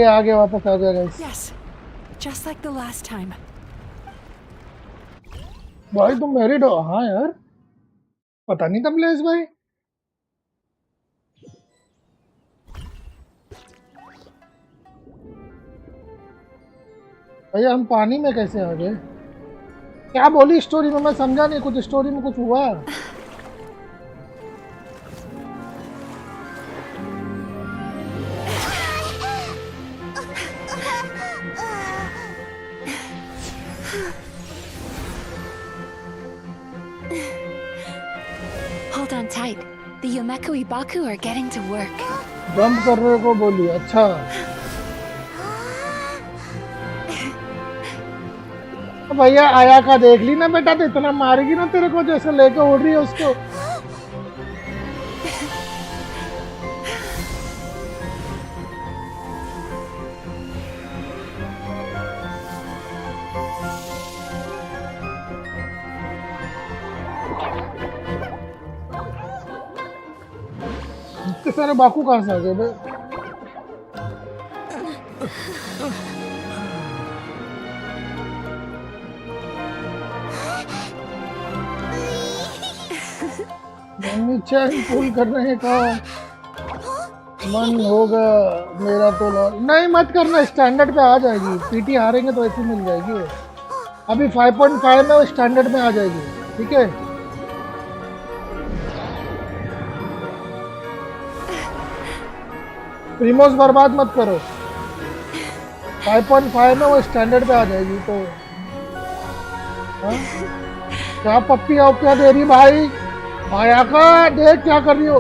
आगे वापस आ गया guys. Yes, just like the last time. भाई तुम married हो? हाँ यार, पता नहीं था ब्लेज भाई। भैया हम पानी में कैसे आ गए? क्या बोली स्टोरी में? मैं समझा नहीं, कुछ स्टोरी में कुछ हुआ? Hold on tight. The Yomeku Ibaku are getting to work. Jump करने को बोली, अच्छा। भैया आया का देख ली ना बेटा, तो इतना मारेगी ना तेरे को, जैसे लेके उड़ रही है उसको। इतने सारे बाकू कहाँ से आ गए भाई? मम्मी चैन पुल कर रहे का मन होगा मेरा तो। नहीं मत करना, स्टैंडर्ड पे आ जाएगी। पीटी हारेंगे तो ऐसी मिल जाएगी। अभी 5.5 में वो स्टैंडर्ड में आ जाएगी, ठीक है? प्रीमोस बर्बाद मत करो। 5.5 में वो स्टैंडर्ड पे आ जाएगी तो। हाँ? क्या पप्पी आओ क्या दे रही भाई? आया का देख क्या कर रही हो?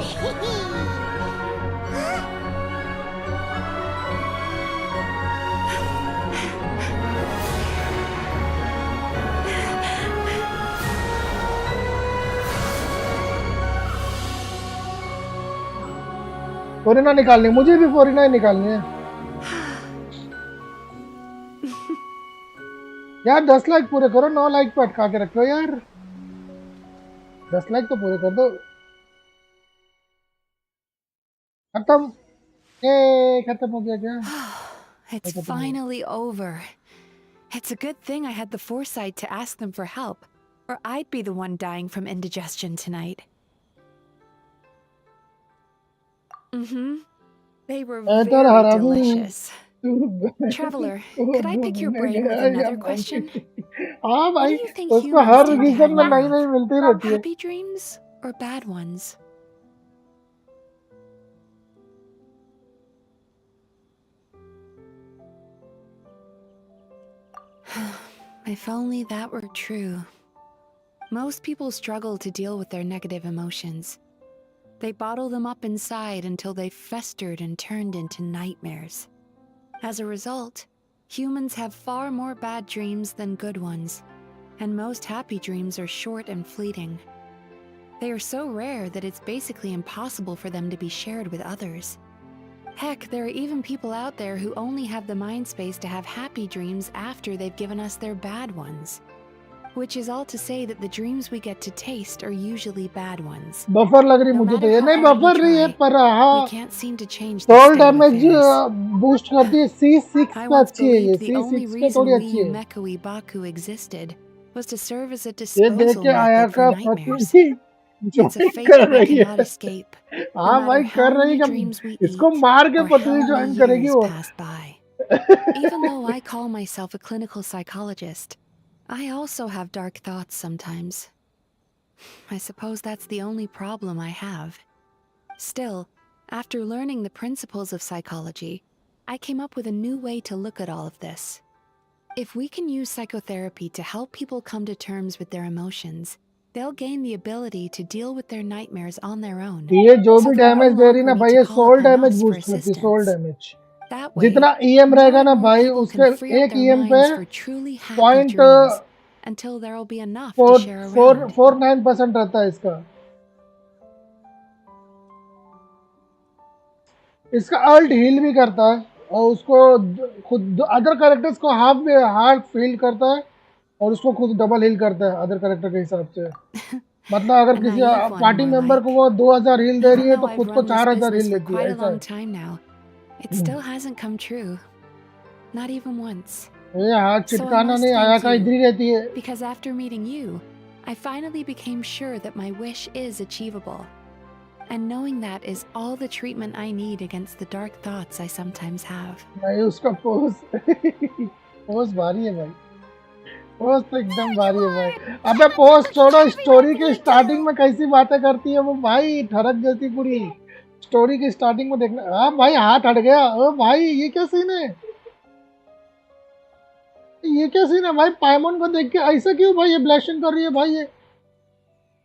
फोरिना निकालनी, मुझे भी फोरिना ही निकालनी है यार। 10 लाइक पूरे करो, 9 लाइक पे अटका के रखो यार। 10 लाइक तो पूरे कर दो। खत्म, ये खत्म हो गया क्या? It's finally over. It's a good thing I had the foresight to ask them for help, or I'd be the one dying from indigestion tonight. They were very delicious. Traveler, could I pick your brain with another question? हाँ What भाई, do you think उसको humans हर tend to reason have में more नई नई of? मिलती रहती है। Happy dreams or bad ones? If only that were true. Most people struggle to deal with their negative emotions. They bottle them up inside until they festered and turned into nightmares. As a result, humans have far more bad dreams than good ones, and most happy dreams are short and fleeting. They are so rare that it's basically impossible for them to be shared with others. Heck, there are even people out there who only have the mind space to have happy dreams after they've given us their bad ones. Which is all to say that the dreams we get to taste are usually bad ones. Buffer लग रही मुझे तो ये नहीं buffer रही है पर हाँ We can't seem to change the soul state of damage affairs. Boost करती है। C6 I पे once अच्छी है ये, believed the only C6 पे reason थोड़ी we अच्छी है। Mekui Baku existed was to serve as a ये देख disposal के आया method for का nightmares. पत्नी It's a ज्वाइन fate कर that we रही cannot है। escape, no हाँ भाई matter how कर रही many है, dreams we इसको eat मार के or how पत्नी ज्वाइन many करेगी years वो। pass by. Even though I call myself a clinical psychologist, I also have dark thoughts sometimes. I suppose that's the only problem I have. Still, after learning the principles of psychology, I came up with a new way to look at all of this. If we can use psychotherapy to help people come to terms with their emotions, they'll gain the ability to deal with their nightmares on their own. ये जो So भी they'll damage no दे रही ना longer भाई, need ये to call soul upon damage us for boost करती है, soul assistance. Damage. That way, जितना EM more रहेगा and ना more भाई, people उसके can free up एक their EM पे minds for truly happy point dreams until there will be enough to share around. 49% रहता है इसका। इसका अल्ट हील भी करता है और उसको खुद अदर कैरेक्टर्स को हाफ हील करता है और उसको खुद डबल हील करता है अदर कैरेक्टर के हिसाब से। मतलब अगर A किसी naive one, party more member like. को वो 2000 हील दे रही Even है though तो I've खुद को run this 4000 business heal for देती है, quite a ऐसा long है। time now, it still hasn't come true. Not even once. ये हाथ So I चिटकाना must नहीं, आया thank का इधर ही you, रहती है। because after meeting you, I finally became sure that my wish is achievable. And knowing that is all the treatment I need against the dark thoughts I sometimes have. नहीं उसका post भारी है भाई, post तो एकदम भारी है भाई। अबे पोस्ट छोड़ो, स्टोरी के स्टार्टिंग में कैसी बातें करती है वो भाई, ठरक जैसी पूरी स्टोरी की स्टार्टिंग में देखना। हाँ भाई हाथ हट गया। ओ भाई ये क्या सीन है, ये क्या सीन है भाई? पाइमोन को देख के ऐसा क्यों भाई? ये ब्लशिंग कर रही है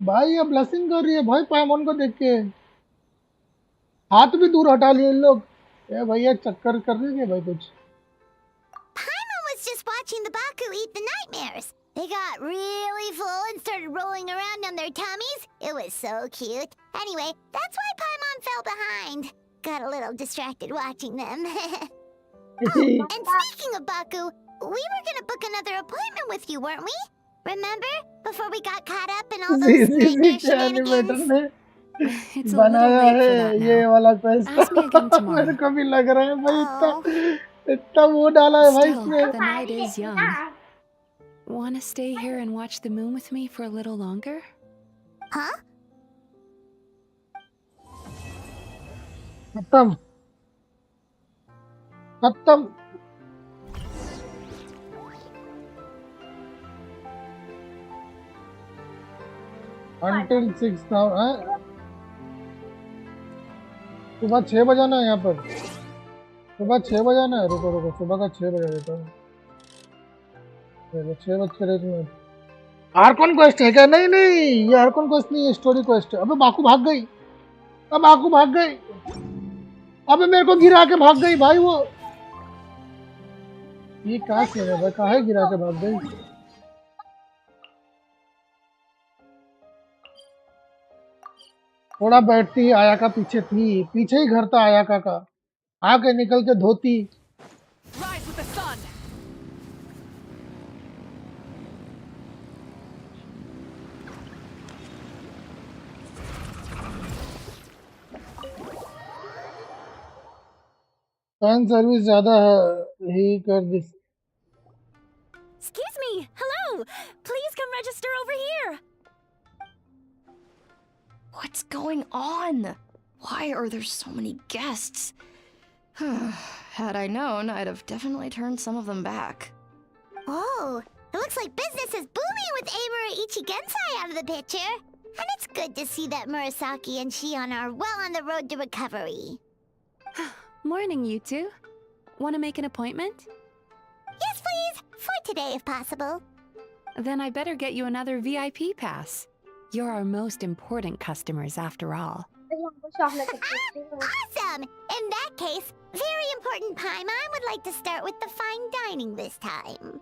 भाई, ये ब्लशिंग कर रही है भाई पाइमोन को देख के। हाथ भी दूर हटा लिए इन लोग। ये भैया चक्कर कर रही है भाई कुछ। Paimon was just watching the Baku eat the nightmares. They got really full and started rolling around on their tummies. It was so cute. Anyway, that's why Paimon fell behind. Got a little distracted watching them. And speaking of Baku, we were gonna book another appointment with you, weren't we? Remember? Before we got caught up in all those nightmare shenanigans? ने It's a little बनाया late for है that ये now. वाला quest. Ask me again मेरे tomorrow. को भी लग रहा है भाई, इतना वो डाला है भाई Still, इसने। the night is young. Want to stay here and watch the moon with me for a little longer? Huh? खत्म खत्म। Until 6 now है? सुबह 6 बजाना है यहाँ पर, सुबह 6 बजाना है। रुको रुको, सुबह का 6 बजा देता हूँ। 6:01। आर्कन क्वेस्ट है क्या? नहीं नहीं, ये आर्कन क्वेस्ट नहीं है, स्टोरी क्वेस्ट है। अबे बाकू भाग गई, अब बाकू भाग गई। अबे मेरे को गिरा के भाग गई भाई वो। ये कहाँ से है भाई, कहाँ गिरा के भाग गई? थोड़ा बैठती ही आया का पीछे थी, पीछे ही घर था आया का आके निकल के धोती। Rise with the sun! Fan service ज्यादा है ही कर दी। Excuse me! Hello! Please come register over here! What's going on? Why are there so many guests? Had I known, I'd have definitely turned some of them back. Oh, it looks like business is booming with Amura Ichigensai out of the picture. And it's good to see that Murasaki and Shion are well on the road to recovery. Morning, you two. Want to make an appointment? Yes, please. For today, if possible. Then I better get you another VIP pass. You're our most important customers, after all. Awesome! In that case, very important Paimon would like to start with the fine dining this time.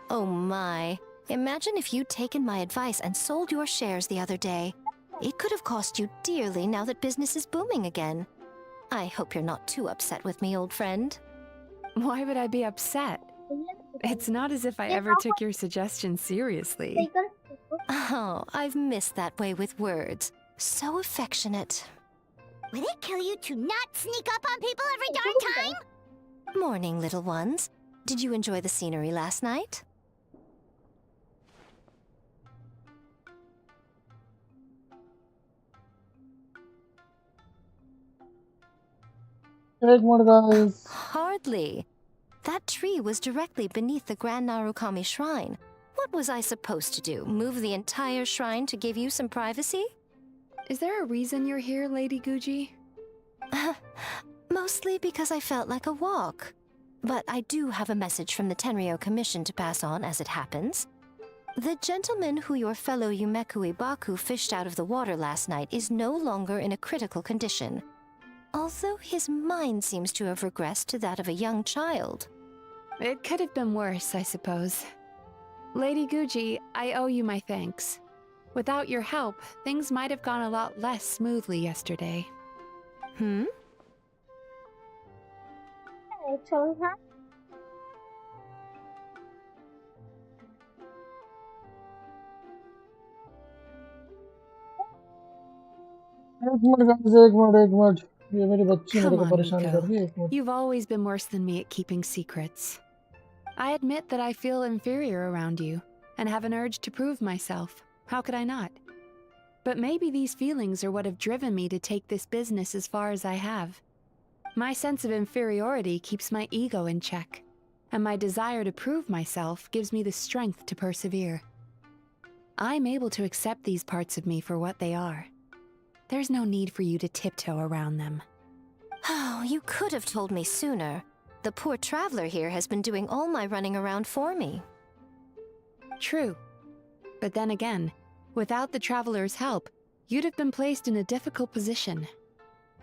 Oh my. Imagine if you'd taken my advice and sold your shares the other day. It could have cost you dearly now that business is booming again. I hope you're not too upset with me, old friend. Why would I be upset? It's not as if I ever took your suggestion seriously. Oh, I've missed that way with words. So affectionate. Would it kill you to not sneak up on people every darn time? Morning, little ones. Did you enjoy the scenery last night? एक minute guys. Hardly. That tree was directly beneath the Grand Narukami Shrine. What was I supposed to do? Move the entire shrine to give you some privacy? Is there a reason you're here, Lady Guji? Mostly because I felt like a walk. But I do have a message from the Tenryo Commission to pass on as it happens. The gentleman who your fellow Yumeku Ibaku fished out of the water last night is no longer in a critical condition. Although his mind seems to have regressed to that of a young child. It could have been worse, I suppose. Lady Guji, I owe you my thanks. Without your help, things might have gone a lot less smoothly yesterday. Hmm? एक minute ये मेरी बच्ची मेरे Come को on, परेशान कर रही है। एक Miko. Minute. You've always been worse than me at keeping secrets. I admit that I feel inferior around you, and have an urge to prove myself. How could I not? But maybe these feelings are what have driven me to take this business as far as I have. My sense of inferiority keeps my ego in check, and my desire to prove myself gives me the strength to persevere. I'm able to accept these parts of me for what they are. There's no need for you to tiptoe around them. Oh, you could have told me sooner. The poor traveler here has been doing all my running around for me. True. But then again, without the traveler's help, you'd have been placed in a difficult position.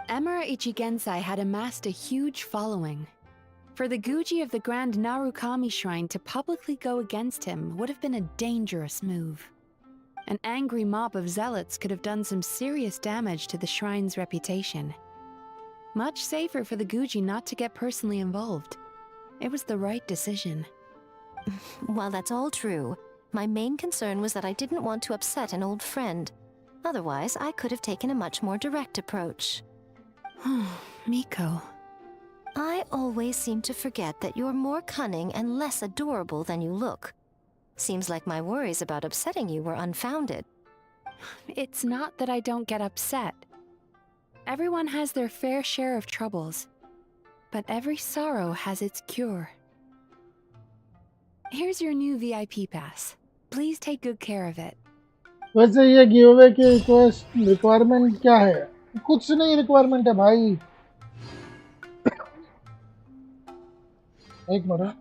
Emira Ichigensai had amassed a huge following. For the Guji of the Grand Narukami Shrine to publicly go against him would have been a dangerous move. An angry mob of zealots could have done some serious damage to the shrine's reputation. Much safer for the Guji not to get personally involved. It was the right decision. While that's all true, my main concern was that I didn't want to upset an old friend. Otherwise, I could have taken a much more direct approach. Miko. I always seem to forget that you're more cunning and less adorable than you look. Seems like my worries about upsetting you were unfounded. It's not that I don't get upset. Everyone has their fair share of troubles. But every sorrow has its cure. Here's your new VIP pass. Please take good care of it. वैसे ये giveaway की requirement क्या है? कुछ नहीं requirement है भाई। एक minute.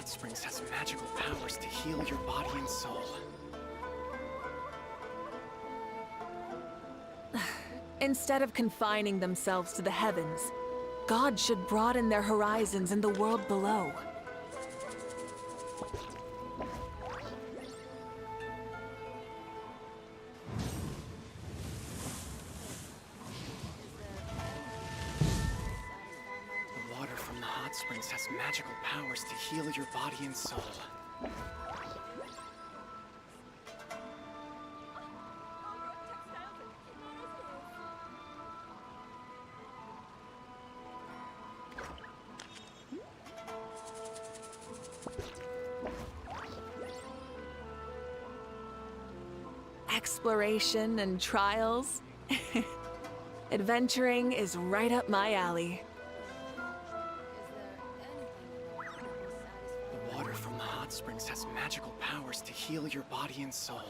hot springs has magical powers to heal your body and soul. Instead of confining themselves to the heavens, God should broaden their horizons in the world below. The water from the hot springs has magical powers to heal your body and soul. Exploration and trials. Adventuring is right up my alley. The water from the hot springs has magical powers to heal your body and soul.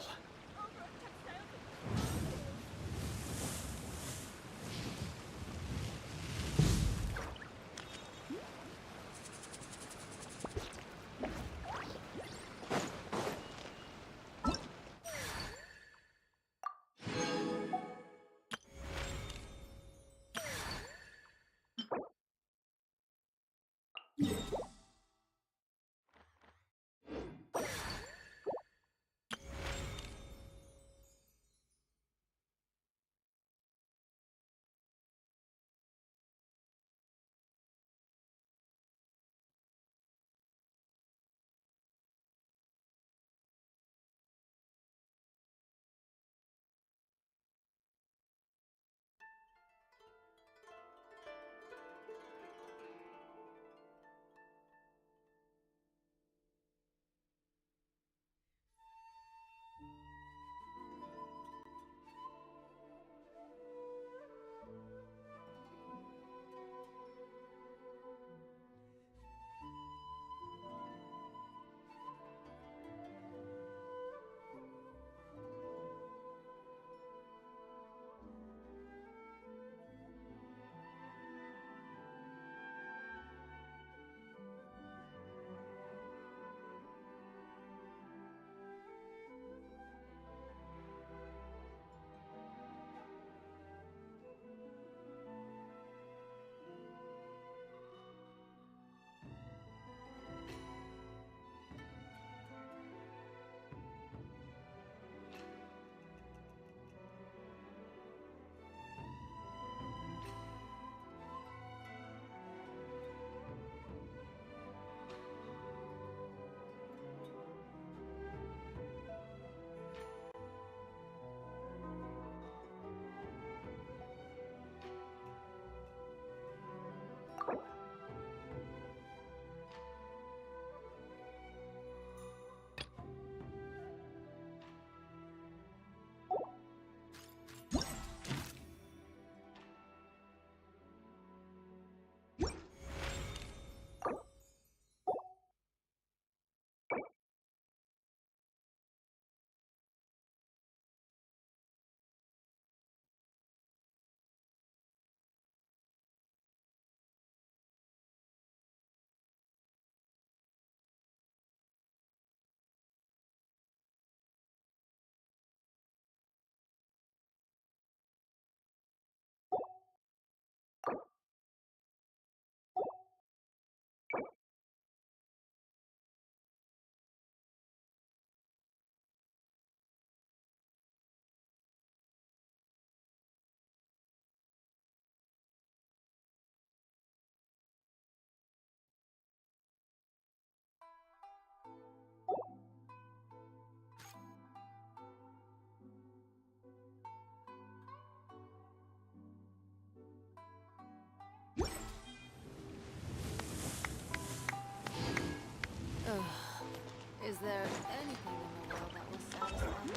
Is there anything in the world that will satisfy my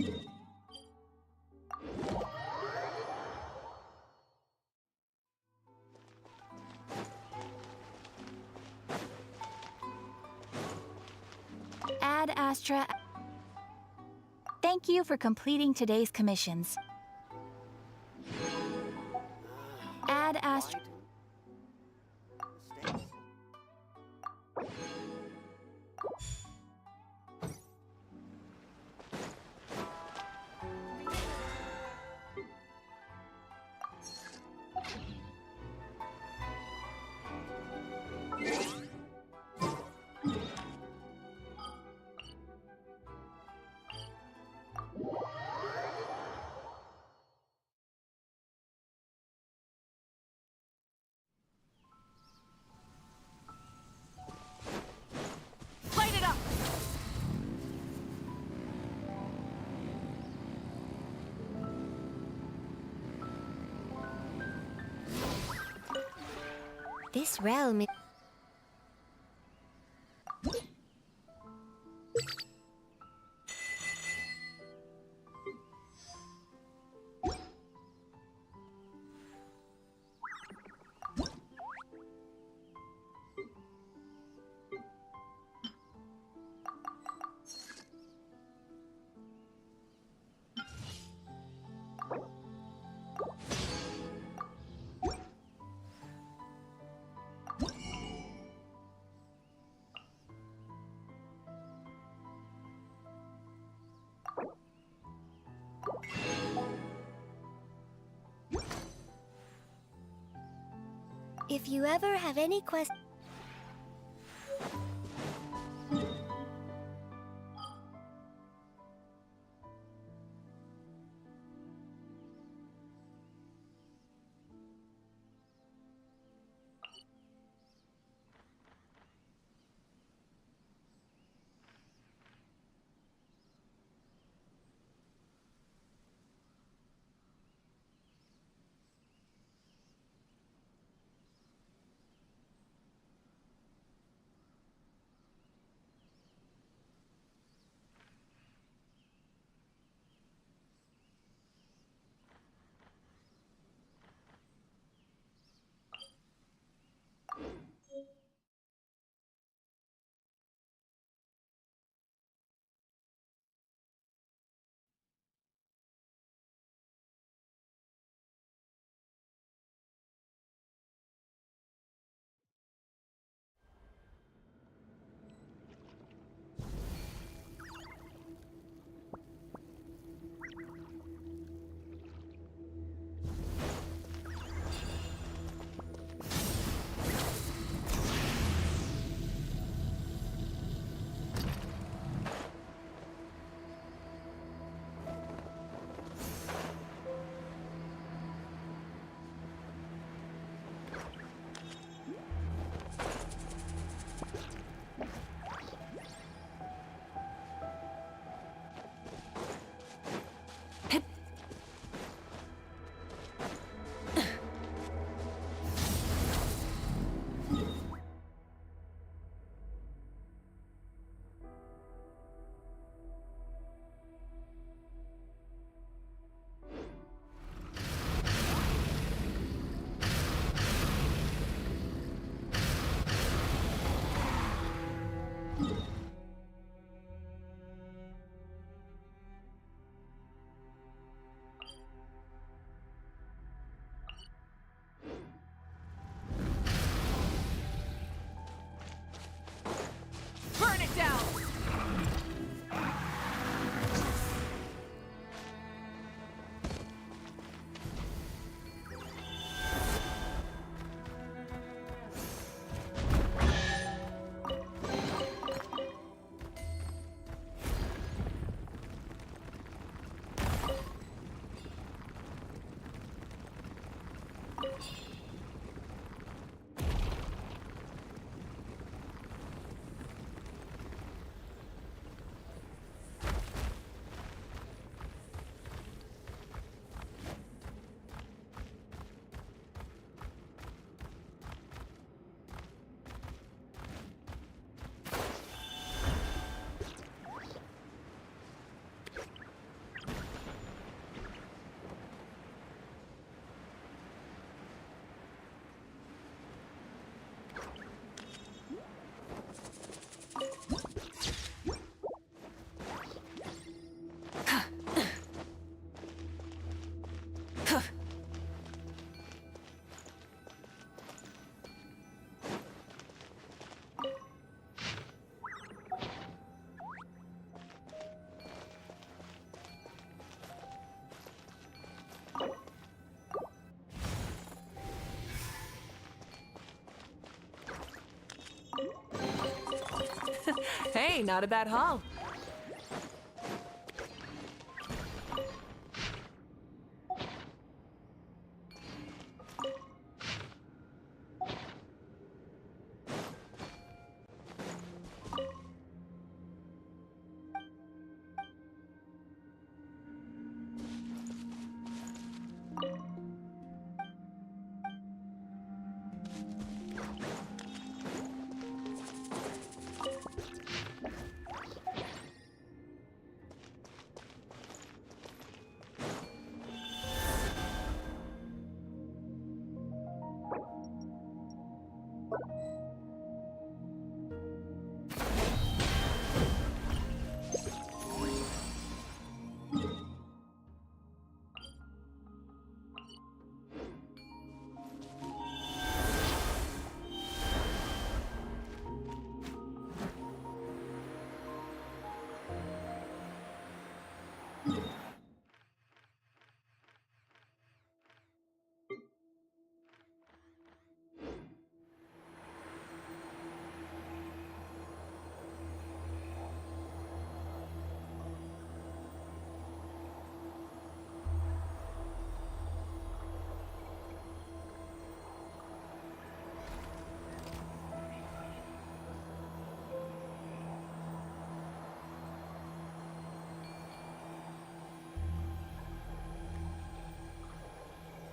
taste? Ad Astra. Thank you for completing today's commissions. Ad Astra. This realm is... If you ever have any questions... Burn it down! Hey, not a bad haul.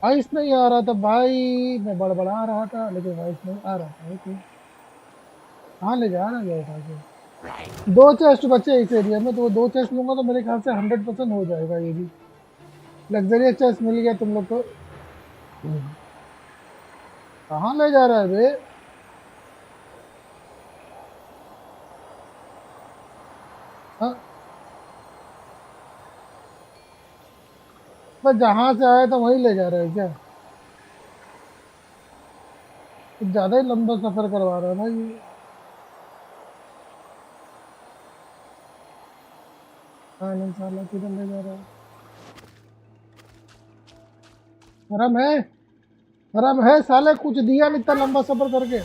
Voice नहीं आ रहा था भाई, मैं बड़बड़ा रहा था लेकिन voice नहीं आ रहा था। ओके, कहाँ ले जा रहा है उठा के? 2 चेस्ट बचे इस एरिया में, तो वो 2 चेस्ट लूंगा तो मेरे ख्याल से 100% हो जाएगा। ये भी लग्जरियस चेस्ट मिल गया तुम लोग को। कहाँ ले जा रहा है बे? हाँ, बस जहाँ से आया था वहीं ले जा रहा है क्या? कुछ ज्यादा ही लंबा सफर करवा रहा है ना ये। हाँ नहीं, साला किधर ले जा रहा है? शर्म है साले, कुछ दिया नहीं इतना लंबा सफर करके।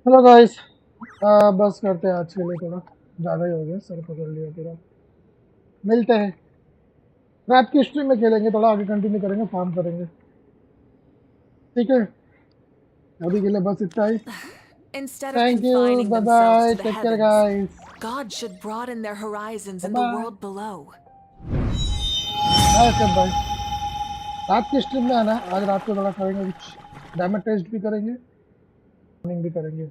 हेलो गाइस, बस करते हैं आज के लिए, थोड़ा ज़्यादा ही हो गया, सर पकड़ लिया पूरा। मिलते हैं रात की स्ट्रीम में, खेलेंगे थोड़ा आगे, कंटिन्यू करेंगे, फार्म करेंगे, ठीक है? अभी के लिए बस इतना ही। Instead of thank you, confining bye themselves bye, to the take care heavens, guys, God should broaden their horizons in the Bye-bye. world below. Bye सब भाई। रात की स्ट्रीम में आना, आज रात को थोड़ा करेंगे, कुछ डैमेज टेस्ट भी करेंगे, भी करेंगे।